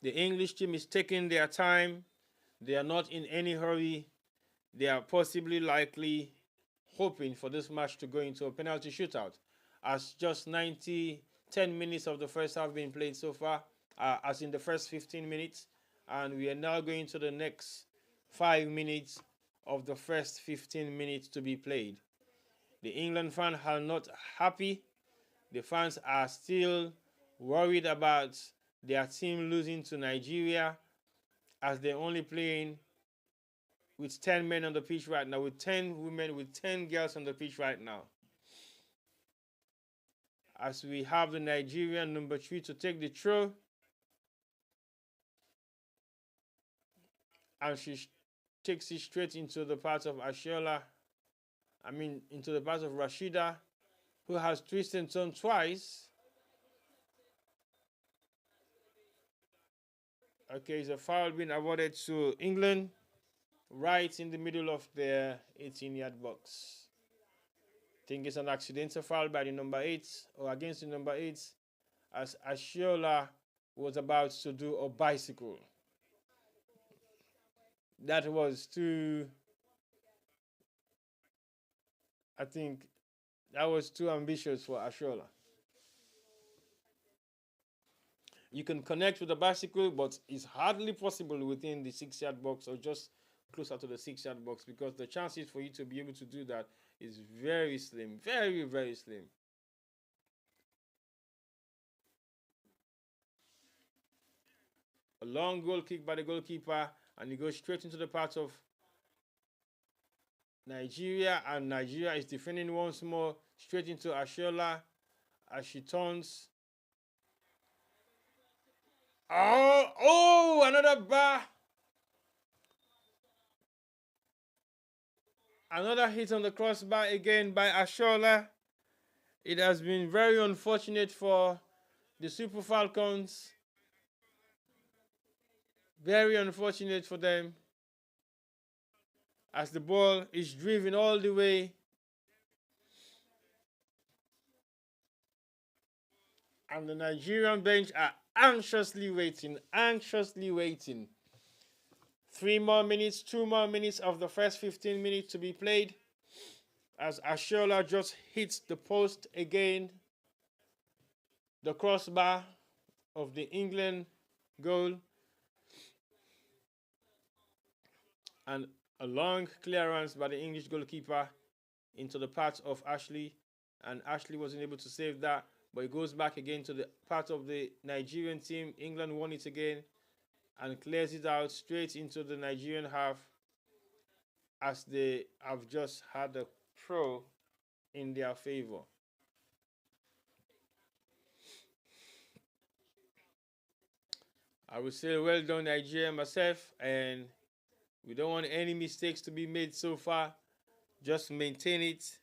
The English team is taking their time. They are not in any hurry. They are possibly likely hoping for this match to go into a penalty shootout, as just 10 minutes of the first half been played so far, as in the first 15 minutes, and we are now going to the next 5 minutes of the first 15 minutes to be played. The England fans are not happy. The fans are still worried about their team losing to Nigeria, as they're only playing with 10 men on the pitch right now, with 10 women, with 10 girls on the pitch right now. As we have the Nigerian number 3 to take the throw, and she takes it straight into the path of into the path of Rashida, who has twisted and turned twice. Okay, it's a foul being awarded to England, right in the middle of their 18-yard box. I think it's an accidental foul by the number 8, or against the number 8, as Ashiola was about to do a bicycle. That was too, I think, that was too ambitious for Ashiola. You can connect with the bicycle, but it's hardly possible within the 6-yard box or just closer to the 6-yard box, because the chances for you to be able to do that is very slim, very, very slim. A long goal kick by the goalkeeper, and he goes straight into the path of Nigeria, and Nigeria is defending once more, straight into Ashiola as she turns. Oh, another bar. Another hit on the crossbar again by Ashiola. It has been very unfortunate for the Super Falcons. Very unfortunate for them, as the ball is driven all the way. And the Nigerian bench are anxiously waiting. 3 more minutes, 2 more minutes of the first 15 minutes to be played, as Ashiola just hits the post again, the crossbar of the England goal, and a long clearance by the English goalkeeper into the path of Ashley, and Ashley wasn't able to save that, but it goes back again to the part of the Nigerian team. England won it again and clears it out straight into the Nigerian half, as they have just had a throw in their favor. I would say well done, Nigeria, myself, and we don't want any mistakes to be made so far. Just maintain it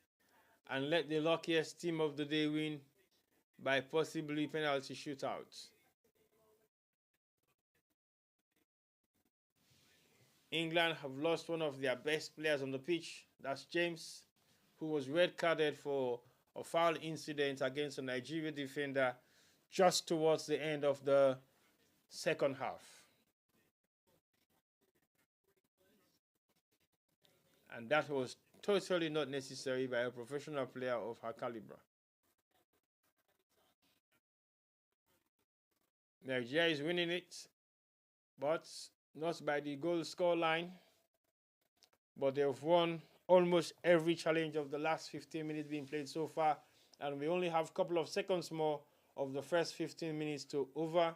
and let the luckiest team of the day win by possibly penalty shootout. England have lost one of their best players on the pitch. That's James, who was red carded for a foul incident against a Nigerian defender just towards the end of the second half. And that was totally not necessary by a professional player of her caliber. Nigeria is winning it, but not by the goal score line. But they've won almost every challenge of the last 15 minutes being played so far, and we only have a couple of seconds more of the first 15 minutes to over,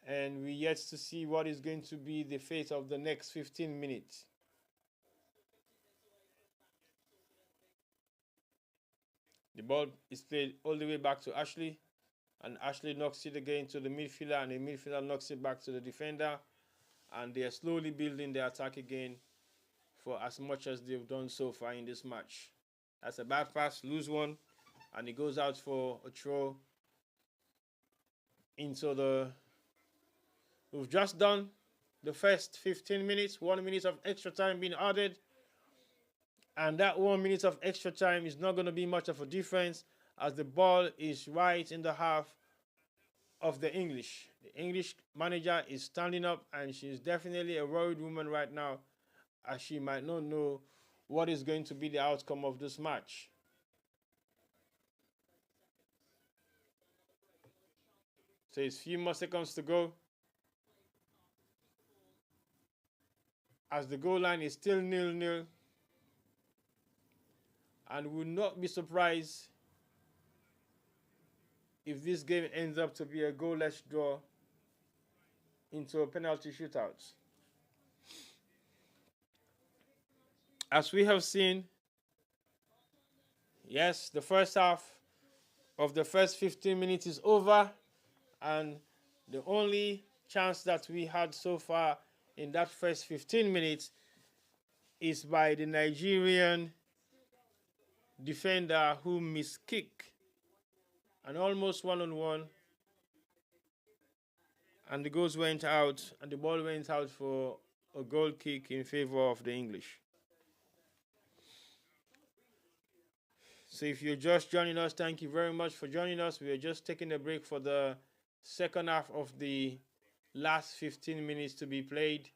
and we yet to see what is going to be the fate of the next 15 minutes. The ball is played all the way back to Ashley, and Ashley knocks it again to the midfielder, and the midfielder knocks it back to the defender, and they are slowly building their attack again for as much as they've done so far in this match. That's a bad pass, lose one, and it goes out for a throw into the. We've just done the first 15 minutes, 1 minute of extra time being added, and that 1 minute of extra time is not going to be much of a difference as the ball is right in the half of the English. The English manager is standing up, and she's definitely a worried woman right now, as she might not know what is going to be the outcome of this match. So it's a few more seconds to go, as the goal line is still 0-0, and will not be surprised if this game ends up to be a goalless draw into a penalty shootout. As we have seen, yes, the first half of the first 15 minutes is over, and the only chance that we had so far in that first 15 minutes is by the Nigerian defender who missed kick, and almost one-on-one, and the goals went out, and the ball went out for a goal kick in favor of the English. So if you're just joining us, thank you very much for joining us. We are just taking a break for the second half of the last 15 minutes to be played.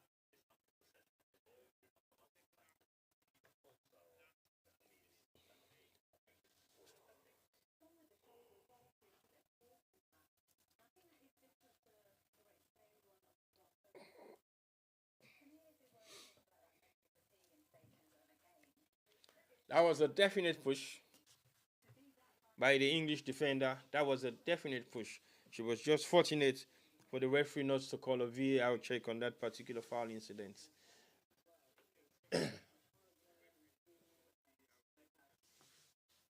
That was a definite push by the English defender. That was a definite push. She was just fortunate for the referee not to call a VAR check on that particular foul incident.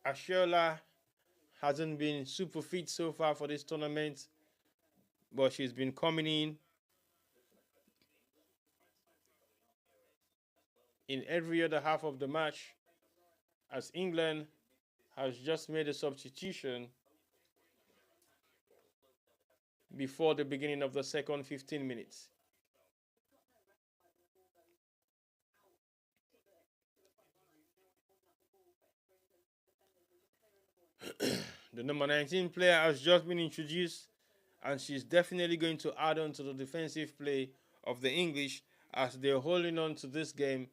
Ashiola hasn't been super fit so far for this tournament, but she's been coming in every other half of the match, as England has just made a substitution before the beginning of the second 15 minutes. The number 19 player has just been introduced, and she's definitely going to add on to the defensive play of the English as they're holding on to this game,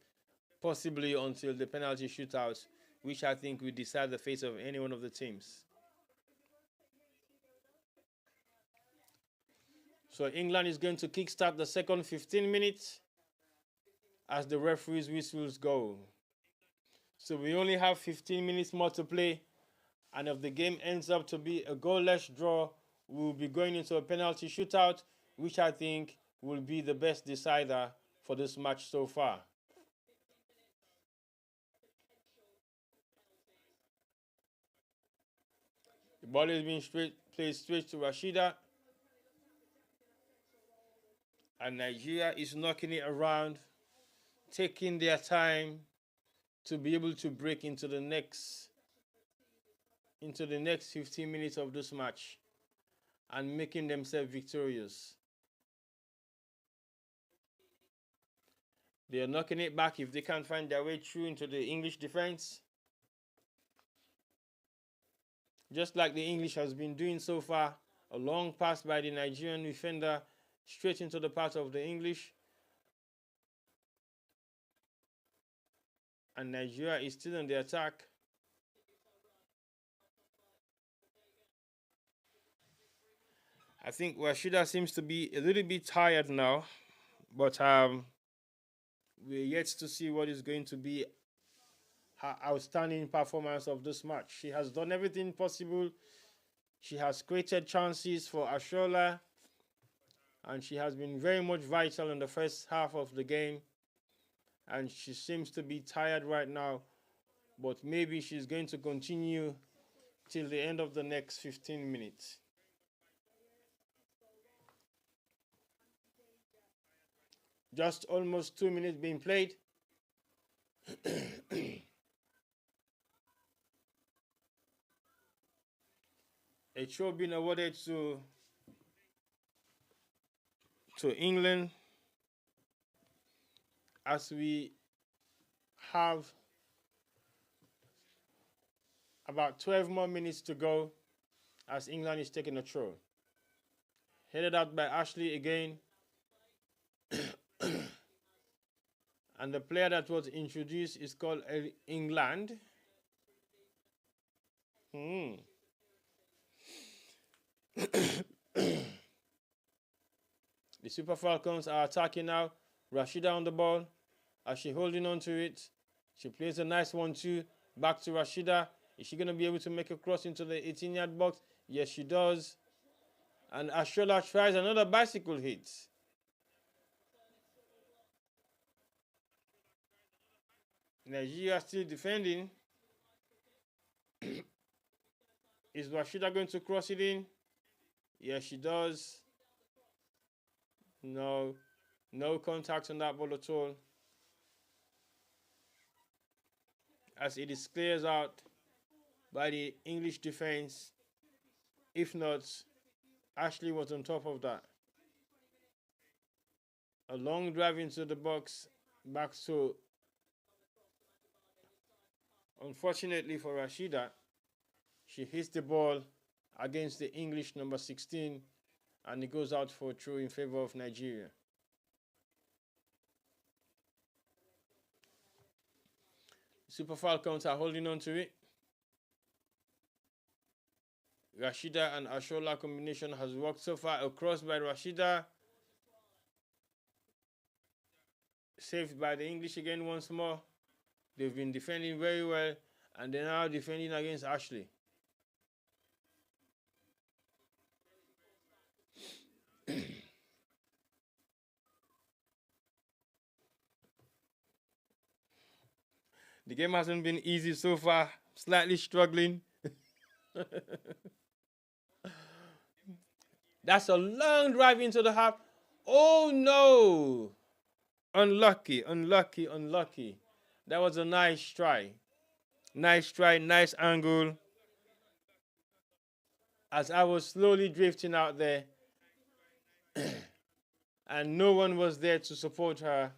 possibly until the penalty shootout, which I think will decide the fate of any one of the teams. So England is going to kickstart the second 15 minutes as the referee's whistles go. So we only have 15 minutes more to play, and if the game ends up to be a goalless draw, we'll be going into a penalty shootout, which I think will be the best decider for this match so far. The ball is being played straight to Rashida, and Nigeria is knocking it around, taking their time to be able to break into the next 15 minutes of this match and making themselves victorious. They are knocking it back if they can't find their way through into the English defense, just like the English has been doing so far. A long pass by the Nigerian defender straight into the path of the English, and Nigeria is still on the attack. I think Rashida seems to be a little bit tired now, but we're yet to see what is going to be her outstanding performance of this match. She has done everything possible. She has created chances for Ashola, and she has been very much vital in the first half of the game. And she seems to be tired right now, but maybe she's going to continue till the end of the next 15 minutes. Just almost 2 minutes being played. A throw being awarded to England as we have about 12 more minutes to go as England is taking a throw. Headed out by Ashley again. And the player that was introduced is called England. The Super Falcons are attacking now. Rashida on the ball. As she holding on to it. She plays a nice 1-2. Back to Rashida. Is she going to be able to make a cross into the 18-yard box? Yes, she does. And Ashola tries another bicycle hit. Nigeria still defending. Is Rashida going to cross it in? Yes, she does. No contact on that ball at all. As it is cleared out by the English defense. If not, Ashley was on top of that. A long drive into the box, back to, unfortunately for Rashida, she hits the ball against the English number 16 and it goes out for a throw in favor of Nigeria. Super Falcons are holding on to it. Rashida and Ashola combination has worked so far. A cross by Rashida. Saved by the English again once more. They've been defending very well and they're now defending against Ashley. The game hasn't been easy so far. Slightly struggling. That's a long drive into the half. Oh no! Unlucky. That was a nice try. Nice angle. As I was slowly drifting out there and no one was there to support her.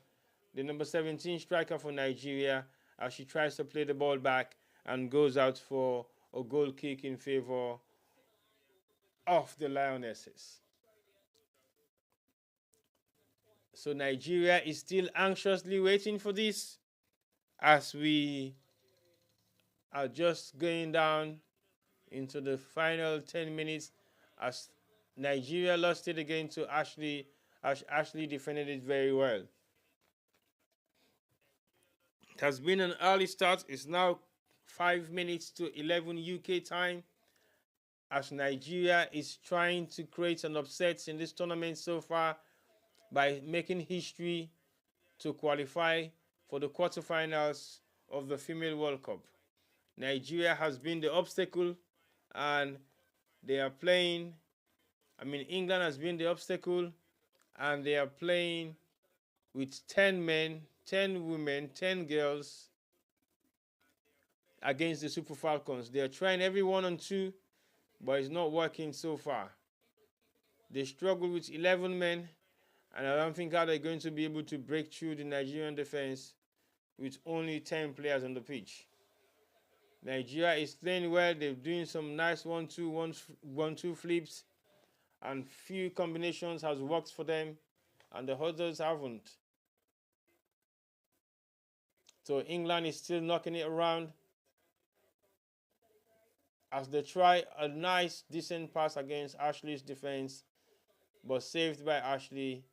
The number 17 striker for Nigeria, as she tries to play the ball back and goes out for a goal kick in favor of the Lionesses. So Nigeria is still anxiously waiting for this as we are just going down into the final 10 minutes as Nigeria lost it again to Ashley, as Ashley defended it very well. It has been an early start. It's now 5 minutes to 11 UK time as Nigeria is trying to create an upset in this tournament so far by making history to qualify for the quarterfinals of the Female World Cup. Nigeria has been the obstacle and they are playing, England has been the obstacle and they are playing with 10 men, 10 women, 10 girls against the Super Falcons. They are trying every 1-on-2, but it's not working so far. They struggle with 11 men, and I don't think how they're going to be able to break through the Nigerian defense with only 10 players on the pitch. Nigeria is playing well. They're doing some nice 1-2 flips, and few combinations has worked for them, and the others haven't. So England is still knocking it around as they try a nice, decent pass against Ashley's defense, but saved by Ashley,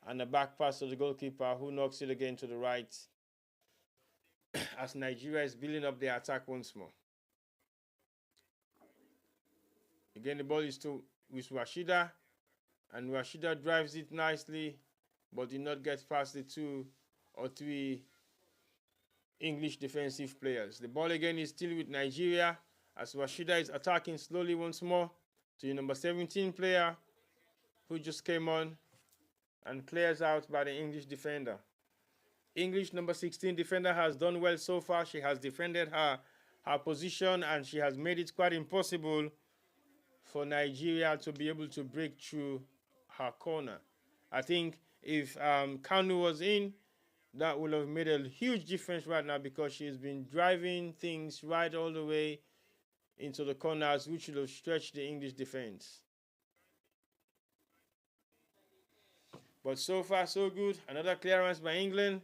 and a back pass to the goalkeeper who knocks it again to the right as Nigeria is building up their attack once more. Again, the ball is with Rashida, and Rashida drives it nicely, but did not get past the 2 or 3 English defensive players. The ball again is still with Nigeria as Rashida is attacking slowly once more to the number 17 player who just came on and clears out by the English defender. English number 16 defender has done well so far. She has defended her position and she has made it quite impossible for Nigeria to be able to break through her corner. I think if Kanu was in, that would have made a huge difference right now because she's been driving things right all the way into the corners, which would have stretched the English defense. But so far, so good. Another clearance by England.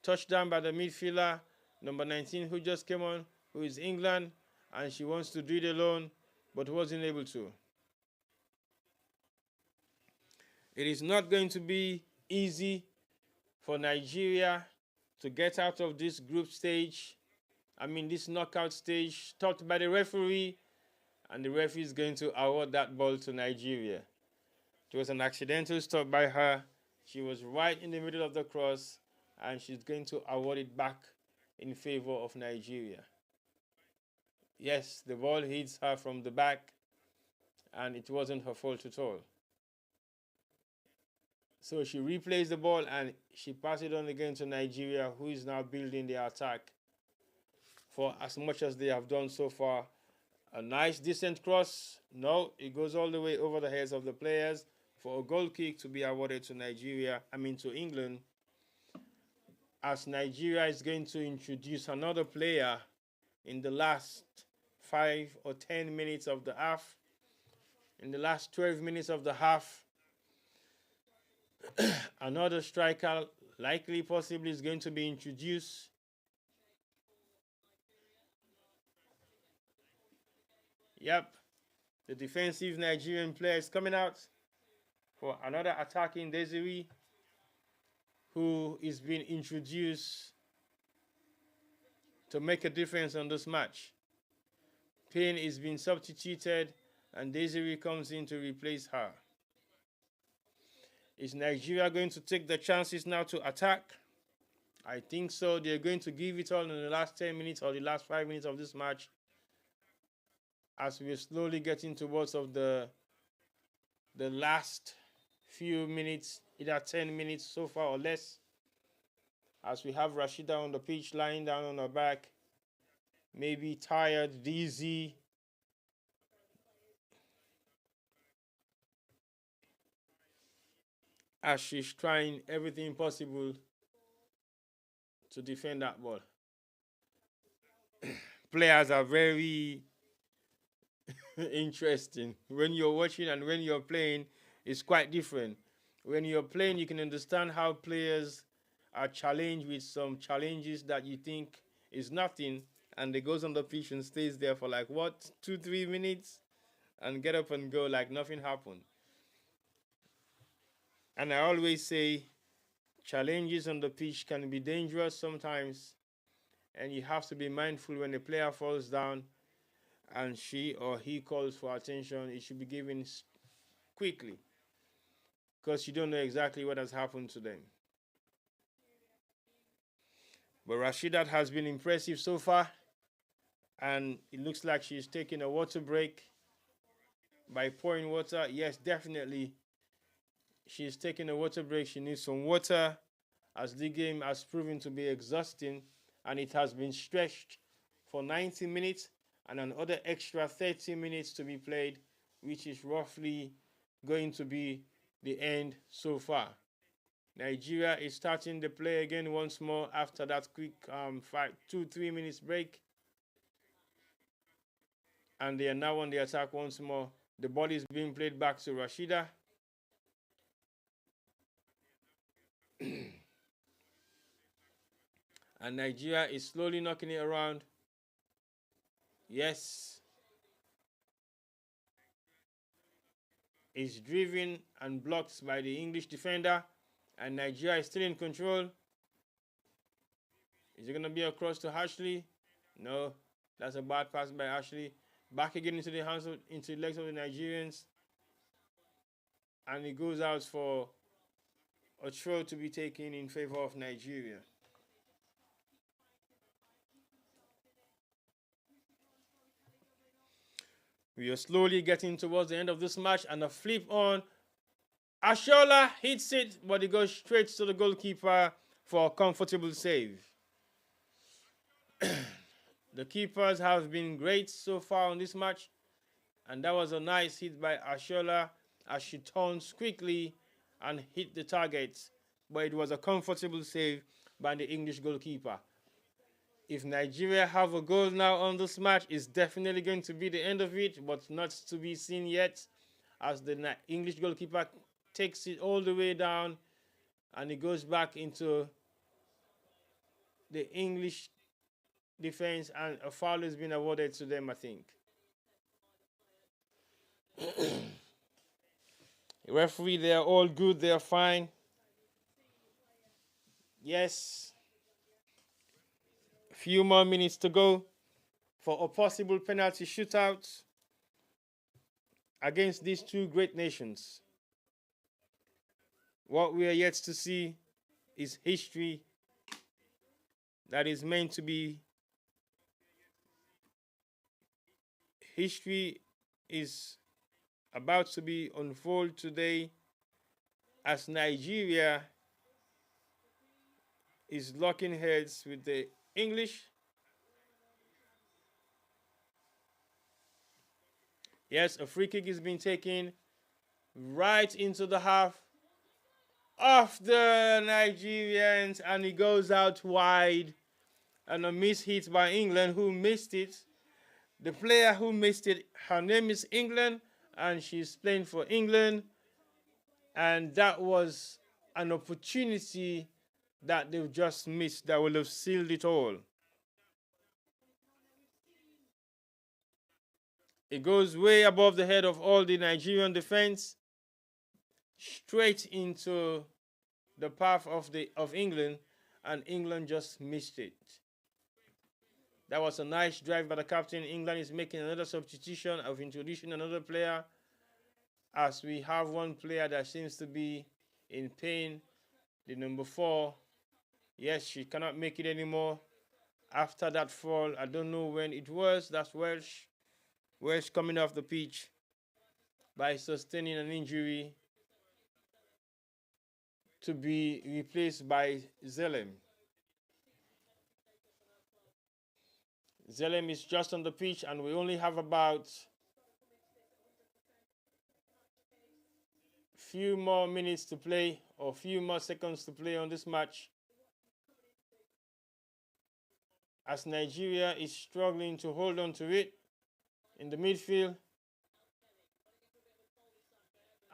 Touchdown by the midfielder, number 19, who just came on, who is England, and she wants to do it alone, but wasn't able to. It is not going to be easy for Nigeria to get out of this group stage. This knockout stage, stopped by the referee, and the referee is going to award that ball to Nigeria. It was an accidental stop by her. She was right in the middle of the cross, and she's going to award it back in favor of Nigeria. Yes, the ball hits her from the back, and it wasn't her fault at all. So she replays the ball, and she passes it on again to Nigeria, who is now building their attack for as much as they have done so far. A nice, decent cross. No, it goes all the way over the heads of the players for a goal kick to be awarded to to England, as Nigeria is going to introduce another player in the last 5 or 10 minutes of the half. In the last 12 minutes of the half, another striker, likely, possibly, is going to be introduced. Yep, the defensive Nigerian player is coming out for another attacking Desiree, who is being introduced to make a difference on this match. Payne is being substituted, and Desiree comes in to replace her. Is Nigeria going to take the chances now to attack? I think so. They're going to give it all in the last 10 minutes or the last 5 minutes of this match, as we're slowly getting towards of the last few minutes, either 10 minutes so far or less, as we have Rashida on the pitch lying down on her back, maybe tired, dizzy. As she's trying everything possible to defend that ball. Players are very interesting. When you're watching and when you're playing, it's quite different. When you're playing, you can understand how players are challenged with some challenges that you think is nothing, and they goes on the pitch and stays there for 2-3 minutes and get up and go like nothing happened. And I always say challenges on the pitch can be dangerous sometimes, and you have to be mindful when a player falls down and she or he calls for attention. It should be given quickly, because you don't know exactly what has happened to them. But Rashidat has been impressive so far, and it looks like she's taking a water break by pouring water. Yes, definitely. She's taking a water break. She needs some water, as the game has proven to be exhausting, and it has been stretched for 90 minutes and another extra 30 minutes to be played, which is roughly going to be the end so far. Nigeria is starting the play again once more after that quick 2-3 minutes break. And they are now on the attack once more. The ball is being played back to Rashida. And Nigeria is slowly knocking it around. Yes. It's driven and blocked by the English defender. And Nigeria is still in control. Is it going to be across to Ashley? No. That's a bad pass by Ashley. Back again into the legs of the Nigerians. And it goes out for a throw to be taken in favor of Nigeria. We are slowly getting towards the end of this match, and a flip on. Ashola hits it, but it goes straight to the goalkeeper for a comfortable save. The keepers have been great so far on this match, and that was a nice hit by Ashola as she turns quickly and hit the target, but it was a comfortable save by the English goalkeeper. If Nigeria have a goal now on this match, it's definitely going to be the end of it, but not to be seen yet, as the English goalkeeper takes it all the way down and it goes back into the English defense, and a foul has been awarded to them, I think. The referee, they're all good, they're fine. Yes. A few more minutes to go for a possible penalty shootout against these two great nations. What we are yet to see is history that is meant to be. History is about to be unfold today as Nigeria is locking heads with the English. Yes, a free kick is being taken right into the half of the Nigerians, and it goes out wide, and a miss hit by England, who missed it. The player who missed it, her name is England, and she's playing for England, and that was an opportunity that they've just missed that will have sealed it all. It goes way above the head of all the Nigerian defense, straight into the path of England, and England just missed it. That was a nice drive by the captain. England is making another substitution of introducing another player, as we have one player that seems to be in pain, the number 4. Yes, she cannot make it anymore after that fall. I don't know when it was. That's Welsh. Welsh coming off the pitch by sustaining an injury to be replaced by Zelem. Zelem is just on the pitch, and we only have about few more minutes to play, or few more seconds to play on this match, as Nigeria is struggling to hold on to it in the midfield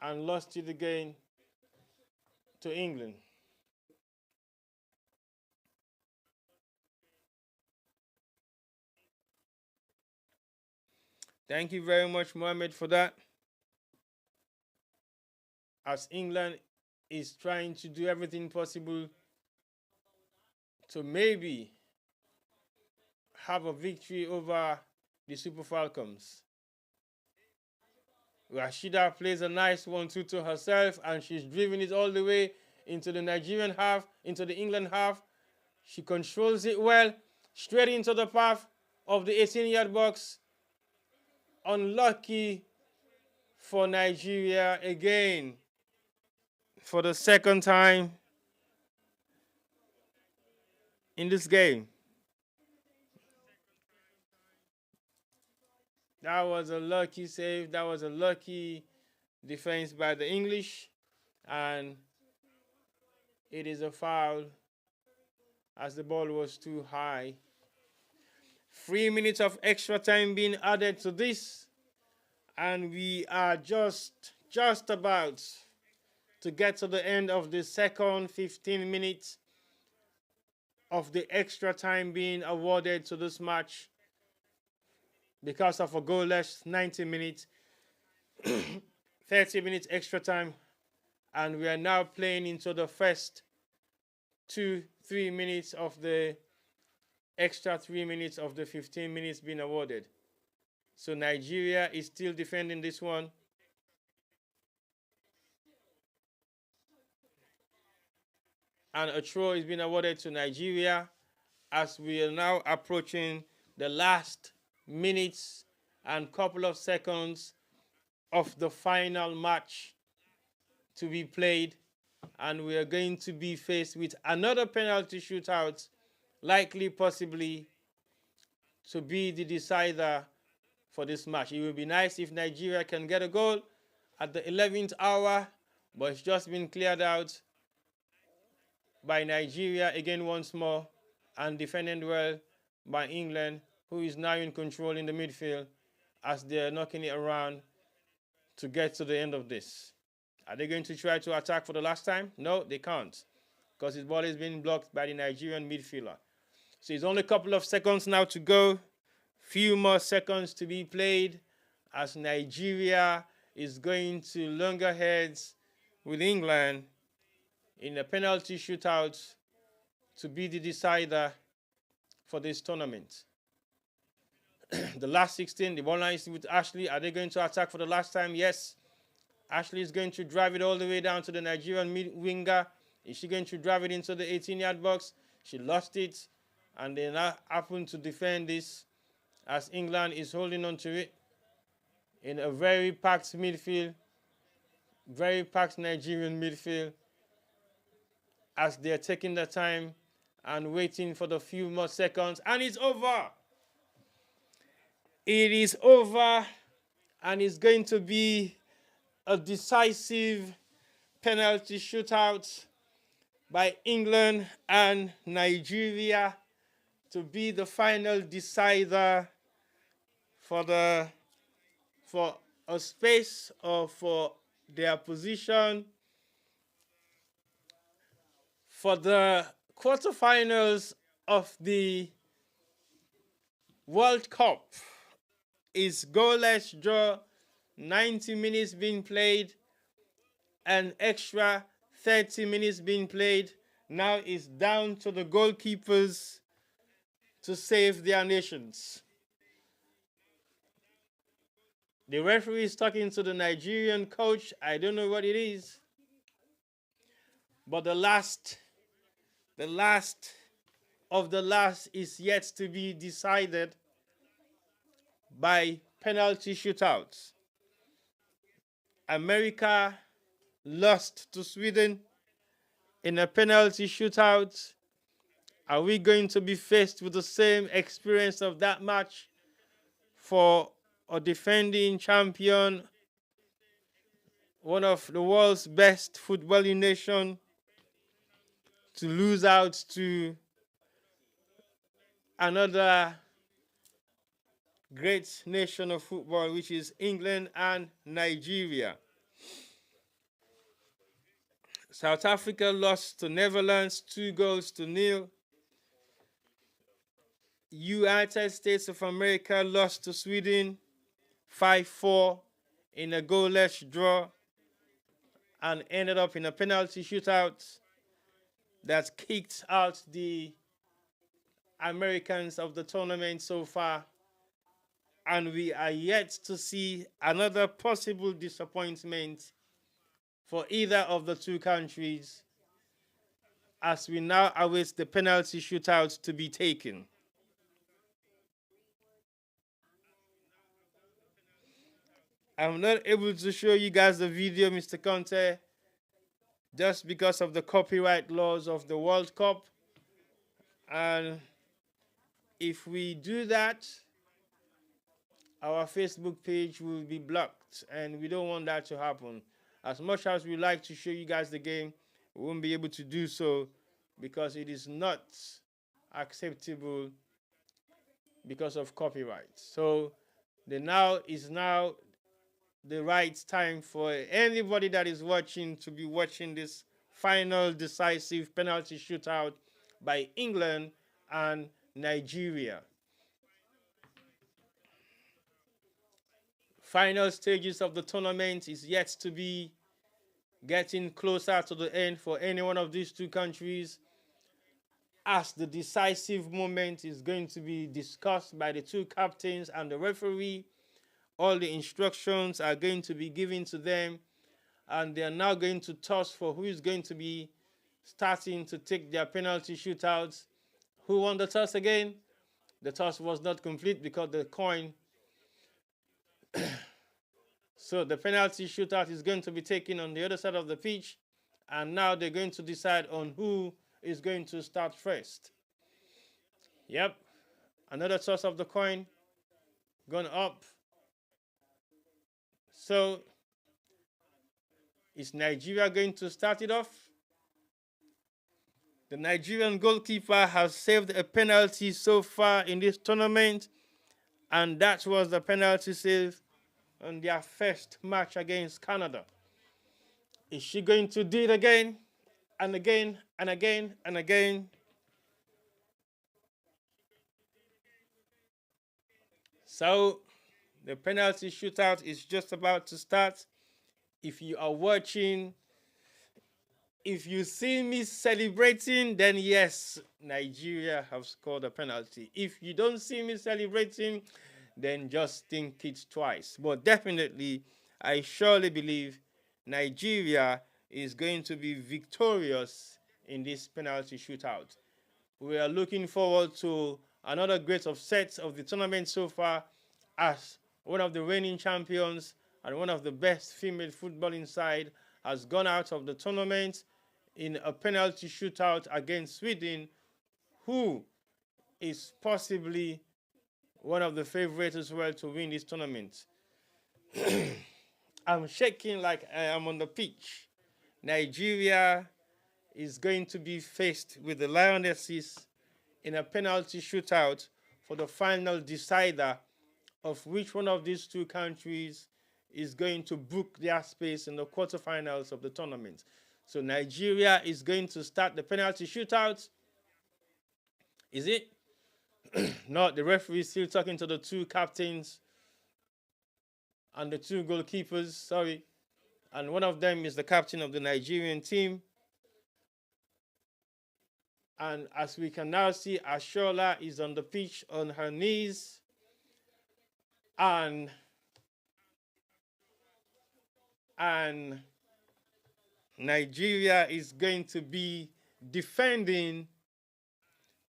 and lost it again to England. Thank you very much, Mohamed, for that. As England is trying to do everything possible to maybe have a victory over the Super Falcons. Rashida plays a nice 1-2 to herself, and she's driven it all the way into the Nigerian half, into the England half. She controls it well, straight into the path of the 18-yard box. Unlucky for Nigeria again, for the second time in this game. That was a lucky save. That was a lucky defense by the English, and it is a foul as the ball was too high. 3 minutes of extra time being added to this, and we are just about to get to the end of the second 15 minutes of the extra time being awarded to this match because of a goalless 90 minutes, 30 minutes extra time, and we are now playing into the first 2-3 minutes of the extra 3 minutes of the 15 minutes being awarded. So Nigeria is still defending this one. And a throw is being awarded to Nigeria as we are now approaching the last minutes and couple of seconds of the final match to be played, and we are going to be faced with another penalty shootout, likely possibly to be the decider for this match. It would be nice if Nigeria can get a goal at the 11th hour, but it's just been cleared out by Nigeria again once more, and defended well by England, who is now in control in the midfield as they're knocking it around to get to the end of this. Are they going to try to attack for the last time? No, they can't, because his ball is being blocked by the Nigerian midfielder. So it's only a couple of seconds now to go. Few more seconds to be played as Nigeria is going to longer heads with England in a penalty shootout to be the decider for this tournament. The last 16, the ball line is with Ashley. Are they going to attack for the last time? Yes. Ashley is going to drive it all the way down to the Nigerian winger. Is she going to drive it into the 18-yard box? She lost it, and they now happen to defend this as England is holding on to it in a very packed midfield, very packed Nigerian midfield, as they're taking their time and waiting for the few more seconds. And it's over. It is over, and it's going to be a decisive penalty shootout by England and Nigeria to be the final decider for a space or for their position for the quarterfinals of the World Cup. Is goalless draw, 90 minutes being played, and extra 30 minutes being played. Now it's down to the goalkeepers to save their nations. The referee is talking to the Nigerian coach. I don't know what it is. But the last of the last is yet to be decided by penalty shootouts. America lost to Sweden in a penalty shootout. Are we going to be faced with the same experience of that match for a defending champion, one of the world's best footballing nation, to lose out to another great nation of football, which is England and Nigeria? South Africa lost to Netherlands 2-0. United States of America lost to Sweden 5-4 in a goalless draw and ended up in a penalty shootout that kicked out the Americans of the tournament so far. And we are yet to see another possible disappointment for either of the two countries as we now await the penalty shootout to be taken. I'm not able to show you guys the video, Mr. Conte, just because of the copyright laws of the World Cup. And if we do that, our Facebook page will be blocked, and we don't want that to happen. As much as we like to show you guys the game, we won't be able to do so because it is not acceptable because of copyright. So now is the right time for anybody that is watching to be watching this final decisive penalty shootout by England and Nigeria. Final stages of the tournament is yet to be getting closer to the end for any one of these two countries, as the decisive moment is going to be discussed by the two captains and the referee. All the instructions are going to be given to them, and they are now going to toss for who is going to be starting to take their penalty shootouts. Who won the toss again? The toss was not complete because the coin So the penalty shootout is going to be taken on the other side of the pitch. And now they're going to decide on who is going to start first. Yep. Another toss of the coin gone up. So is Nigeria going to start it off? The Nigerian goalkeeper has saved a penalty so far in this tournament, and that was the penalty save on their first match against Canada. Is she going to do it again and again and again and again? So the penalty shootout is just about to start. If you are watching, if you see me celebrating, then yes, Nigeria have scored a penalty. If you don't see me celebrating, then just think it twice. But definitely, I surely believe Nigeria is going to be victorious in this penalty shootout. We are looking forward to another great upset of the tournament so far, as one of the reigning champions and one of the best female footballing side has gone out of the tournament in a penalty shootout against Sweden, who is possibly one of the favorites as well to win this tournament. I'm shaking like I am on the pitch. Nigeria is going to be faced with the Lionesses in a penalty shootout for the final decider of which one of these two countries is going to book their space in the quarterfinals of the tournament. So Nigeria is going to start the penalty shootout. Is it? No, the referee is still talking to the two captains and the two goalkeepers, sorry. And one of them is the captain of the Nigerian team. And as we can now see, Ashola is on the pitch on her knees. And Nigeria is going to be defending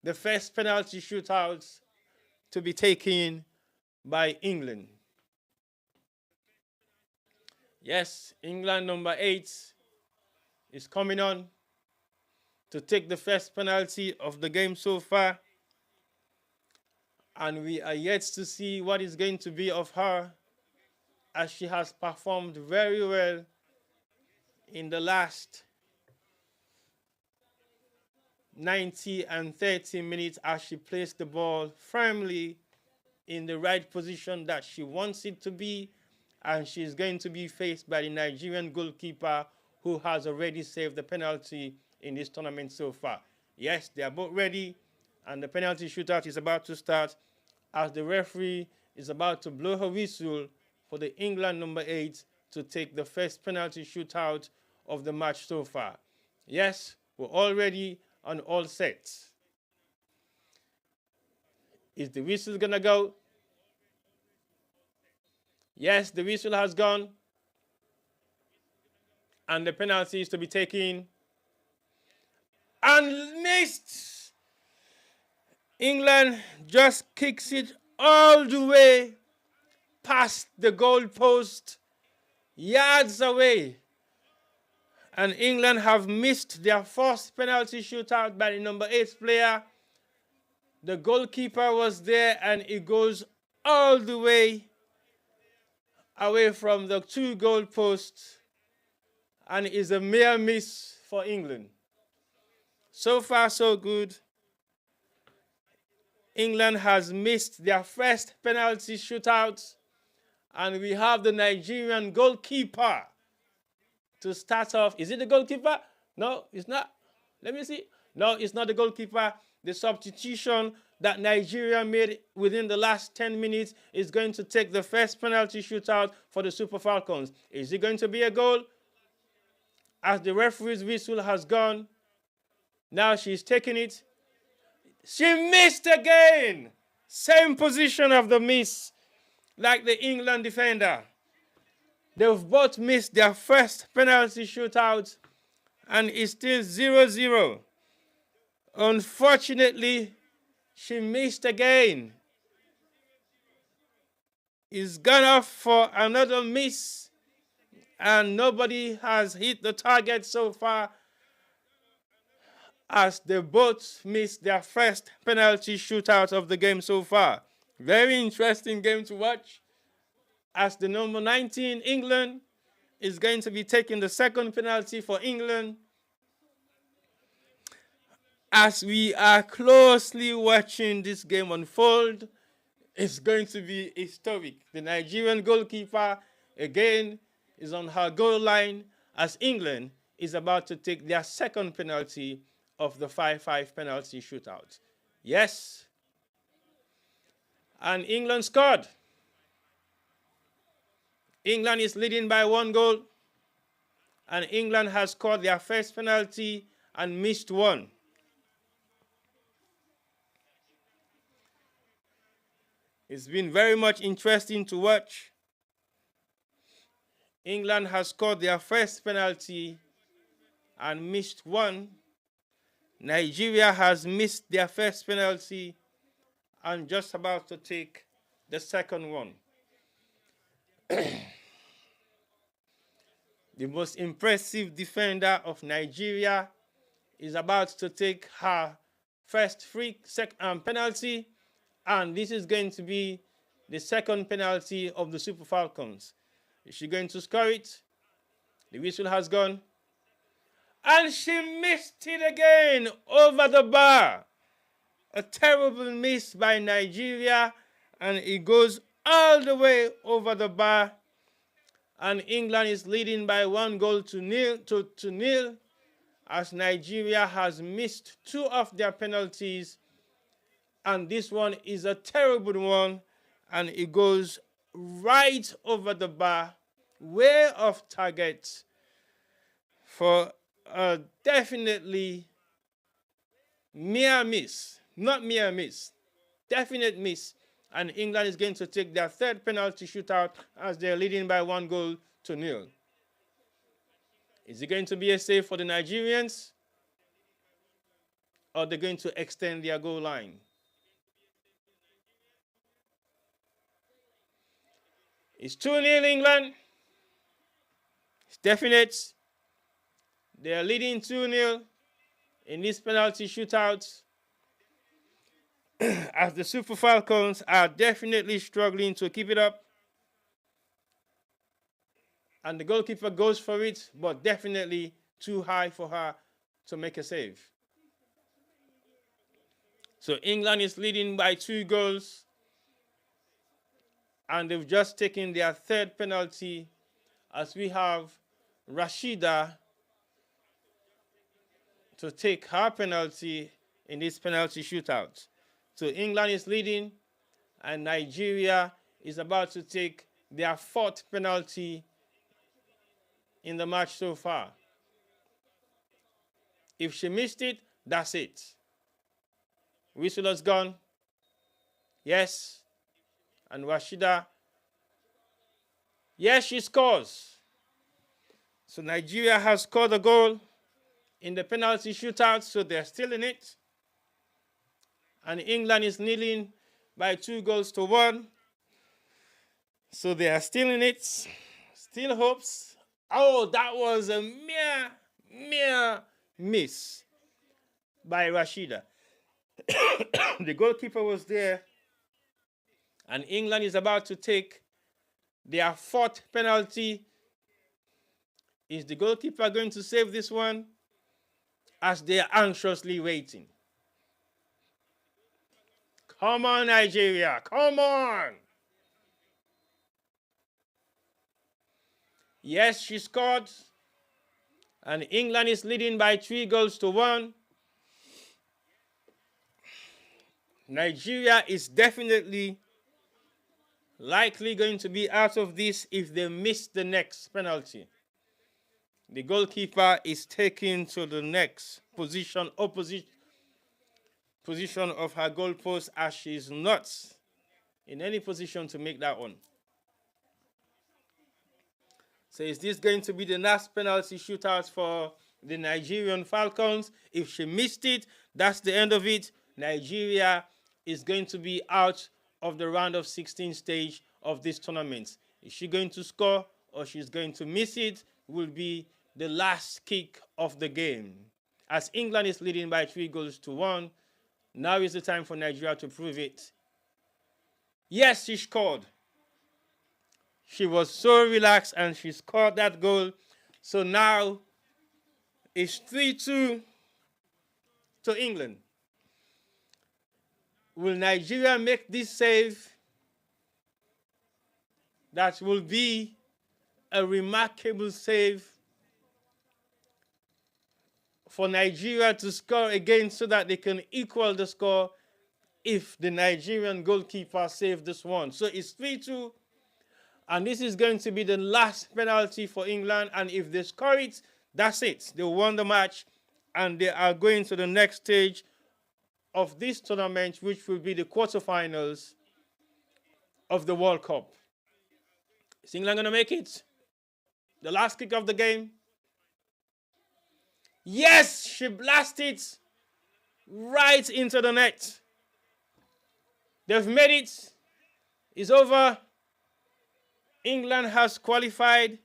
the first penalty shootout to be taken by England. Yes, England number 8 is coming on to take the first penalty of the game so far. And we are yet to see what is going to be of her, as she has performed very well in the last 90 and 30 minutes, as she placed the ball firmly in the right position that she wants it to be, and she's going to be faced by the Nigerian goalkeeper, who has already saved the penalty in this tournament so far. Yes, they are both ready, and the penalty shootout is about to start as the referee is about to blow her whistle for the England number 8 to take the first penalty shootout of the match so far. Yes, we're all ready and all set. Is the whistle gonna go? Yes, the whistle has gone. And the penalty is to be taken. And missed! England just kicks it all the way past the goal post, yards away. And England have missed their first penalty shootout by the number 8 player. The goalkeeper was there, and it goes all the way away from the 2 goal posts, and is a mere miss for England. So far, so good. England has missed their first penalty shootout, and we have the Nigerian goalkeeper to start off. Is it the goalkeeper? No, it's not. Let me see. No, it's not the goalkeeper. The substitution that Nigeria made within the last 10 minutes is going to take the first penalty shootout for the Super Falcons. Is it going to be a goal? As the referee's whistle has gone, now she's taking it. She missed again. Same position of the miss like the England defender. They've both missed their first penalty shootout, and it's still 0-0. Unfortunately, she missed again. is gone off for another miss, and nobody has hit the target so far, as they both missed their first penalty shootout of the game so far. Very interesting game to watch, as the number 19, England, is going to be taking the second penalty for England. As we are closely watching this game unfold, it's going to be historic. The Nigerian goalkeeper, again, is on her goal line as England is about to take their second penalty of the 5-5 penalty shootout. Yes. And England scored. England is leading by 1 goal. And England has scored their first penalty and missed one. It's been very much interesting to watch. England has scored their first penalty and missed one. Nigeria has missed their first penalty and just about to take the second one. The most impressive defender of Nigeria is about to take her first penalty, and this is going to be the second penalty of the Super Falcons. Is she going to score it? The whistle has gone. And she missed it again over the bar. A terrible miss by Nigeria, and it goes all the way over the bar. And England is leading by 1 goal to nil, as Nigeria has missed 2 of their penalties. And this one is a terrible one, and it goes right over the bar, way off target, for a definitely mere miss. Not mere miss, definite miss. And England is going to take their third penalty shootout as they're leading by 1 goal to nil. Is it going to be a save for the Nigerians? Or are they going to extend their goal line? It's 2-0 England. It's definite. They are leading 2-0 in this penalty shootout, as the Super Falcons are definitely struggling to keep it up. And the goalkeeper goes for it, but definitely too high for her to make a save. So England is leading by 2 goals. And they've just taken their third penalty, as we have Rashida to take her penalty in this penalty shootout. So England is leading, and Nigeria is about to take their 4th penalty in the match so far. If she missed it, that's it. Whistle has gone. Yes. And Rashida, yes, she scores. So Nigeria has scored a goal in the penalty shootout, so they're still in it. And England is kneeling by 2 goals to 1. So they are still in it. Still hopes. Oh, that was a mere miss by Rashida. The goalkeeper was there. And England is about to take their 4th penalty. Is the goalkeeper going to save this one? As they are anxiously waiting. Come on, Nigeria. Come on. Yes, she scored. And England is leading by 3 goals to 1. Nigeria is definitely likely going to be out of this if they miss the next penalty. The goalkeeper is taken to the next position, opposite position of her goalpost, as she is not in any position to make that one. So is this going to be the last penalty shootout for the Nigerian Falcons? If she missed it, that's the end of it. Nigeria is going to be out of the round of 16 stage of this tournament. Is she going to score or she's going to miss it? Will be the last kick of the game. As England is leading by 3-1, now is the time for Nigeria to prove it. Yes, she scored. She was so relaxed and she scored that goal. So now it's 3-2 to England. Will Nigeria make this save? That will be a remarkable save for Nigeria to score again so that they can equal the score if the Nigerian goalkeeper saved this one. So it's 3-2, and this is going to be the last penalty for England, and if they score it, that's it. They won the match, and they are going to the next stage of this tournament, which will be the quarterfinals of the World Cup. Is England going to make it? The last kick of the game? Yes, she blasted it right into the net. They've made it. It's over. England has qualified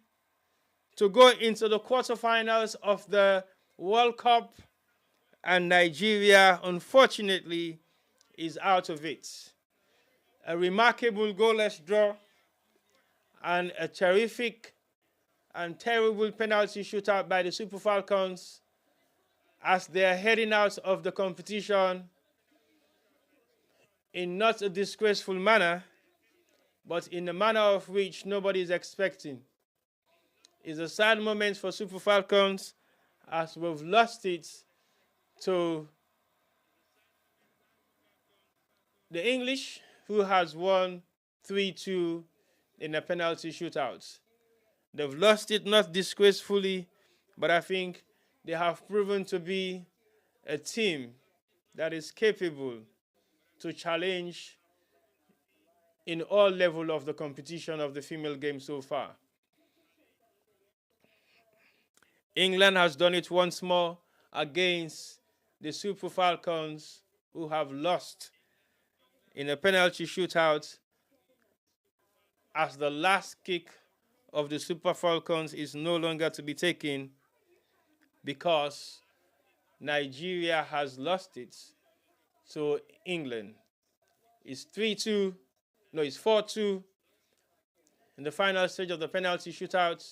to go into the quarterfinals of the World Cup, and Nigeria, unfortunately, is out of it. A remarkable goalless draw and a terrific and terrible penalty shootout by the Super Falcons as they are heading out of the competition in not a disgraceful manner, but in a manner of which nobody is expecting. It's a sad moment for Super Falcons as we've lost it to the English, who has won 3-2 in a penalty shootout. They've lost it not disgracefully, but I think they have proven to be a team that is capable to challenge in all levels of the competition of the female game so far. England has done it once more against the Super Falcons, who have lost in a penalty shootout, as the last kick of the Super Falcons is no longer to be taken because Nigeria has lost it to England. It's 3-2, no, it's 4-2 in the final stage of the penalty shootout,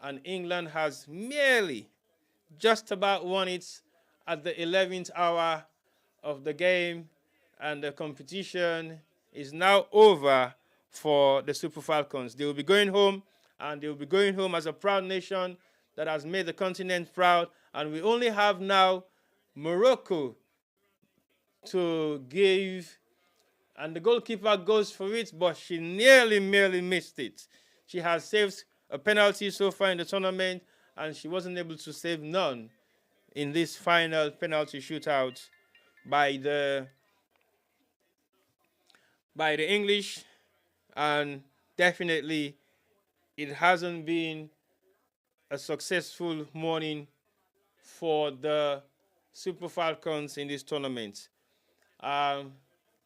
and England has merely just about won it at the 11th hour of the game, and the competition is now over for the Super Falcons. They will be going home, and they will be going home as a proud nation that has made the continent proud, and we only have now Morocco to give, and the goalkeeper goes for it, but she merely missed it. She has saved a penalty so far in the tournament, and she wasn't able to save none in this final penalty shootout by the English, and definitely it hasn't been a successful morning for the Super Falcons in this tournament.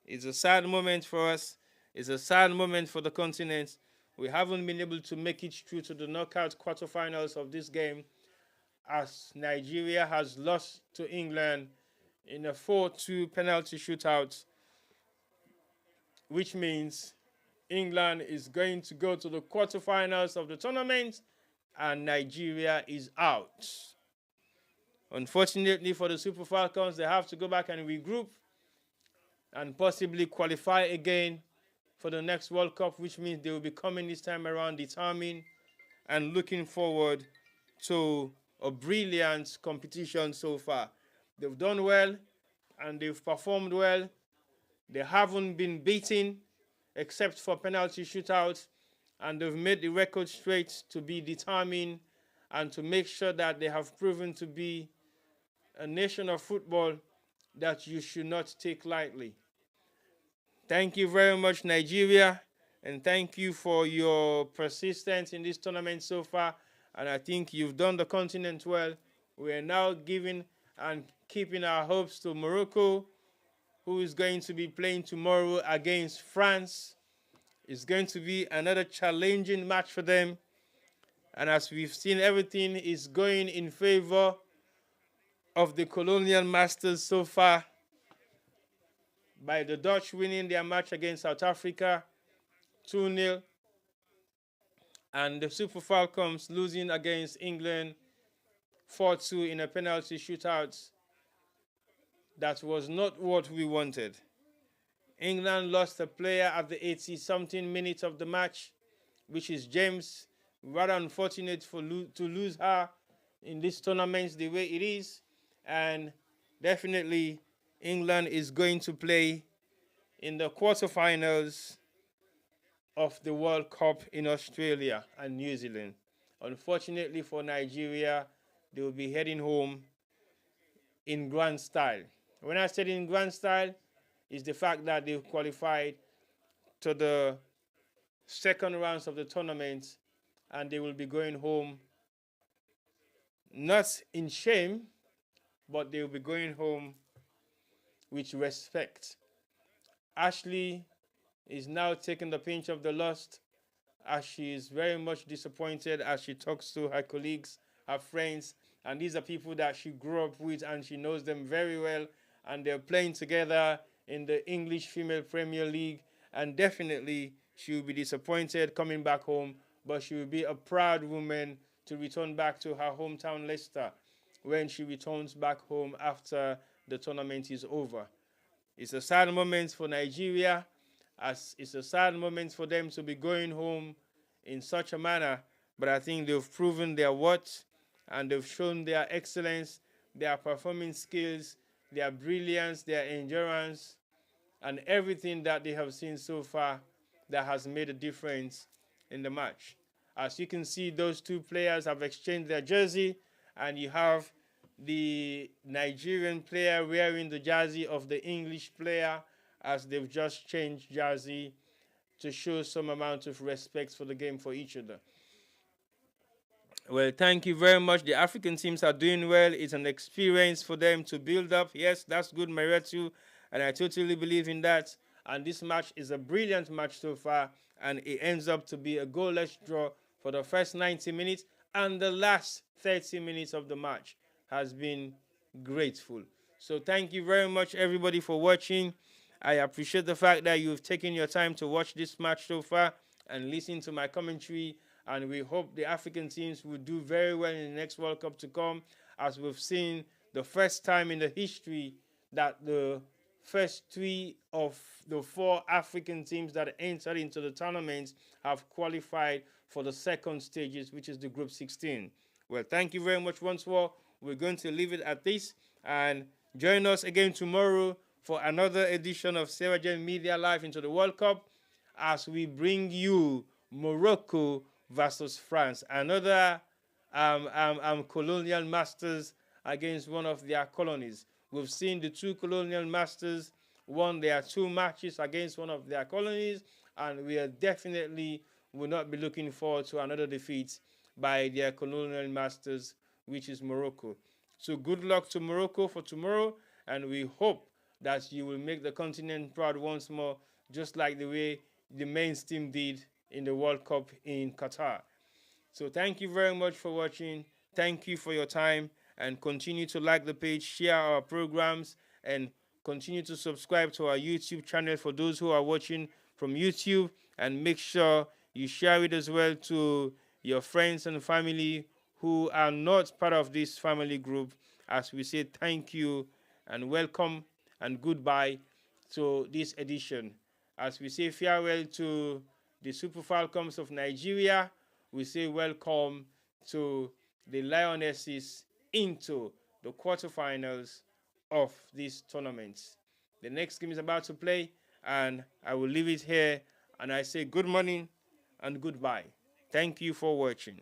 It's a sad moment for us. It's a sad moment for the continent. We haven't been able to make it through to the knockout quarterfinals of this game, as Nigeria has lost to England in a 4-2 penalty shootout, which means England is going to go to the quarterfinals of the tournament and Nigeria is out. Unfortunately for the Super Falcons, they have to go back and regroup and possibly qualify again for the next World Cup, which means they will be coming this time around determined and looking forward to a brilliant competition so far. They've done well and they've performed well. They haven't been beaten except for penalty shootouts, and they've made the record straight to be determined and to make sure that they have proven to be a nation of football that you should not take lightly. Thank you very much, Nigeria, and thank you for your persistence in this tournament so far, and I think you've done the continent well. We are now giving and keeping our hopes to Morocco, who is going to be playing tomorrow against France It's going to be another challenging match for them. And as we've seen, everything is going in favor of the Colonial Masters so far, by the Dutch winning their match against South Africa 2-0, and the Super Falcons losing against England 4-2 in a penalty shootout. That was not what we wanted. England lost a player at the 80-something minutes of the match, which is James. Rather unfortunate to lose her in this tournament the way it is. And definitely England is going to play in the quarterfinals of the World Cup in Australia and New Zealand. Unfortunately for Nigeria, they will be heading home in grand style. When I said in grand style, is the fact that they've qualified to the second rounds of the tournament, and they will be going home not in shame, but they will be going home with respect. Ashley is now taking the pinch of the lost, as she is very much disappointed as she talks to her colleagues, her friends, and these are people that she grew up with and she knows them very well, and they're playing together in the English Female Premier League, and definitely she will be disappointed coming back home, but she will be a proud woman to return back to her hometown Leicester when she returns back home after the tournament is over. It's a sad moment for Nigeria, as it's a sad moment for them to be going home in such a manner, but I think they've proven their worth and they've shown their excellence, their performing skills, their brilliance, their endurance, and everything that they have seen so far that has made a difference in the match. As you can see, those two players have exchanged their jersey, and you have the Nigerian player wearing the jersey of the English player, as they've just changed jersey to show some amount of respect for the game for each other. Well, thank you very much. The African teams are doing well. It's an experience for them to build up. Yes, that's good, Maretu, and I totally believe in that. And this match is a brilliant match so far, and it ends up to be a goalless draw for the first 90 minutes, and the last 30 minutes of the match has been grateful. So thank you very much, everybody, for watching. I appreciate the fact that you've taken your time to watch this match so far and listen to my commentary, and we hope the African teams will do very well in the next World Cup to come, as we've seen the first time in the history that the first 3 of the 4 African teams that entered into the tournament have qualified for the second stages, which is the Group 16. Well, thank you very much once more. We're going to leave it at this, and join us again tomorrow for another edition of Sarah Jane Media Live into the World Cup, as we bring you Morocco versus France, another colonial masters against one of their colonies. We've seen the 2 colonial masters won their 2 matches against one of their colonies, and we are definitely will not be looking forward to another defeat by their colonial masters, which is Morocco. So good luck to Morocco for tomorrow, and we hope that you will make the continent proud once more, just like the way the men's team did in the World Cup in Qatar. So thank you very much for watching. Thank you for your time, and continue to like the page, share our programs, and continue to subscribe to our YouTube channel for those who are watching from YouTube, and make sure you share it as well to your friends and family who are not part of this family group, as we say thank you and welcome and goodbye to this edition. As we say farewell to the Super Falcons of Nigeria, we say welcome to the Lionesses into the quarterfinals of this tournament. The next game is about to play, and I will leave it here, and I say good morning and goodbye. Thank you for watching.